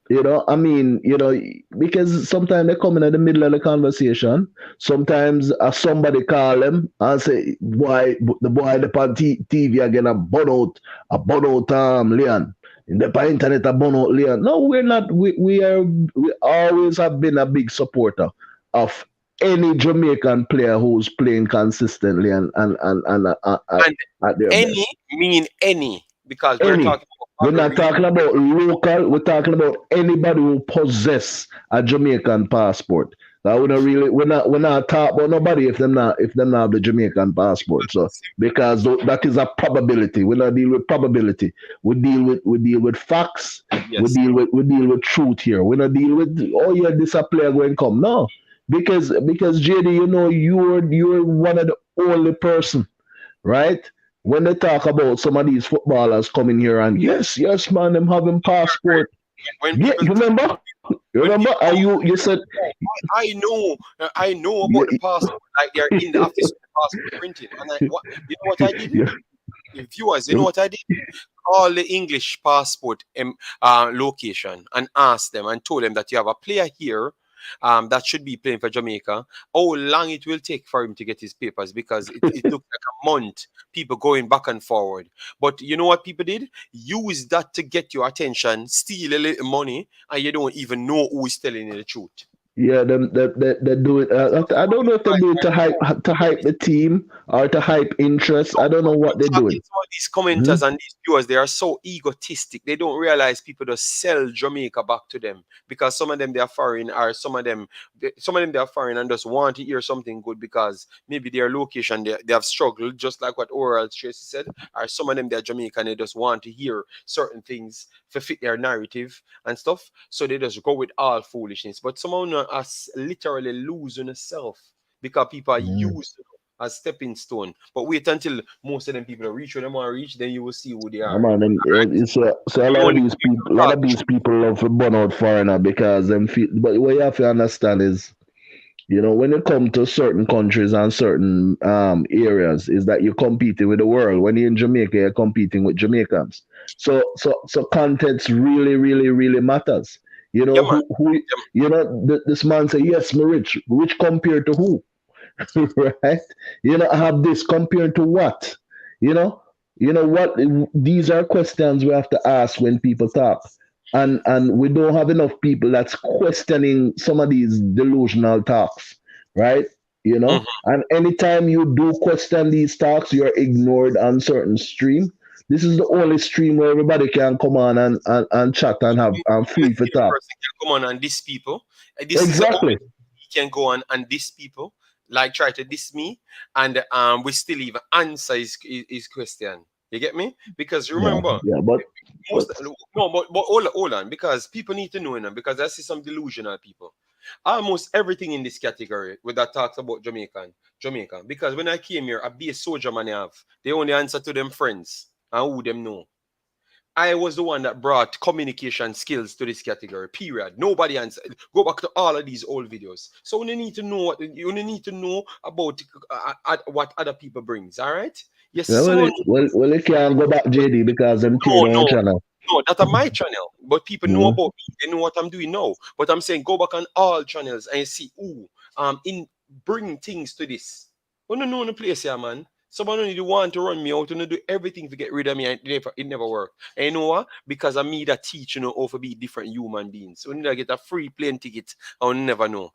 [SPEAKER 2] I mean, because sometimes they come in at the middle of the conversation. Sometimes somebody call them and say, "Boy, the boy the on TV again a bun out, Leon." In the internet, a bun out, Leon. No, we're not. We always have been a big supporter of any Jamaican player who's playing consistently
[SPEAKER 1] And
[SPEAKER 2] at their
[SPEAKER 1] any
[SPEAKER 2] best.
[SPEAKER 1] mean any, because we're
[SPEAKER 2] Any.
[SPEAKER 1] talking about
[SPEAKER 2] We're
[SPEAKER 1] other
[SPEAKER 2] not talking about local. We're talking about anybody who possess a Jamaican passport. That we don't really. We're not talking about nobody if them not have the Jamaican passport. So because that is a probability. We don't deal with probability. We deal with facts. We
[SPEAKER 1] yes.
[SPEAKER 2] deal with we deal with truth here. We don't deal with, oh yeah, this a player going come. No, because JD, you're one of the only person, right? When they talk about some of these footballers coming here and yes, yes, man, them having passport.
[SPEAKER 1] When
[SPEAKER 2] Yeah,
[SPEAKER 1] people
[SPEAKER 2] you remember? You
[SPEAKER 1] when
[SPEAKER 2] remember?
[SPEAKER 1] people
[SPEAKER 2] Are
[SPEAKER 1] come,
[SPEAKER 2] you said
[SPEAKER 1] oh, I know about the
[SPEAKER 2] yeah,
[SPEAKER 1] passport. Like they're in the office with the passport printing, and what I did?
[SPEAKER 2] yeah,
[SPEAKER 1] Viewers, what I did? Call the English passport location and ask them and told them that you have a player here that should be playing for Jamaica. How long it will take for him to get his papers, because it looks like a month, people going back and forward. But you know what people did? Use that to get your attention, steal a little money, and you don't even know who is telling you the truth.
[SPEAKER 2] yeah, them they do it. I don't know if they do it to hype the team or to hype interest. I don't know
[SPEAKER 1] I'm
[SPEAKER 2] what they're
[SPEAKER 1] talking
[SPEAKER 2] doing.
[SPEAKER 1] to all these
[SPEAKER 2] Hmm?
[SPEAKER 1] commenters and these viewers. They are so egotistic. They don't realize people just sell Jamaica back to them, because some of them they are foreign, or some of them they are foreign and just want to hear something good, because maybe their location they have struggled, just like what Oral Tracy said. Or some of them they are Jamaican. They just want to hear certain things to fit their narrative and stuff. So they just go with all foolishness. But someone has literally losing self, because people are
[SPEAKER 2] Mm.
[SPEAKER 1] used as stepping stone. But wait until most of them people reach where they want to reach, then you will see who they
[SPEAKER 2] Yeah,
[SPEAKER 1] are.
[SPEAKER 2] man, and so a
[SPEAKER 1] You
[SPEAKER 2] lot of
[SPEAKER 1] only
[SPEAKER 2] these people, a lot
[SPEAKER 1] talk
[SPEAKER 2] of
[SPEAKER 1] the
[SPEAKER 2] these
[SPEAKER 1] truth.
[SPEAKER 2] people love to burn out foreigner because them feel. But what you have to understand is, when it comes to certain countries and certain areas, is that you're competing with the world. When you're in Jamaica, you're competing with Jamaicans. So contents really, really, really matters. You
[SPEAKER 1] Yeah,
[SPEAKER 2] know
[SPEAKER 1] man.
[SPEAKER 2] who
[SPEAKER 1] Yeah,
[SPEAKER 2] you know. This man say yes, me rich. Rich compared to who? Right? You know, I have this compared to what? You know, you know what? These are questions we have to ask when people talk, and we don't have enough people that's questioning some of these delusional talks, right? You
[SPEAKER 1] man.
[SPEAKER 2] know, and anytime you do question these talks, you're ignored on certain stream. This is the only stream where everybody can come on and chat and have and
[SPEAKER 1] The
[SPEAKER 2] free for
[SPEAKER 1] same
[SPEAKER 2] talk.
[SPEAKER 1] person can come on and diss people. This is the only
[SPEAKER 2] Exactly.
[SPEAKER 1] he can go on and diss people, like try to diss me, and we still even answer his question. You get me? Because
[SPEAKER 2] Yeah,
[SPEAKER 1] remember,
[SPEAKER 2] yeah, but
[SPEAKER 1] most no, but hold on, because people need to know, because I see some delusional people. Almost everything in this category with that talks about Jamaica. Because when I came here, I be a soldier man I have. They only answer to them friends and who them know. I was the one that brought communication skills to this category. Period. Nobody answered. Go back to all of these old videos. So you need to know you only need to know about what other people brings. All right. Yes,
[SPEAKER 2] yeah,
[SPEAKER 1] small.
[SPEAKER 2] well, it can't go back JD because I'm tear
[SPEAKER 1] No,
[SPEAKER 2] down
[SPEAKER 1] no,
[SPEAKER 2] channel.
[SPEAKER 1] no. That's on my channel, but people know
[SPEAKER 2] Mm.
[SPEAKER 1] about me. They know what I'm doing now. But I'm saying go back on all channels and you see, in bring things to this. We don't know in the place here, man. Someone only want to run me out and do everything to get rid of me, and it never work. And you know what? Because I me that teach how to be different human beings. So when I get a free plane ticket, I'll never know.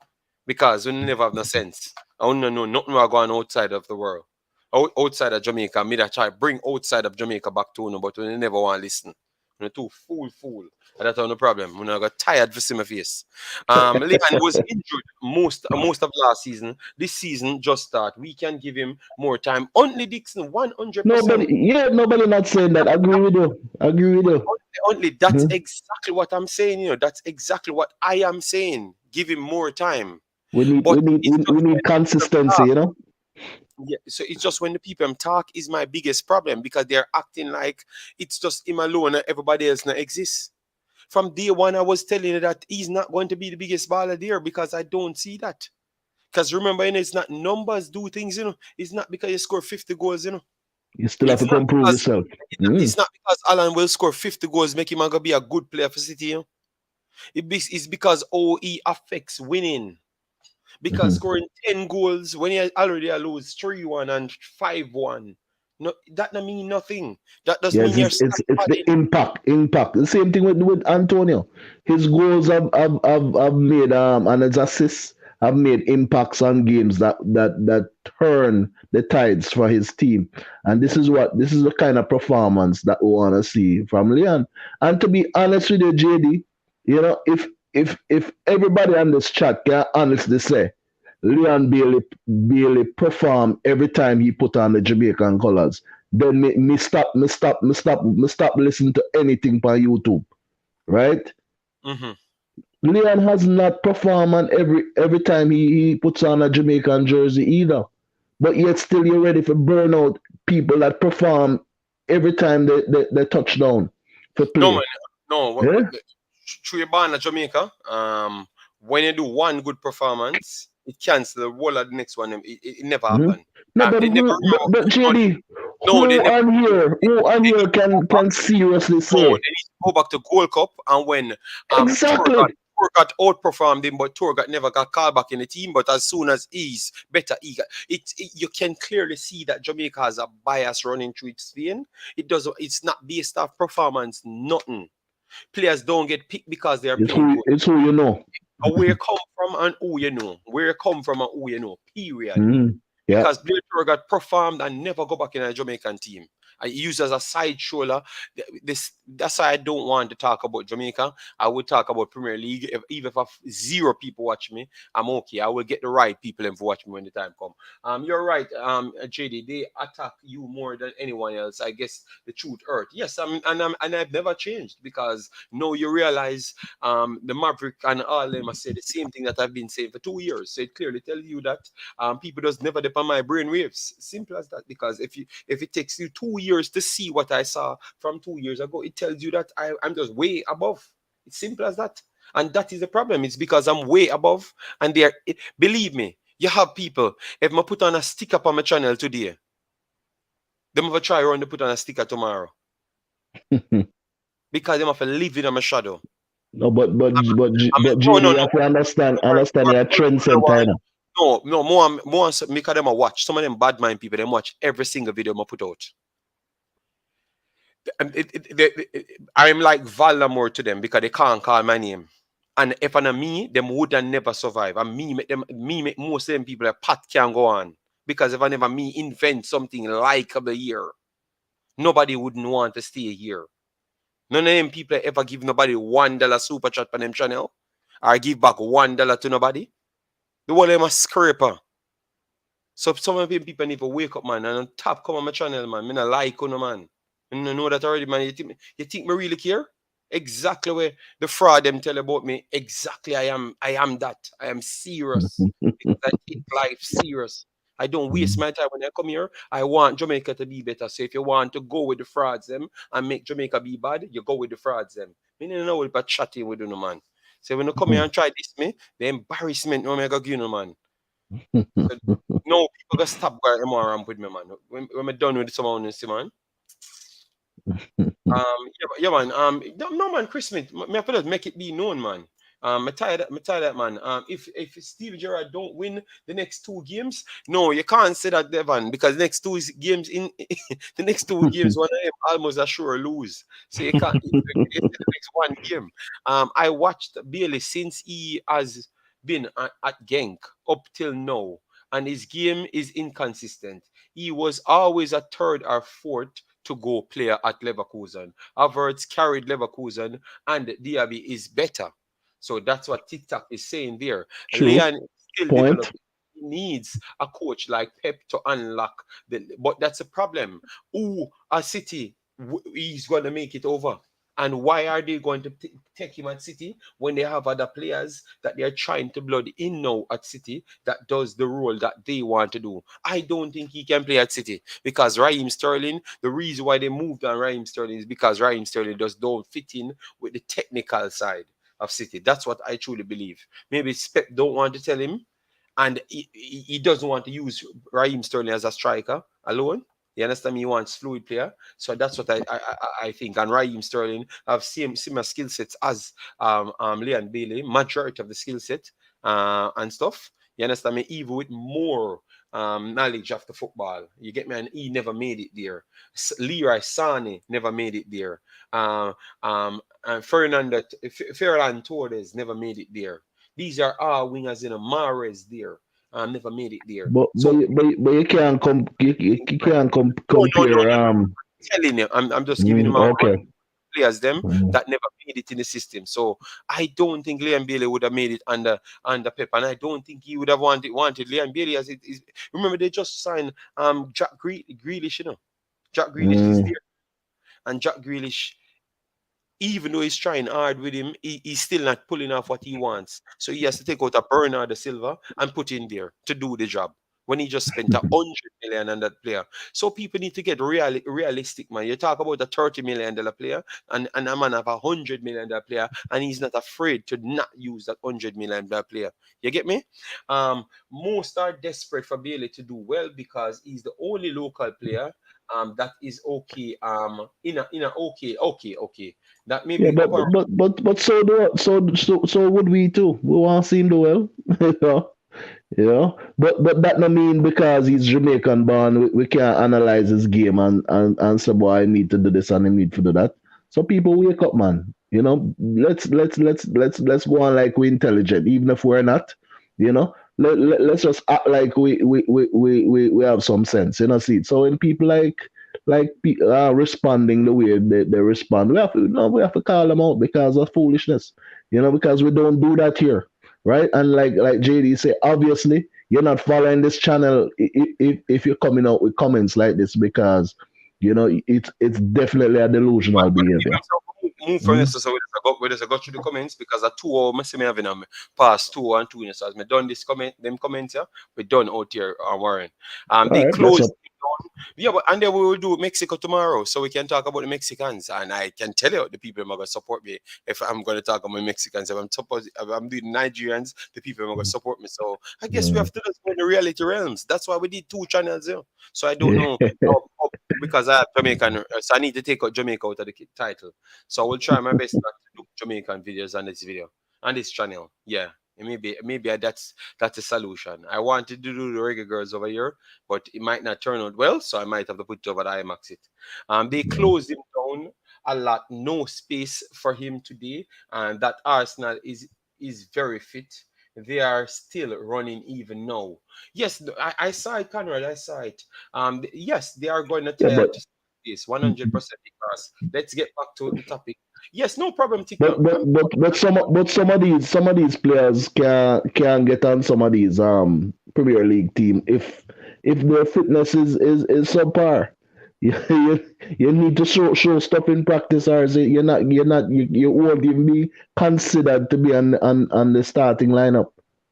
[SPEAKER 1] Because we never have no sense. I don't know nothing about going outside of the world. Outside of Jamaica, me that try bring outside of Jamaica back to but we never want to listen. You're too fool. And that's no problem. When I got tired for see my face. Leon was injured most of last season. This season just start. We can give him more time. Only Dixon, 100%.
[SPEAKER 2] Nobody not saying that. Agree with you. Agree with you.
[SPEAKER 1] Only that's
[SPEAKER 2] Mhm.
[SPEAKER 1] exactly what I'm saying. That's exactly what I am saying. Give him more time.
[SPEAKER 2] We need
[SPEAKER 1] But
[SPEAKER 2] we need
[SPEAKER 1] it's
[SPEAKER 2] we,
[SPEAKER 1] just
[SPEAKER 2] we need
[SPEAKER 1] when the people
[SPEAKER 2] consistency.
[SPEAKER 1] talk.
[SPEAKER 2] You know.
[SPEAKER 1] Yeah, so it's just when the people talk is my biggest problem, because they're acting like it's just him alone and everybody else not exists. From day one, I was telling you that he's not going to be the biggest baller there, because I don't see that. Because remember, it's not numbers do things, It's not because you score 50 goals,
[SPEAKER 2] You still have
[SPEAKER 1] It's
[SPEAKER 2] to
[SPEAKER 1] not
[SPEAKER 2] improve
[SPEAKER 1] because
[SPEAKER 2] yourself.
[SPEAKER 1] it's not,
[SPEAKER 2] Mm.
[SPEAKER 1] it's not because Alan will score 50 goals, make him gonna be a good player for City. It's because he affects winning. Because
[SPEAKER 2] Mhm.
[SPEAKER 1] scoring 10 goals when you already lose 3-1 and 5-1, no, that don't mean nothing. That does
[SPEAKER 2] Yes,
[SPEAKER 1] mean you're
[SPEAKER 2] it's the
[SPEAKER 1] padding.
[SPEAKER 2] impact. The same thing with Antonio. His goals have made and his assists have made impacts on games that turn the tides for his team. And this is the kind of performance that we want to see from Leon. And to be honest with you, JD, you know, if everybody on this chat can honestly say Leon Bailey perform every time he put on the Jamaican colors, then me stop listening to anything on YouTube, right?
[SPEAKER 1] Hmm.
[SPEAKER 2] Leon has not performed on every time he puts on a Jamaican jersey either. But yet still you're ready for burn out people that perform every time they touch down for
[SPEAKER 1] No, man.
[SPEAKER 2] play.
[SPEAKER 1] No,
[SPEAKER 2] Yeah?
[SPEAKER 1] through your band at Jamaica, when you do one good performance, it cancel the whole of the next one. It never
[SPEAKER 2] Mhm.
[SPEAKER 1] happen.
[SPEAKER 2] No, but
[SPEAKER 1] They never
[SPEAKER 2] but
[SPEAKER 1] no,
[SPEAKER 2] JD,
[SPEAKER 1] no, they never
[SPEAKER 2] who on
[SPEAKER 1] they
[SPEAKER 2] here
[SPEAKER 1] need to go back.
[SPEAKER 2] can seriously
[SPEAKER 1] No,
[SPEAKER 2] say
[SPEAKER 1] they need to go back to Gold Cup, and when
[SPEAKER 2] exactly?
[SPEAKER 1] Tour got outperformed him, but Tour got never got called back in the team. But as soon as he's better, you can clearly see that Jamaica has a bias running through its vein. It's not based off performance, nothing. Players don't get picked because they are playing good.
[SPEAKER 2] It's who you know.
[SPEAKER 1] Where you come from and who you know. Where you come from and who you know. Period.
[SPEAKER 2] Mm. Yeah.
[SPEAKER 1] Because Blair got performed and never go back in a Jamaican team. I use as a side shoulder. That's why I don't want to talk about Jamaica. I would talk about Premier League. Even if I have zero people watch me, I'm okay. I will get the right people in to watch me when the time comes. You're right, JD. They attack you more than anyone else. I guess the truth hurt. Yes, and I've never changed, because now you realize the Maverick and all them I say the same thing that I've been saying for 2 years. So it clearly tells you that people just never depend on my brain waves. Simple as that. Because if it takes you 2 years to see what I saw from 2 years ago, it tells you that I'm just way above. It's simple as that. And that is the problem. It's because I'm way above, and believe me, you have people. If I put on a sticker on my channel today, them ever try around to put on a sticker tomorrow. because them have to live in my shadow.
[SPEAKER 2] No, but
[SPEAKER 1] No,
[SPEAKER 2] JD,
[SPEAKER 1] no,
[SPEAKER 2] you
[SPEAKER 1] no.
[SPEAKER 2] have to understand
[SPEAKER 1] More,
[SPEAKER 2] you're a trend center, you know.
[SPEAKER 1] no, more, because them a watch. Some of them bad mind people, them watch every single video I put out. I'm like Voldemort to them because they can't call my name. And if I'm me, them would have never survive. And me make most of them people a path can go on. Because if I never me invent something likable here, nobody wouldn't want to stay here. None of them people ever give nobody $1 super chat on them channel. Or give back $1 to nobody. The one of them a scraper. So some of them people need to wake up, man, and on top come on my channel, man. Me not like on man. You know that already, man. You think me really care? Exactly where the fraud them tell about me. Exactly, I am that. I am serious because I take life serious. I don't waste
[SPEAKER 2] Mhm.
[SPEAKER 1] my time when I come here. I want Jamaica to be better. So if you want to go with the frauds them and make Jamaica be bad, you go with the frauds them. Me no know about chatting with you, no man. So when you come here and try this me, the embarrassment no me go give you, no man. So no people gonna stop going ramp with me, man. When me done with someone, you see, man. Yeah, man. No, man, Chris Smith, me have to just make it be known, man. Me tired of that, man. If Steve Gerrard don't win the next two games, no, you can't say that, Devon, because next two games in the next two games, one of them almost a sure lose. So you can't. It's the next one game. I watched Bailey since he has been at Genk up till now, and his game is inconsistent. He was always a third or fourth to go player at Leverkusen. Havertz carried Leverkusen, and Diaby is better. So that's what TikTok is saying there.
[SPEAKER 2] True.
[SPEAKER 1] Leon is still
[SPEAKER 2] Point.
[SPEAKER 1] developing. He needs a coach like Pep to unlock but that's a problem. Who a City is going to make it over? And why are they going to take him at City when they have other players that they are trying to blood in now at City that does the role that they want to do? I don't think he can play at City because Raheem Sterling, the reason why they moved on Raheem Sterling is because Raheem Sterling just don't fit in with the technical side of City. That's what I truly believe. Maybe Pep don't want to tell him, and he doesn't want to use Raheem Sterling as a striker alone. You understand me? He wants fluid player. So that's what I think. And Raheem Sterling have similar skill sets as Leon Bailey, majority of the skill set and stuff. You understand me? Even with more knowledge of the football. You get me? And he never made it there. Leroy Sane never made it there. And Ferran Torres never made it there. These are our wingers in a Mares there. Never made it there. So
[SPEAKER 2] But you can't you can't
[SPEAKER 1] no.
[SPEAKER 2] compare
[SPEAKER 1] Telling you, I'm just giving him a
[SPEAKER 2] okay.
[SPEAKER 1] players them
[SPEAKER 2] Mm.
[SPEAKER 1] that never made it in the system. So I don't think Liam Bailey would have made it under Pep, and I don't think he would have wanted Liam Bailey as it is. Remember, they just signed Jack Grealish, you know. Jack Grealish is
[SPEAKER 2] Mm.
[SPEAKER 1] there, and Jack Grealish, even though he's trying hard with him, he's still not pulling off what he wants. So he has to take out a Bernardo Silva and put in there to do the job. When he just spent 100 million on that player. So people need to get realistic, man. You talk about a $30 million player and a man have $100 million player, and he's not afraid to not use that $100 million player. You get me? Most are desperate for Bailey to do well because he's the only local player that is okay in a okay that
[SPEAKER 2] Yeah,
[SPEAKER 1] maybe up around.
[SPEAKER 2] but so would we too. We want to see him do well. you know. You know, but that no mean because he's Jamaican born, we can't analyze his game and say, boy, I need to do this and I need to do that. So people wake up, man. You know, let's go on like we're intelligent, even if we're not. You know, let's just act like we have some sense. You know, see. So when people responding the way they respond, we have to call them out because of foolishness. You know, because we don't do that here, right? And like JD say, obviously you're not following this channel if you're coming out with comments like this because you know it's definitely a delusional behavior.
[SPEAKER 1] Move from
[SPEAKER 2] Mm.
[SPEAKER 1] this, so where I got through the comments because at 2 hours, I see me having past 2 and 2 minutes. So as me done this comment, them comments here, we done out here, Warren.
[SPEAKER 2] All
[SPEAKER 1] They
[SPEAKER 2] right, that's
[SPEAKER 1] closed
[SPEAKER 2] up.
[SPEAKER 1] Yeah, but and then we will do Mexico tomorrow, so we can talk about the Mexicans, and I can tell you the people are gonna support me if I'm gonna talk about Mexicans. If I'm doing Nigerians, the people are gonna support me. So I guess we
[SPEAKER 2] Mm.
[SPEAKER 1] have to just go in the reality realms. That's why we did two channels, So I don't know because I have Jamaican, so I need to take out Jamaica out of the title. So I will try my best not to do Jamaican videos on this video on this channel. Yeah. Maybe that's a solution. I wanted to do the reggae girls over here, but it might not turn out well, so I might have to put it over the Imaxit. They closed him down a lot, no space for him today, and that Arsenal is very fit. They are still running even now. Yes, I saw it, Conrad. I saw it. Yes, they are going to
[SPEAKER 2] Yeah,
[SPEAKER 1] tire
[SPEAKER 2] but
[SPEAKER 1] to this 100% because let's get back to the topic. Yes, no problem,
[SPEAKER 2] but
[SPEAKER 1] Tika.
[SPEAKER 2] but but but some of these players can get on some of these Premier League team if their fitness is subpar. You need to show stuff in practice, or is it you won't even be considered to be on the starting lineup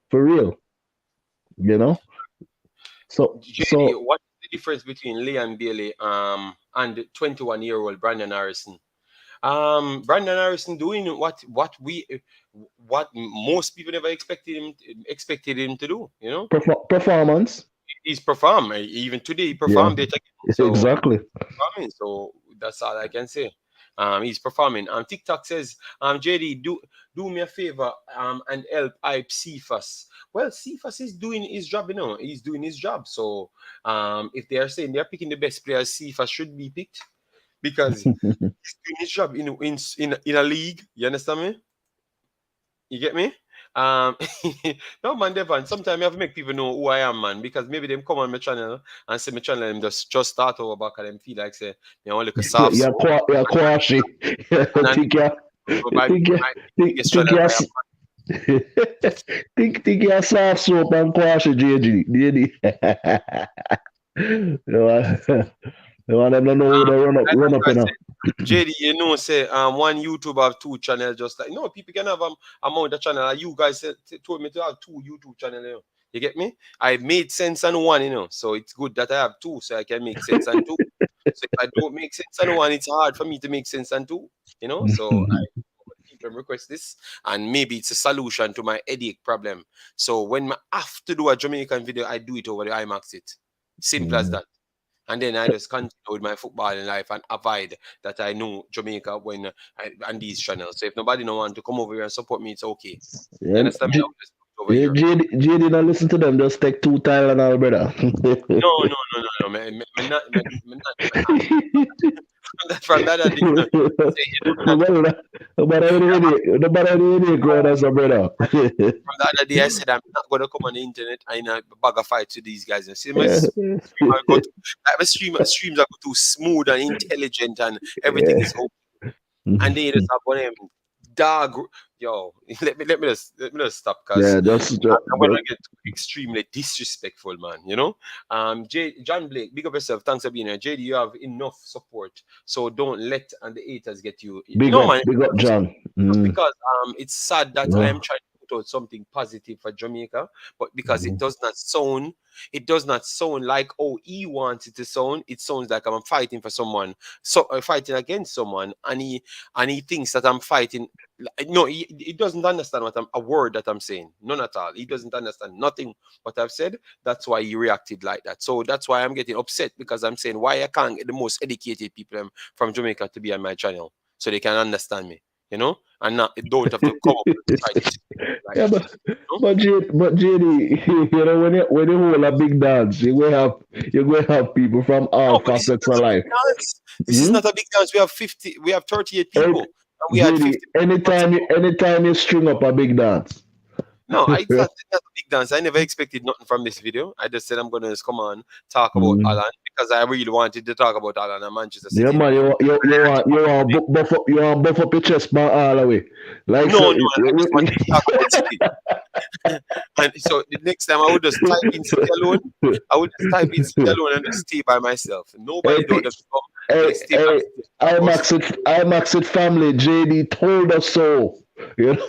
[SPEAKER 2] for real. You know. So
[SPEAKER 1] JD, what is the difference between Leon Bailey and 21-year-old Brandon Harrison? Brandon Harrison doing what most people never expected him to do.
[SPEAKER 2] performance.
[SPEAKER 1] He's performed. Even today he
[SPEAKER 2] Yeah,
[SPEAKER 1] performed it again. So
[SPEAKER 2] exactly.
[SPEAKER 1] performing. So that's all I can say. He's performing. TikTok says, JD, do me a favor and help hype Cephas. Well, Cephas is doing his job, He's doing his job. So if they are saying they're picking the best players, Cephas should be picked because he's doing his job in a league. You understand me? You get me? Um, no man, Devon. Sometimes you have to make people know who I am, man, because maybe them come on my channel and see my channel and just start over back and them feel like say, you want to look a soft soap.
[SPEAKER 2] Yeah, Kwashi.
[SPEAKER 1] And then
[SPEAKER 2] Think ya,
[SPEAKER 1] my
[SPEAKER 2] think ya,
[SPEAKER 1] biggest
[SPEAKER 2] think
[SPEAKER 1] channel
[SPEAKER 2] ya,
[SPEAKER 1] by
[SPEAKER 2] think ya soft soap and Kwashi, JD. No, them don't know who they run up,
[SPEAKER 1] I
[SPEAKER 2] now.
[SPEAKER 1] JD, say one YouTube have two channels, just like no people can have amount of channel. You guys told me to have two YouTube channel. You get me? I made sense on one, so it's good that I have two, so I can make sense on two. So if I don't make sense on one, it's hard for me to make sense on two. So I keep them request this, and maybe it's a solution to my headache problem. So when I have to do a Jamaican video, I do it over the Imaxit. Simple as that. And then I just continue with my football in life and avoid that I know Jamaica on these channels. So if nobody don't want to come over here and support me, it's okay. You
[SPEAKER 2] Yeah,
[SPEAKER 1] understand me? I'll just put it over here.
[SPEAKER 2] JD, don't listen to them. Just take two Tylenol, brother.
[SPEAKER 1] No. From that, I did not say you don't have to.
[SPEAKER 2] No matter any growing as a brother.
[SPEAKER 1] From the other day, I said I'm not going to come on the internet and bag a fight to these guys. And see, my stream, I go to, like my streams are too smooth and intelligent and everything is open. And they just have one of them dog. Yo, let me just stop because
[SPEAKER 2] Yeah,
[SPEAKER 1] I'm gonna get extremely disrespectful, man. John Blake, big up yourself. Thanks for being here. JD, you have enough support, so don't let and the haters get you. No, man,
[SPEAKER 2] big up, John.
[SPEAKER 1] just because it's sad that I
[SPEAKER 2] Yeah.
[SPEAKER 1] am trying to put out something positive for Jamaica, but because
[SPEAKER 2] Mhm.
[SPEAKER 1] it does not sound like he wants it to sound. It sounds like I'm fighting for someone, so fighting against someone, and he thinks that I'm fighting. No, he doesn't understand a word that I'm saying. None at all. He doesn't understand nothing what I've said. That's why he reacted like that. So that's why I'm getting upset because I'm saying why I can't get the most educated people from Jamaica to be on my channel so they can understand me, and not don't have to come up and try to like
[SPEAKER 2] Yeah,
[SPEAKER 1] that.
[SPEAKER 2] but JD, when you hold a big dance, you will have people from all
[SPEAKER 1] No, but this is
[SPEAKER 2] facets
[SPEAKER 1] not
[SPEAKER 2] of
[SPEAKER 1] a big
[SPEAKER 2] life.
[SPEAKER 1] dance. This is
[SPEAKER 2] Hmm?
[SPEAKER 1] not a big dance. We have 38
[SPEAKER 2] And
[SPEAKER 1] people, and we had
[SPEAKER 2] JD,
[SPEAKER 1] 50 months ago.
[SPEAKER 2] anytime you string up a big dance.
[SPEAKER 1] No, it's not a big dance. I never expected nothing from this video. I just said I'm gonna just come on talk about
[SPEAKER 2] Mm.
[SPEAKER 1] Alan because I really wanted to talk about Alan and Manchester
[SPEAKER 2] Yeah,
[SPEAKER 1] City.
[SPEAKER 2] man, you want buff up your chest, man, all the way. Like
[SPEAKER 1] No,
[SPEAKER 2] so.
[SPEAKER 1] I just wanted to talk about City. And so the next time I would just type in City alone. I would just type in City alone and just stay by myself.
[SPEAKER 2] Hey,
[SPEAKER 1] Nobody don't have to come.
[SPEAKER 2] hey,
[SPEAKER 1] Just stay by
[SPEAKER 2] hey,
[SPEAKER 1] myself.
[SPEAKER 2] Imaxit family, JD told us so. You know?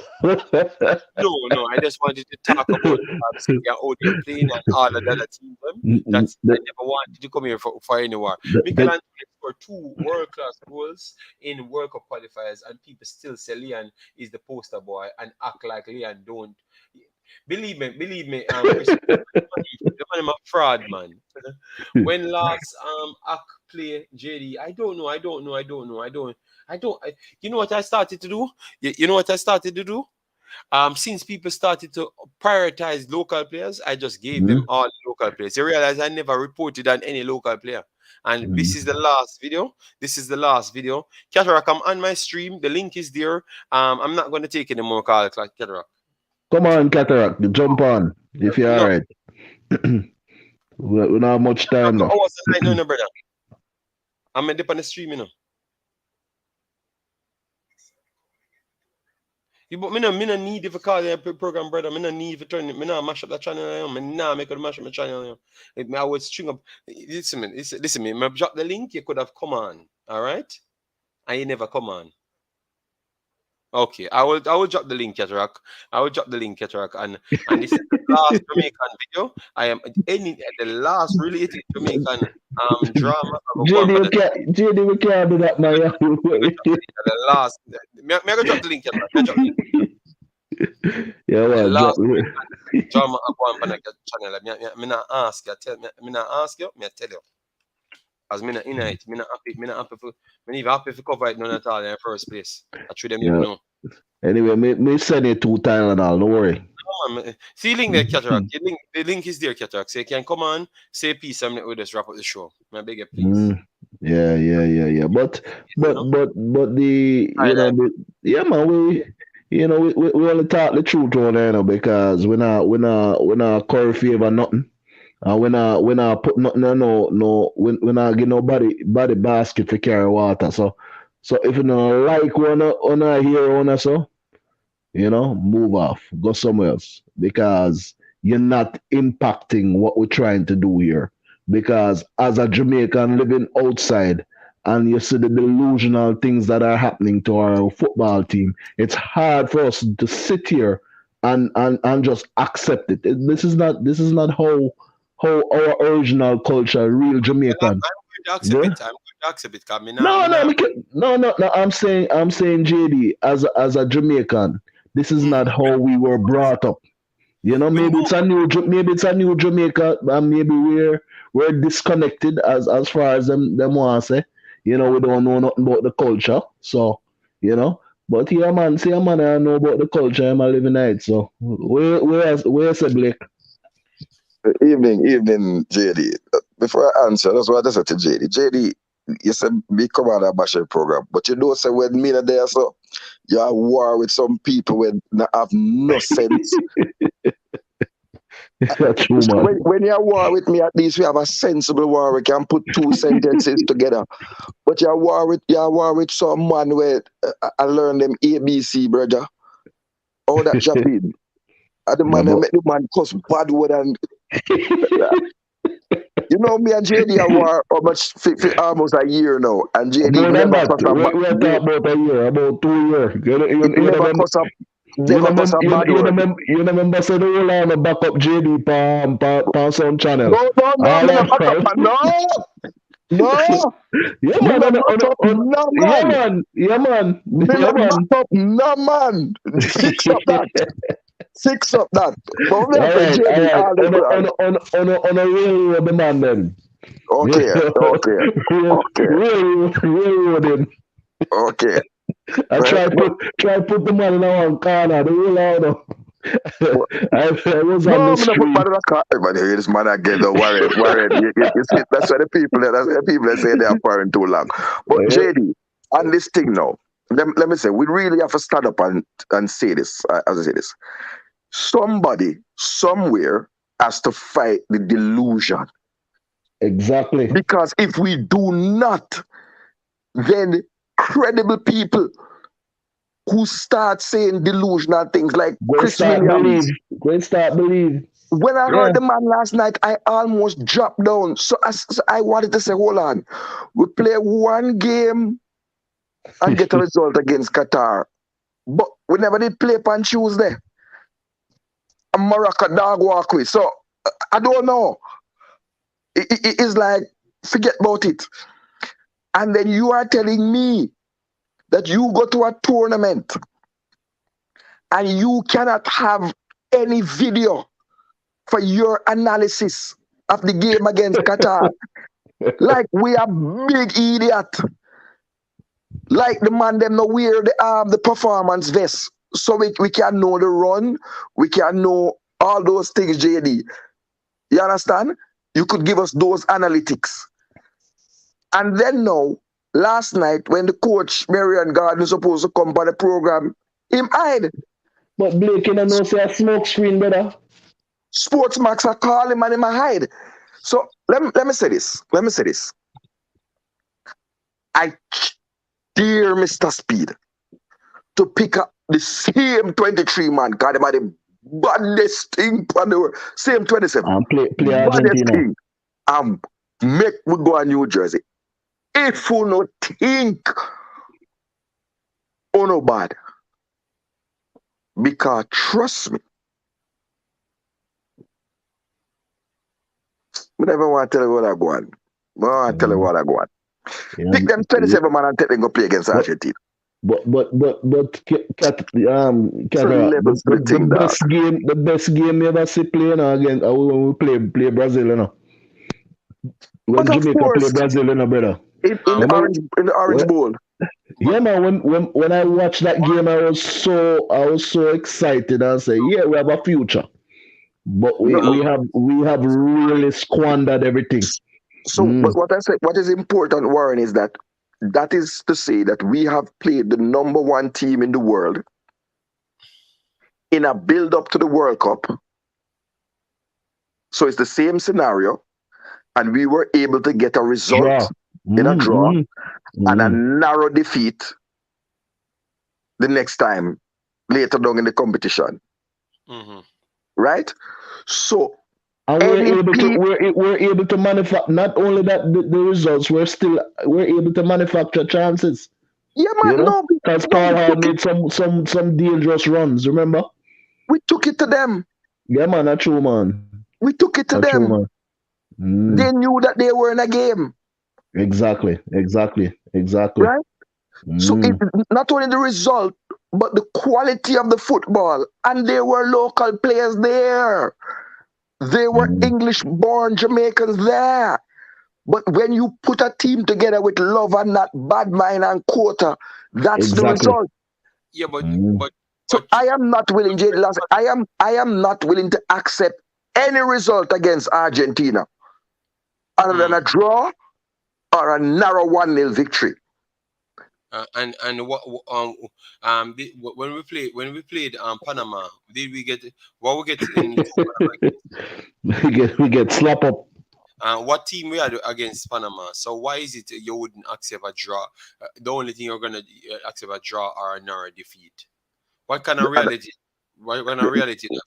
[SPEAKER 1] No. I just wanted to talk about City and how they're playing and all of the other teams. That's I
[SPEAKER 2] the,
[SPEAKER 1] never wanted to come here for any war.
[SPEAKER 2] the,
[SPEAKER 1] Michelangelo scored 2 world-class goals in World Cup qualifiers, and people still say Leon is the poster boy and act like Leon don't. Believe me, Chris, the man is a fraud, man. When last Ak play JD, you know what I started to do? You know what I started to do? Since people started to prioritize local players, I just gave them
[SPEAKER 2] Mhm.
[SPEAKER 1] all local players. You realize I never reported on any local player. And this is
[SPEAKER 2] Mhm.
[SPEAKER 1] the last video. This is the last video. Cataract, I'm on my stream. The link is there. I'm not going to take any more calls, like Cataract.
[SPEAKER 2] Come on, Cataract, jump on if you're all
[SPEAKER 1] No,
[SPEAKER 2] right. We don't have much time
[SPEAKER 1] I
[SPEAKER 2] now.
[SPEAKER 1] wasn't like no, brother. I'm a dip on the stream, you know. But me no need if call the program, brother. Me no need to turn it. Me no mash up the channel. Me nah make it mash up my channel. Me I would string up. Listen me. Me drop the link. You could have come on. All right, and you never come on. Okay, I will drop the link, Cataract. I will drop the link, Cataract, and this is the last Jamaican video. I am any the last related Jamaican drama. I will go on for
[SPEAKER 2] JD, we can't do that now.
[SPEAKER 1] the last. Me I go drop the link, Cataract. Me I drop the link.
[SPEAKER 2] Yeah,
[SPEAKER 1] The
[SPEAKER 2] well,
[SPEAKER 1] last drama I go on for the channel. Me not ask you. Me not ask you. Me I tell you. As me not in it. Me not happy. Me not happy for. Me not even happy for cover it none at all in the first place. I should them even
[SPEAKER 2] yeah.
[SPEAKER 1] know.
[SPEAKER 2] Anyway, me send it to Tylenol. Don't worry.
[SPEAKER 1] Come on, see link there, Cataract. The link is there, Cataract. So you can come on, say peace, and we'll just wrap up the show. I beg you, please.
[SPEAKER 2] Mm. Yeah.
[SPEAKER 1] You know?
[SPEAKER 2] But the
[SPEAKER 1] All
[SPEAKER 2] you know
[SPEAKER 1] right,
[SPEAKER 2] the yeah man we only talk the truth on there now because we not curry favor nothing. And we not put nothing no we not give nobody basket for carry water. So if you don't like one here on so move off, go somewhere else because you're not impacting what we're trying to do here. Because as a Jamaican living outside and you see the delusional things that are happening to our football team, it's hard for us to sit here and just accept it. This is not how our original culture, real
[SPEAKER 1] well,
[SPEAKER 2] Jamaican.
[SPEAKER 1] I'm going to accept
[SPEAKER 2] Yeah?
[SPEAKER 1] it. I'm going to accept it because
[SPEAKER 2] No, no, no. I'm saying, JD, as a Jamaican, this is not how we were brought up.
[SPEAKER 1] me
[SPEAKER 2] Maybe
[SPEAKER 1] know.
[SPEAKER 2] it's a new Jamaica, and maybe we're disconnected as far as them want to say. We don't know nothing about the culture, so you know. But yeah, man, see, a man, I know about the culture. I'm a living it. So where's the Blake?
[SPEAKER 3] Evening, JD. Before I answer, that's what I said to JD. JD, you said me come on a bashing program, but you don't say when me not there, so you're at war with some people when not have no sense.
[SPEAKER 2] That's true, man.
[SPEAKER 3] When you're at war with me, at least we have a sensible war. We can put two sentences together. But you're at war with some man where I learn them ABC, brother. All that Japan. And the
[SPEAKER 2] Yeah,
[SPEAKER 3] man that
[SPEAKER 2] but
[SPEAKER 3] make the man cuss bad word and me and JD are war almost for almost a year now. And JD
[SPEAKER 2] more than
[SPEAKER 3] never
[SPEAKER 2] that,
[SPEAKER 3] cuss a
[SPEAKER 2] we're talking about a year, about 2 years.
[SPEAKER 3] never cuss a never cuss a bad word.
[SPEAKER 2] You remember say the whole on the back up JD on some channel.
[SPEAKER 3] No,
[SPEAKER 2] All
[SPEAKER 3] me no
[SPEAKER 2] that,
[SPEAKER 3] back up. No,
[SPEAKER 2] yeah
[SPEAKER 3] me
[SPEAKER 2] man,
[SPEAKER 3] no back up. No
[SPEAKER 2] yeah
[SPEAKER 3] man,
[SPEAKER 2] man, yeah man,
[SPEAKER 3] me
[SPEAKER 2] yeah
[SPEAKER 3] no
[SPEAKER 2] man.
[SPEAKER 3] back up. No man, fix up that. Fix up that. But we have
[SPEAKER 2] All
[SPEAKER 3] to
[SPEAKER 2] right, all
[SPEAKER 3] JD
[SPEAKER 2] right.
[SPEAKER 3] all the good.
[SPEAKER 2] On a real the man then.
[SPEAKER 3] Okay, okay, okay,
[SPEAKER 2] Real him.
[SPEAKER 3] okay.
[SPEAKER 2] I
[SPEAKER 3] Right?
[SPEAKER 2] try put the man in one corner. The whole out. I was
[SPEAKER 3] No,
[SPEAKER 2] on the
[SPEAKER 3] I'm not put
[SPEAKER 2] street.
[SPEAKER 3] man in a car. But here this man again, the Warren. You see, that's why the people that say they are firing too long. But
[SPEAKER 2] Yeah,
[SPEAKER 3] JD, on this thing now, let me say, we really have to stand up and say this, as I say this. Somebody, somewhere, has to fight the delusion.
[SPEAKER 2] exactly.
[SPEAKER 3] Because if we do not, then credible people who start saying delusional things like
[SPEAKER 2] Go
[SPEAKER 3] Chris
[SPEAKER 2] start believe.
[SPEAKER 3] Williams.
[SPEAKER 2] Go start believe.
[SPEAKER 3] When I
[SPEAKER 2] Yeah.
[SPEAKER 3] heard the man last night, I almost dropped down. So I wanted to say, hold on. We play one game and get a result against Qatar. but we never did play on Tuesday. And Morocco dog walk with. So I don't know. It's like, forget about it. And then you are telling me that you go to a tournament and you cannot have any video for your analysis of the game against Qatar. Like we are big idiot. Like the man them no wear the performance vest. So we can know the run, we can know all those things, JD. You understand? You could give us those analytics. And then now, last night, when the coach, Marion Garden, is supposed to come by the program, him hide.
[SPEAKER 2] But Blake, you know, say a smoke screen, brother.
[SPEAKER 3] Sportsmax are calling him and him hide. So let me say this. Let me say this. I dare Mr. Speed to pick up the same 23 man. God, about the baddest thing on the world. Same 27.
[SPEAKER 2] And play
[SPEAKER 3] baddest
[SPEAKER 2] Argentina.
[SPEAKER 3] thing. Make we go to New Jersey. If you not think oh no bad. Because trust me, I never want to tell you what I go on. I want to tell you what I go on.
[SPEAKER 2] Yeah,
[SPEAKER 3] Pick them 27 man and take them go play against Argentina.
[SPEAKER 2] But Cat, the best game you ever see playing again when we play Brazil, you know. When
[SPEAKER 3] But of
[SPEAKER 2] Jamaica
[SPEAKER 3] course,
[SPEAKER 2] play Brazil, you know, brother.
[SPEAKER 3] in the orange bowl.
[SPEAKER 2] Yeah, man. When I watched that game, I was so excited and say, yeah, we have a future. But we have really squandered everything.
[SPEAKER 3] So, but what I say, what is important, Warren, is that is to say that we have played the number one team in the world in a build-up to the World Cup. So it's the same scenario, and we were able to get a result in a draw and a narrow defeat the next time later down in the competition. Right? So
[SPEAKER 2] and we're able to manufacture not only that the results, we're able to manufacture chances.
[SPEAKER 3] Yeah, man,
[SPEAKER 2] you know? Because Paul had made some dangerous runs, remember?
[SPEAKER 3] We took it to them.
[SPEAKER 2] Yeah, man, that's true, man.
[SPEAKER 3] We took it to
[SPEAKER 2] that's
[SPEAKER 3] them.
[SPEAKER 2] True, man.
[SPEAKER 3] They knew that they were in a game.
[SPEAKER 2] Exactly.
[SPEAKER 3] Right? So it, not only the result, but the quality of the football. And there were local players there. There were English-born Jamaicans there. But when you put a team together with love and not bad mind and quota, that's the result.
[SPEAKER 1] Yeah, but
[SPEAKER 3] so I am not willing, I am not willing to accept any result against Argentina other than a draw or a narrow 1-0 victory.
[SPEAKER 1] And what when we played Panama, did we get what we get in
[SPEAKER 2] we get slap up.
[SPEAKER 1] What team we had against Panama? So why is it you wouldn't accept a draw? The only thing you're gonna accept a draw or a narrow defeat. What kind of reality? What kind of reality?
[SPEAKER 3] You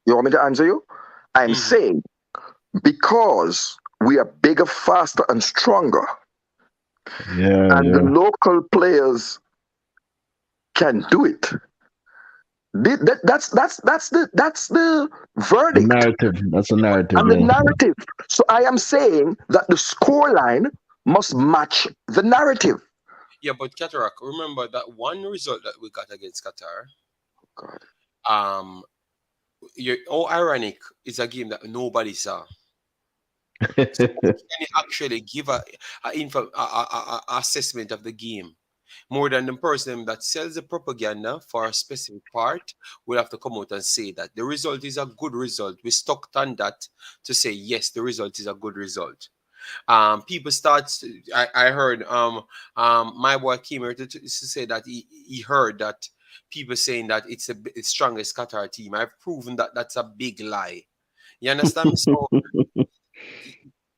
[SPEAKER 3] want me to answer you? I'm saying because we are bigger, faster, and stronger. And the local players can do it. That's the verdict.
[SPEAKER 2] Narrative. That's a narrative.
[SPEAKER 3] And the narrative. So I am saying that the scoreline must match the narrative.
[SPEAKER 1] Yeah, but Qatar, remember that one result that we got against Qatar.
[SPEAKER 3] God.
[SPEAKER 1] Ironic, it's a game that nobody saw. So can you actually give a assessment of the game more than the person that sells the propaganda for a specific part will have to come out and say that the result is a good result. We stuck on that to say yes, the result is a good result. People start. I heard my boy came here to say that he heard that people saying that it's the strongest Qatar team. I've proven that that's a big lie. You understand? So.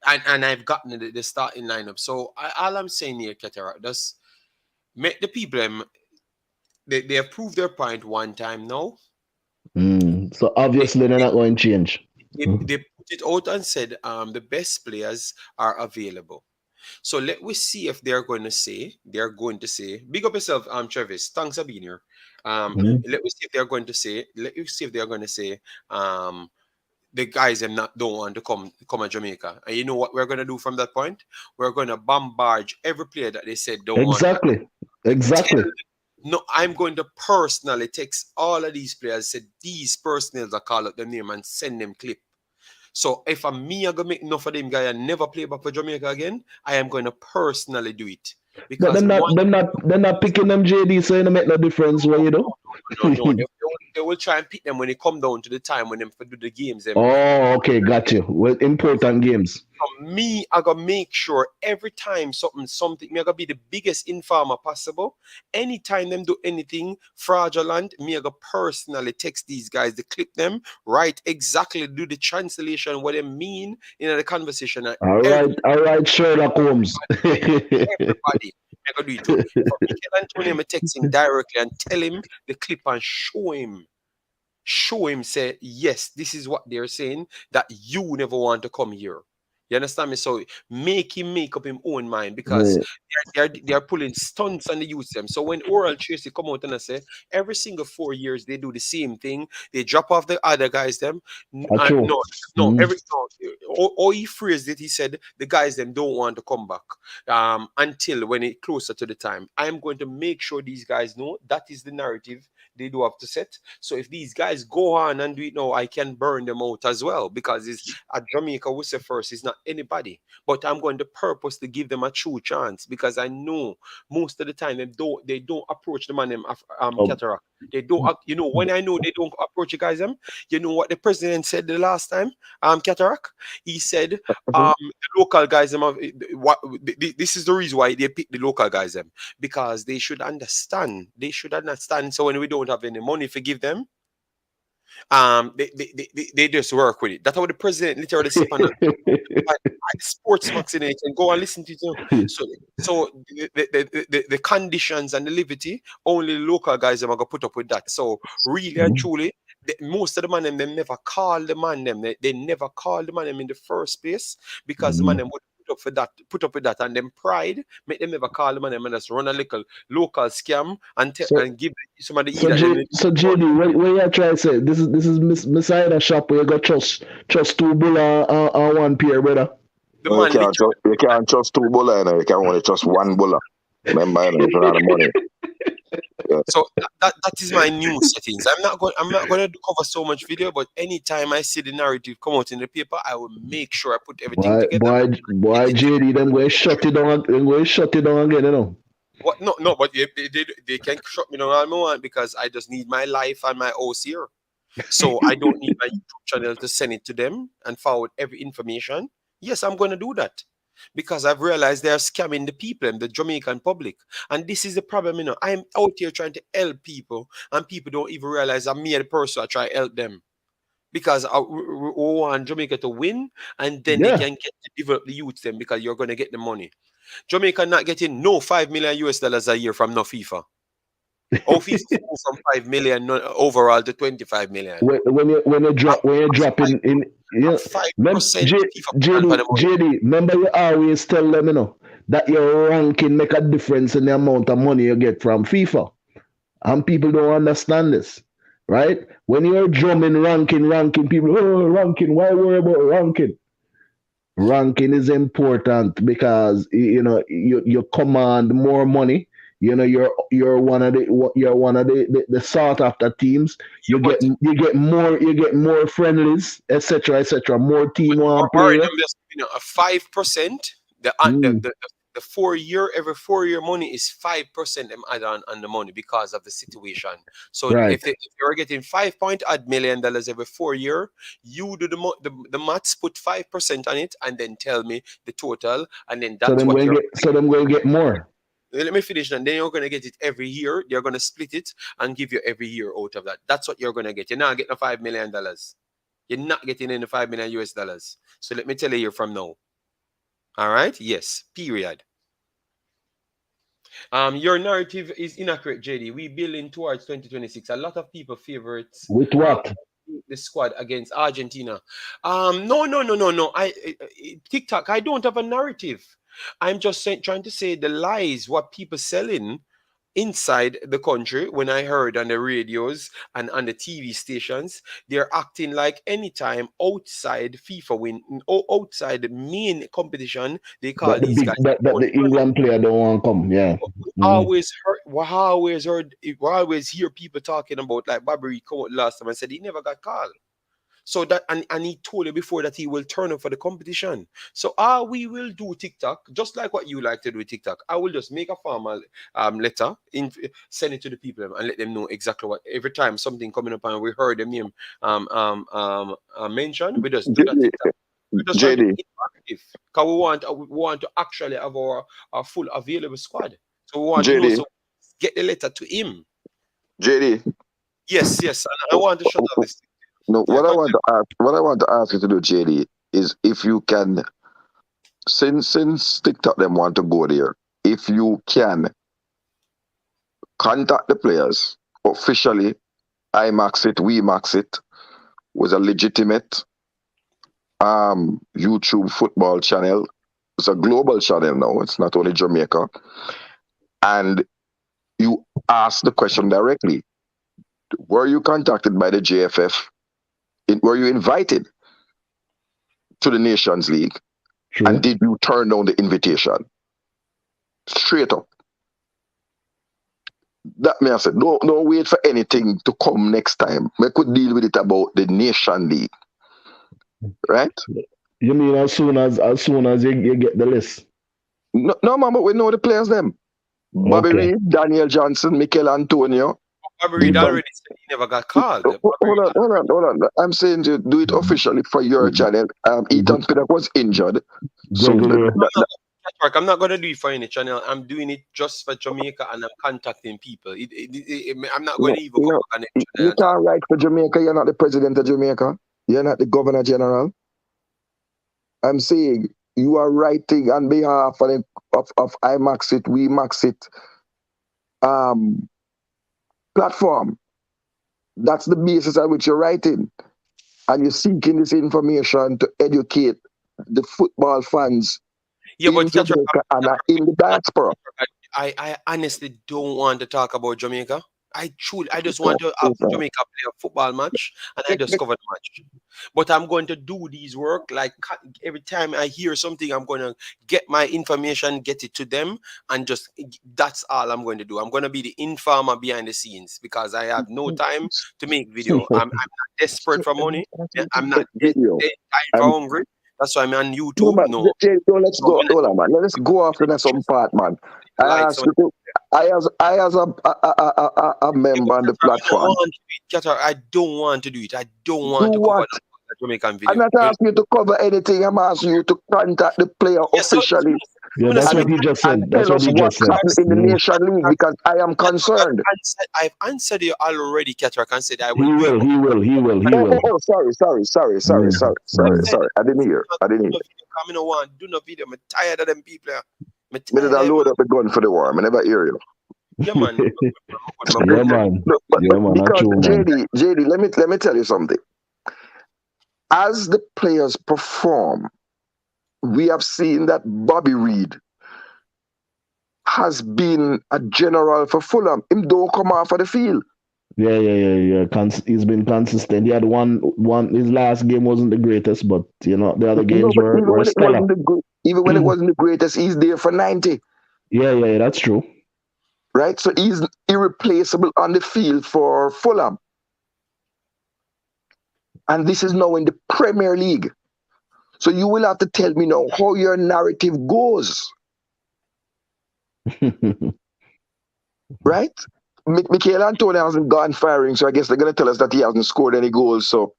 [SPEAKER 1] And I've gotten the starting lineup. So all I'm saying here, Qatar, just make the people they have proved their point one time now.
[SPEAKER 2] So obviously they're not going to change.
[SPEAKER 1] They put it out and said the best players are available. So let we see if they're going to say, big up yourself, Travis. Thanks for being here.
[SPEAKER 2] Mhm.
[SPEAKER 1] Let me see if they're going to say, um, the guys them not don't want to come to Jamaica. And you know what we're gonna do from that point? We're gonna bombard every player that they said don't want to
[SPEAKER 2] Exactly.
[SPEAKER 1] tell.
[SPEAKER 2] Exactly.
[SPEAKER 1] No, I'm going to personally text all of these players, said these personals, I call up their name and send them clip. So if I'm me, I'm gonna make enough of them guy and never play back for Jamaica again, I am going to personally do it.
[SPEAKER 2] But
[SPEAKER 1] Because one,
[SPEAKER 2] they're not picking them JD, so it don't make no difference what you do.
[SPEAKER 1] no, they will try and pick them when they come down to the time when them for do the games. Them
[SPEAKER 2] Oh, okay, got you. Well, important games.
[SPEAKER 1] for me, I gotta make sure every time something, me I gotta be the biggest informer possible. Anytime them do anything fraudulent, me I gotta personally text these guys, to clip them, write exactly, do the translation, what they mean in the conversation. And
[SPEAKER 2] All right, Sherlock Holmes.
[SPEAKER 1] everybody, I gotta do it too. For Mikel Antonio, I text him directly and tell him the clip and show him, say, yes, this is what they're saying, that you never want to come here. You understand me? So make him make up his own mind, because
[SPEAKER 2] Yeah.
[SPEAKER 1] they're pulling stunts on the youth them. So when Oral Tracy come out and I say every single 4 years they do the same thing, they drop off the other guys them.
[SPEAKER 2] True.
[SPEAKER 1] Every or he phrased it. He said the guys them don't want to come back until when it closer to the time. I'm going to make sure these guys know that is the narrative they do have to set. So if these guys go on and do it now, I can burn them out as well, because it's at Jamaica we say first, it's not anybody. But I'm going to purposely give them a true chance, because I know most of the time they don't approach the man them
[SPEAKER 2] Oh,
[SPEAKER 1] cataract. They don't when I know they don't approach the guys them, you know what the president said the last time, cataract? He said the local guys them this is the reason why they pick the local guys them, because they should understand. So when we don't have any money to give them, they just work with it. That's how the president literally sit on sports max in it and go and listen to it. So the conditions and the liberty, only local guys are gonna put up with that. So really and truly, most of the man them never call the man them. They never call the man them in the first place, because the man them would put up with that, and then pride make them never call the man them and just run a little local scam and
[SPEAKER 2] so
[SPEAKER 1] and give somebody
[SPEAKER 2] so
[SPEAKER 1] either.
[SPEAKER 2] JD, what you try to say? This is Messiah shop where you got trust two bull on one pair, brother.
[SPEAKER 1] The
[SPEAKER 3] No,
[SPEAKER 1] man literally.
[SPEAKER 3] you can't trust two buller, you know. You can only trust one buller. Remember, you know, if you have the money. Yeah.
[SPEAKER 1] So that is my new settings. I'm not going to cover so much video, but anytime I see the narrative come out in the paper, I will make sure I put everything together.
[SPEAKER 2] Boy, JD, them going to shut it down. Them going to shut it down again, you know.
[SPEAKER 1] What? No, but they can shut me down all I want, because I just need my life and my house here. So I don't need my YouTube channel to send it to them and forward every information. Yes, I'm going to do that, because I've realized they're scamming the people and the Jamaican public. And this is the problem, you know. I'm out here trying to help people, and people don't even realize I'm me the person I try to help them. Because we want Jamaica to win, and then they
[SPEAKER 2] Yeah.
[SPEAKER 1] can get to develop the youth them, because you're going to get the money. Jamaica not getting no $5 million US a year from no FIFA. Or FIFA go from 5 million overall to 25 million.
[SPEAKER 2] When you drop in yeah.
[SPEAKER 1] 5% FIFA
[SPEAKER 2] JD, remember you always tell them, you know, that your ranking make a difference in the amount of money you get from FIFA. And people don't understand this, right? When you're drumming ranking, people, oh, ranking, why worry about ranking? Ranking is important because you know you command more money. You know you're one of the sought after teams. You get more friendlies, etc. More team one
[SPEAKER 1] All right,
[SPEAKER 2] player.
[SPEAKER 1] a 5%. The 4 year, every 4 year money is 5% them add on the money, because of the situation. So
[SPEAKER 2] Right.
[SPEAKER 1] if you're getting $5 million every 4 year, you do the maths, put 5% on it, and then tell me the total, and then that's what you're.
[SPEAKER 2] So them going to get more.
[SPEAKER 1] Let me finish, and then you're going to get it every year. They're going to split it and give you every year out of that. That's what you're going to get. You're not getting $5 million. You're not getting any $5 million US. So let me tell you here from now. All right? Yes. Period. Your narrative is inaccurate, JD. We building towards 2026. A lot of people favorite
[SPEAKER 2] With what?
[SPEAKER 1] the squad against Argentina. No. TikTok, I don't have a narrative. I'm just trying to say the lies, what people selling inside the country. When I heard on the radios and on the TV stations, they're acting like anytime outside FIFA win, outside the main competition, they call
[SPEAKER 2] That the
[SPEAKER 1] these
[SPEAKER 2] big
[SPEAKER 1] guys.
[SPEAKER 2] that the England player don't want to come. Yeah. Mm.
[SPEAKER 1] We always hear people talking about like Bobby come out last time and said he never got called. So that and he told you before that he will turn up for the competition. So we will do TikTok just like what you like to do with TikTok. I will just make a formal letter send it to the people and let them know exactly what every time something coming up and we heard the name mentioned, we just do that
[SPEAKER 3] JD,
[SPEAKER 1] TikTok. We just try to be interactive because we want to actually have our full available squad. So we want to know,
[SPEAKER 3] JD,
[SPEAKER 1] so get the letter to him.
[SPEAKER 3] JD.
[SPEAKER 1] Yes, and I want to shut off this.
[SPEAKER 3] No,
[SPEAKER 1] Yeah,
[SPEAKER 3] what I want to ask you to do, JD, is if you can, since TikTok them want to go there, if you can contact the players officially. Imaxit, WeMaxit was a legitimate YouTube football channel. It's a global channel now. It's not only Jamaica. And you ask the question directly. Were you contacted by the JFF? Were you invited to the Nations League?
[SPEAKER 2] True.
[SPEAKER 3] And did you turn down the invitation? Straight up. That means I said, don't wait for anything to come next time. We could deal with it about the Nation League. Right?
[SPEAKER 2] You mean as soon as you get the list?
[SPEAKER 3] No, man, but we know the players them. Bobby
[SPEAKER 2] Okay.
[SPEAKER 3] Reed, Daniel Johnson, Mikel Antonio.
[SPEAKER 1] Bobby Reed already said he never got called.
[SPEAKER 3] Hold on. I'm saying to do it officially for your channel. Ethan Pinnock was injured. So
[SPEAKER 1] I'm not going to do it for any channel. I'm doing it just for Jamaica and I'm contacting people. I'm not going to even come back on it.
[SPEAKER 3] You can't write for Jamaica. You're not the president of Jamaica. You're not the governor general. I'm saying you are writing on behalf of Imaxit, WeMaxit platform. That's the basis on which you're writing. And you're seeking this information to educate the football fans in Jamaica and in the diaspora.
[SPEAKER 1] I honestly don't want to talk about Jamaica. I just want to have Jamaica play a football match and I just cover the match. But I'm going to do these work like every time I hear something, I'm going to get my information, get it to them, and just that's all I'm going to do. I'm going to be the informer behind the scenes because I have no time to make video. I'm not desperate for money. I'm not hungry. That's why I'm on YouTube.
[SPEAKER 3] Let's go. Hold on, man. Let's go after that some part, man. I as a member on the platform.
[SPEAKER 1] I don't want to do it. I don't want to cover the Jamaican video.
[SPEAKER 3] I'm not asking you to cover anything. I'm asking you to contact the player officially.
[SPEAKER 2] Yeah, that's what he just said. That's what he just said.
[SPEAKER 3] In the Nation League, because I am concerned.
[SPEAKER 1] I've answered you already, Cataract, and said I
[SPEAKER 2] will. He will.
[SPEAKER 3] Oh, sorry. I didn't hear.
[SPEAKER 1] I don't want to do no video. I'm tired of them people.
[SPEAKER 3] I load up a gun for the war. I never hear you.
[SPEAKER 1] Yeah, man.
[SPEAKER 2] Yeah, man.
[SPEAKER 3] Because JD, let me tell you something. As the players perform, we have seen that Bobby Reed has been a general for Fulham. Him don't come off of the field.
[SPEAKER 2] Yeah. He's been consistent. He had one. His last game wasn't the greatest, but the other games were stellar.
[SPEAKER 3] Even when it wasn't the greatest, he's there for 90.
[SPEAKER 2] Yeah, that's true.
[SPEAKER 3] Right? So he's irreplaceable on the field for Fulham. And this is now in the Premier League. So you will have to tell me now how your narrative goes. Right? Mikel Antonio hasn't gone firing, so I guess they're going to tell us that he hasn't scored any goals. So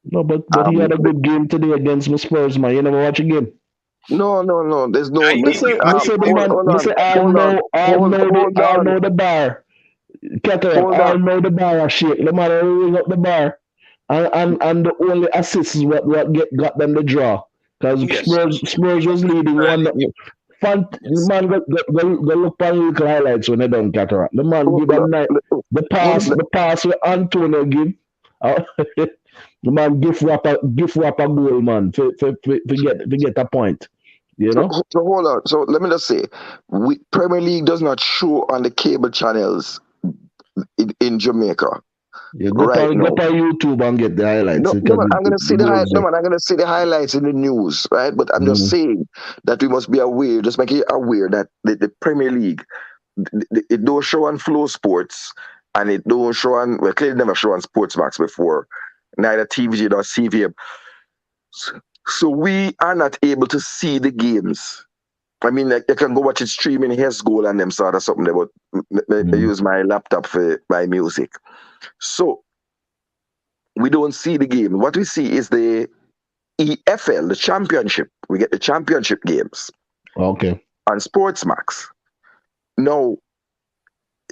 [SPEAKER 2] no, but he had a good game today against the Spurs, man. You never watch a game?
[SPEAKER 3] No. There's no.
[SPEAKER 2] I know the bar. I know the bar. Shake. The man ring up the bar. And the only assist is what got them the draw. Because Spurs was leading 1-0. Man go look for little highlights when they done Cataract. The man give them the pass with Antonio give. The man give up a goal, man, to get a point. You know?
[SPEAKER 3] So hold on. So let me just say, Premier League does not show on the cable channels in Jamaica
[SPEAKER 2] You
[SPEAKER 3] right
[SPEAKER 2] go
[SPEAKER 3] now.
[SPEAKER 2] on YouTube and get the highlights
[SPEAKER 3] No, no,
[SPEAKER 2] because
[SPEAKER 3] man, I'm gonna see
[SPEAKER 2] the games
[SPEAKER 3] no,
[SPEAKER 2] there.
[SPEAKER 3] man, I'm gonna see the highlights in the news, right? But I'm just
[SPEAKER 2] Mm,
[SPEAKER 3] saying that we must be aware, just make you aware that the Premier League, it don't show on Flow Sports, and it don't show on, well, clearly never show on Sportsmax before, neither TVG nor CVM. So we are not able to see the games. I mean, like, you can go watch it streaming his goal and them sort of something there, but I
[SPEAKER 2] mm.
[SPEAKER 3] use my laptop for my music. So we don't see the game. What we see is the EFL, the championship. We get the championship games
[SPEAKER 2] Okay.
[SPEAKER 3] on Sportsmax. Now,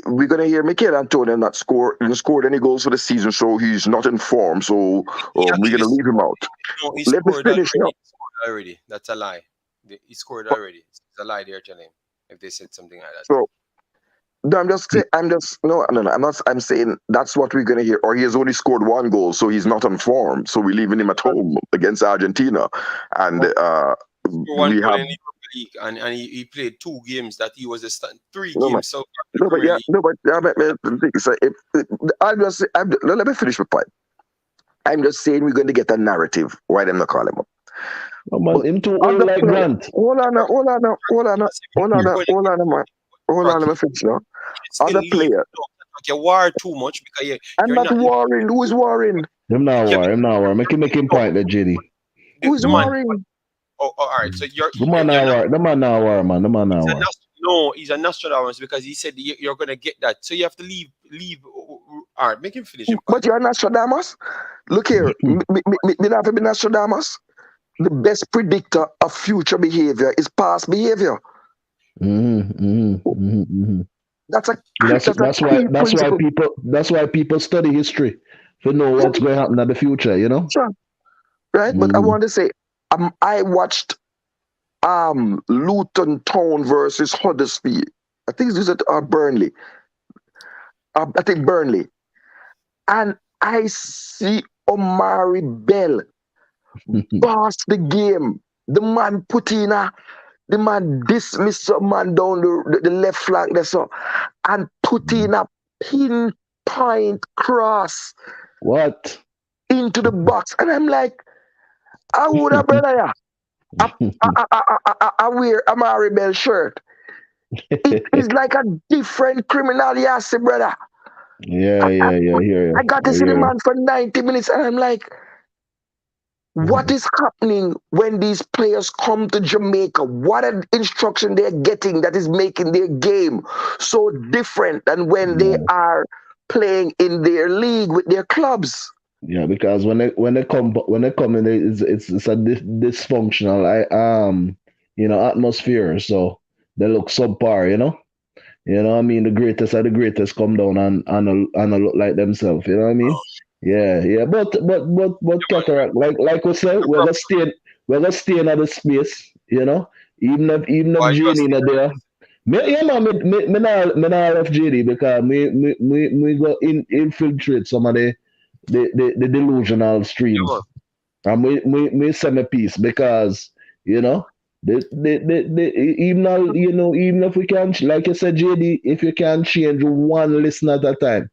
[SPEAKER 3] we're going to hear Mikel Antonio not scored any goals for the season, so he's not in form. So
[SPEAKER 1] He
[SPEAKER 3] we're going
[SPEAKER 1] actually
[SPEAKER 3] to leave him
[SPEAKER 1] scored.
[SPEAKER 3] out.
[SPEAKER 1] No, he
[SPEAKER 3] Let me
[SPEAKER 1] scored
[SPEAKER 3] finish
[SPEAKER 1] already.
[SPEAKER 3] now.
[SPEAKER 1] He scored already. That's a lie. He scored already. It's a lie they're telling if they said something like that.
[SPEAKER 3] So no, no. I'm saying that's what we're gonna hear. Or he has only scored one goal, so he's not on form. So we're leaving him at home against Argentina, and
[SPEAKER 1] Scored one
[SPEAKER 3] we
[SPEAKER 1] goal
[SPEAKER 3] have
[SPEAKER 1] in Liverpool League, and he played 2 games that he was three
[SPEAKER 3] no, man.
[SPEAKER 1] games so far in the
[SPEAKER 3] No, but
[SPEAKER 1] Premier
[SPEAKER 3] yeah,
[SPEAKER 1] League.
[SPEAKER 3] no, but yeah, so let me finish my point. I'm just saying we're going to get a narrative. Why them not call him up?
[SPEAKER 2] Oh, man,
[SPEAKER 3] But
[SPEAKER 2] him too old
[SPEAKER 3] other
[SPEAKER 2] like
[SPEAKER 3] player,
[SPEAKER 2] Grant.
[SPEAKER 3] hold on, now, hold on, now, hold on, now, hold on,
[SPEAKER 1] You're
[SPEAKER 3] now,
[SPEAKER 1] going to
[SPEAKER 3] hold on, now, man. Hold on, let me finish now.
[SPEAKER 1] still
[SPEAKER 3] Other
[SPEAKER 1] leave.
[SPEAKER 3] player,
[SPEAKER 1] Like you war too much because
[SPEAKER 3] I'm
[SPEAKER 1] you're
[SPEAKER 3] not
[SPEAKER 1] not.
[SPEAKER 3] worrying. Who is worrying?
[SPEAKER 2] Him now
[SPEAKER 1] Yeah,
[SPEAKER 2] war. Him now war. Make him
[SPEAKER 1] no,
[SPEAKER 2] point there, JD.
[SPEAKER 3] Who is
[SPEAKER 1] the man.
[SPEAKER 3] worrying?
[SPEAKER 1] Oh, all right. So
[SPEAKER 2] The man
[SPEAKER 1] you're
[SPEAKER 2] now
[SPEAKER 1] not.
[SPEAKER 2] war. The man now war, man. The man now war.
[SPEAKER 1] No, he's a Nostradamus because he said you're gonna get that. So you have to leave. All right, make him finish him
[SPEAKER 3] But
[SPEAKER 1] point.
[SPEAKER 3] you're Nostradamus. Look here, me not be Nostradamus. The best predictor of future behavior is past behavior. That's a
[SPEAKER 2] That's
[SPEAKER 3] that's a
[SPEAKER 2] that's why
[SPEAKER 3] key principle.
[SPEAKER 2] that's why people study history to know
[SPEAKER 3] Yeah,
[SPEAKER 2] what's going to happen in the future. You know.
[SPEAKER 3] sure. Right? But I want to say, I watched Luton Town versus Huddersfield. I think it's at Burnley. I think Burnley. And I see Omari Bell boss the game. The man put in the man dismissed some man down the left flank there so and put in a pinpoint cross
[SPEAKER 2] What?
[SPEAKER 3] into the box. And I'm like, I would have brother yeah. I wear a Mary Bell shirt. It is like a different criminal, yes, brother.
[SPEAKER 2] Yeah, yeah, yeah. I hear you.
[SPEAKER 3] I got to
[SPEAKER 2] I
[SPEAKER 3] see the
[SPEAKER 2] hear you.
[SPEAKER 3] man for 90 minutes and I'm like, what is happening when these players come to Jamaica? What an instruction they're getting that is making their game so different than when they
[SPEAKER 2] Yeah,
[SPEAKER 3] are playing in their league with their clubs.
[SPEAKER 2] yeah. Because when they come in, it's a dysfunctional atmosphere. So they look subpar. You know what I mean? The greatest of the greatest come down and look like themselves. You know what I mean? Yeah, yeah. But cataract, like we said, we're gonna stay in the space. Even if
[SPEAKER 1] Why you
[SPEAKER 2] Janie not there.
[SPEAKER 1] yeah.
[SPEAKER 2] Yeah, man, me not left JD because me go infiltrate some of the delusional
[SPEAKER 1] Yeah, man.
[SPEAKER 2] streams. And me send a piece because, you know, even if we can, like you said, JD, if you can change one listener at a time,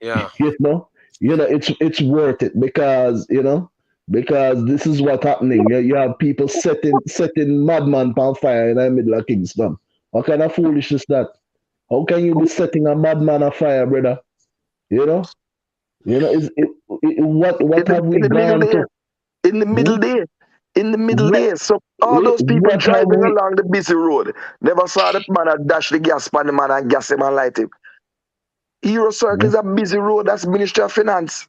[SPEAKER 1] Yeah.
[SPEAKER 2] you know, it's worth it because this is what's happening. You have people setting madman on fire in the middle of Kingston. What kind of foolishness is that? How can you be setting a madman on fire, brother? You know, what have
[SPEAKER 3] In
[SPEAKER 2] we
[SPEAKER 3] the middle
[SPEAKER 2] gone
[SPEAKER 3] there.
[SPEAKER 2] to?
[SPEAKER 3] In the
[SPEAKER 2] Hmm?
[SPEAKER 3] middle there. In the middle
[SPEAKER 2] What
[SPEAKER 3] there. So all those people
[SPEAKER 2] what have
[SPEAKER 3] driving
[SPEAKER 2] we
[SPEAKER 3] along the busy road never saw the man and dash the gas pan the man and gas him and light him. Hero Circle is a busy road. That's Ministry of Finance.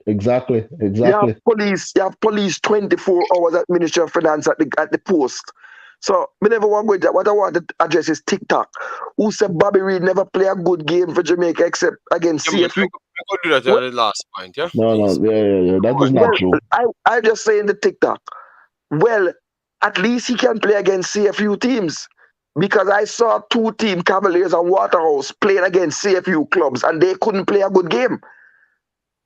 [SPEAKER 2] exactly
[SPEAKER 3] You have
[SPEAKER 2] exactly?
[SPEAKER 3] police. You have police 24 hours at Ministry of Finance at the post. So me never want to go into that. What I want to address is TikTok. Who said Bobby Reed never play a good game for Jamaica except against
[SPEAKER 1] Yeah, man.
[SPEAKER 3] CFU?
[SPEAKER 1] I could do that
[SPEAKER 3] Well,
[SPEAKER 1] at the last point, yeah?
[SPEAKER 2] No,
[SPEAKER 1] Please.
[SPEAKER 2] no, yeah. That is not
[SPEAKER 3] well,
[SPEAKER 2] true.
[SPEAKER 3] I just say in the TikTok. Well, at least he can play against CFU teams. Because I saw two team Cavaliers and Waterhouse playing against CFU clubs and they couldn't play a good game.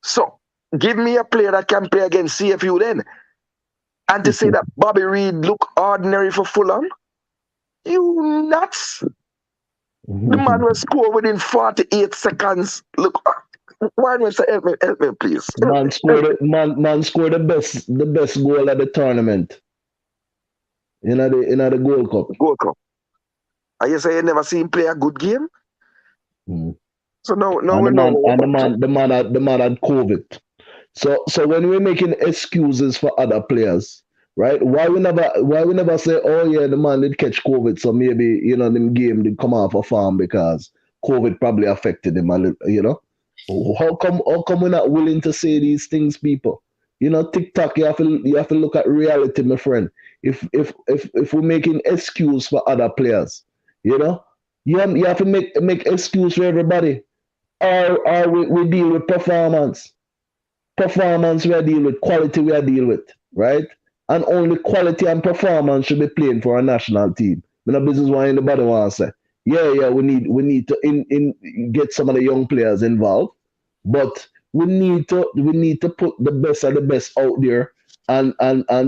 [SPEAKER 3] So give me a player that can play against CFU then. And to say that Bobby Reid look ordinary for Fulham, you nuts. The man will score within 48 seconds. Look, why don't you say, help me, please.
[SPEAKER 2] Man scored the best goal at the tournament. In the Gold Cup.
[SPEAKER 3] Gold Cup. And you say you never seen him play a good game? So no, we know.
[SPEAKER 2] And the man had COVID. So when we're making excuses for other players, right? Why we never say, oh yeah, the man did catch COVID, so maybe them game did come off a farm because COVID probably affected him a little, How come we're not willing to say these things, people? TikTok, you have to look at reality, my friend. If we're making excuse for other players, you have to make excuse for everybody. Or we deal with performance. Performance we are deal with, quality we are deal with, right? And only quality and performance should be playing for a national team. No business why anybody wants to say, yeah, we need to get some of the young players involved, but we need to put the best of the best out there and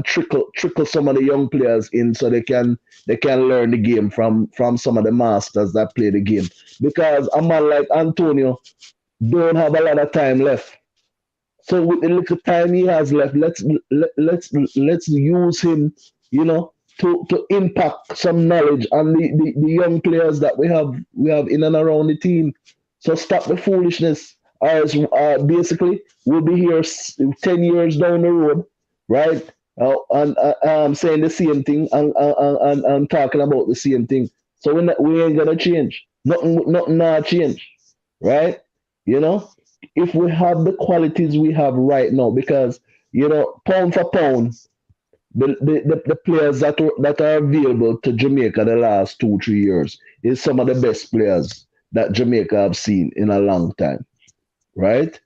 [SPEAKER 2] trickle some of the young players in so they can learn the game from some of the masters that play the game. Because a man like Antonio don't have a lot of time left. So with the little time he has left, let's use him, to impact some knowledge on the young players that we have in and around the team. So stop the foolishness. As basically we'll be here 10 years down the road, right? And I'm saying the same thing and talking about the same thing. So we ain't gonna change. Nothing not change, right? If we have the qualities we have right now, because pound for pound, the players that are available to Jamaica the last 2-3 years is some of the best players that Jamaica have seen in a long time, right?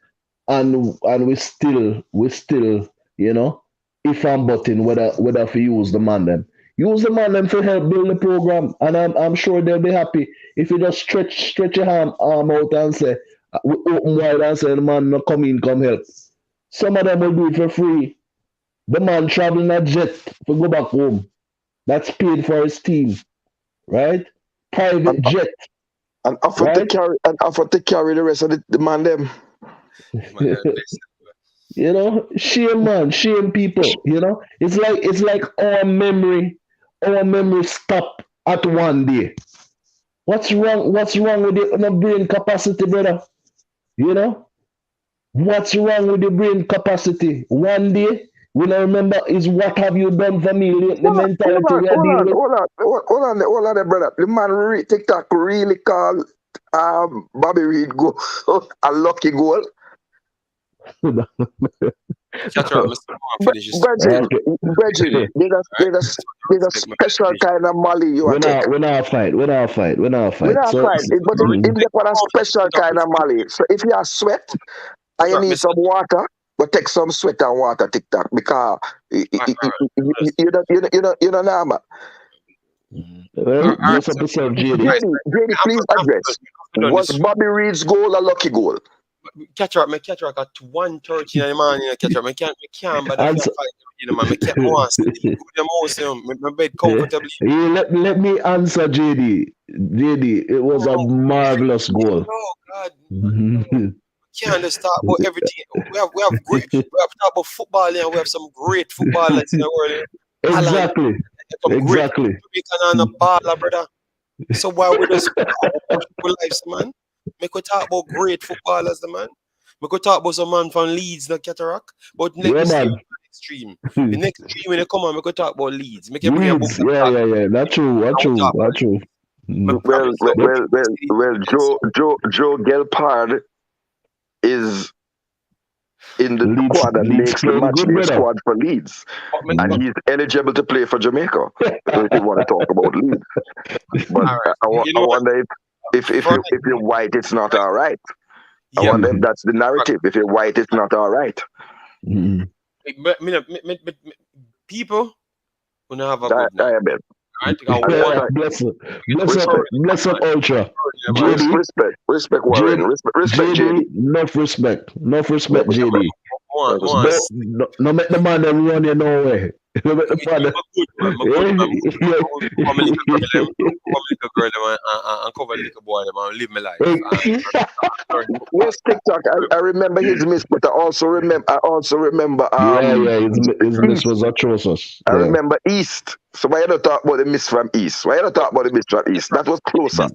[SPEAKER 2] And we still, if I'm butting whether if you use the man them to help build the program, and I'm sure they'll be happy if you just stretch your arm out and say, we open wide and say, the man no come in, come help. Some of them will do it for free. The man traveling a jet to go back home. That's paid for his team, right? Private jet.
[SPEAKER 3] And offer to carry the rest of the man them.
[SPEAKER 2] Shame people. It's like our memory stop at one day. What's wrong with the brain capacity, brother? What's wrong with the brain capacity? One day, we don't remember is what have you done for me? The mentality we are dealing with.
[SPEAKER 3] Hold on, brother. The man TikTok really called Bobby Reid go a lucky goal. Brethren, there's a special kind of Molly you are taking.
[SPEAKER 2] We're not fight.
[SPEAKER 3] But if on a special kind of Molly. So if you are sweat and you need some water, but take some sweat and water TikTok because you don't know, man. JD, please address. Was Bobby Reid's goal a lucky goal?
[SPEAKER 1] Catch up at 1:30 in the morning. Catch up, I can't, but I can't fight. Man, I can't my bed comfortably.
[SPEAKER 2] Let me answer JD. It was a marvelous goal.
[SPEAKER 1] Oh God. Can't understand about everything. We have great. We have talk about football and we have some great footballers in the world.
[SPEAKER 2] Exactly.
[SPEAKER 1] We can a baller, brother. So why would us lives, man? We could talk about great footballers, the man. We could talk about some man from Leeds, the Cataract. But next stream, the next stream when they come on, we could talk about Leeds. Make bring a book.
[SPEAKER 2] Yeah. That's true.
[SPEAKER 3] Well, Joe Gelpard is in the
[SPEAKER 2] Leeds,
[SPEAKER 3] squad that makes the matchday squad for Leeds. And he's eligible to play for Jamaica. If you want to talk about Leeds. But right. I wonder if you're white, it's not all right. I wonder if that's the narrative. If you're white, it's not all right.
[SPEAKER 1] People who have a
[SPEAKER 3] good
[SPEAKER 1] night.
[SPEAKER 2] Bless up, Ultra.
[SPEAKER 3] Respect, Warren. Respect, JD.
[SPEAKER 2] Enough respect, JD. No make the man them run you nowhere. You make the
[SPEAKER 1] I'm
[SPEAKER 2] father.
[SPEAKER 1] good, man. I'm good, man. I'm a little girl, them, and cover the little boy, them, and live my life. Learn football.
[SPEAKER 3] Yes, TikTok. I remember his miss, but I also remember
[SPEAKER 2] Yeah, his miss was atrocious.
[SPEAKER 3] I
[SPEAKER 2] Yeah.
[SPEAKER 3] remember East. So why you don't talk about the miss from East? Why you don't talk about the miss from East? That was closer.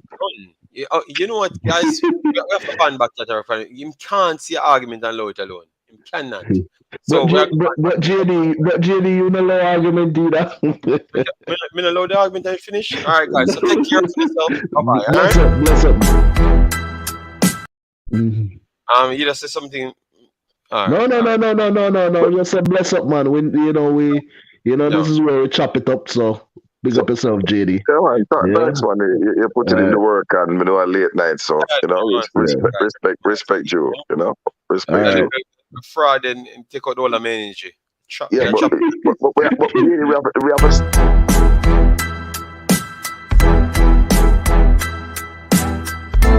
[SPEAKER 1] You know what, guys? We have to ban back that. You can't see an argument and allow it alone. You cannot. So we are
[SPEAKER 2] But JD, you know no argument either.
[SPEAKER 1] me allow the argument and finish. All right, guys. So take care of yourself. Bye bye. All
[SPEAKER 2] Bless
[SPEAKER 1] right.
[SPEAKER 2] up, bless up. Mhm.
[SPEAKER 1] You just say something. All right.
[SPEAKER 2] No. Just a bless up, man.
[SPEAKER 1] No.
[SPEAKER 2] This is where we chop it up. So big
[SPEAKER 3] So,
[SPEAKER 2] up yourself, JD.
[SPEAKER 3] yeah, man,
[SPEAKER 2] Yeah.
[SPEAKER 3] thanks, man. You put it in the work and you know a late night. So respect you. You know, respect
[SPEAKER 2] All
[SPEAKER 3] you.
[SPEAKER 2] right.
[SPEAKER 1] Fraud and take out all of my energy.
[SPEAKER 3] Yeah,
[SPEAKER 1] Chop.
[SPEAKER 3] but we have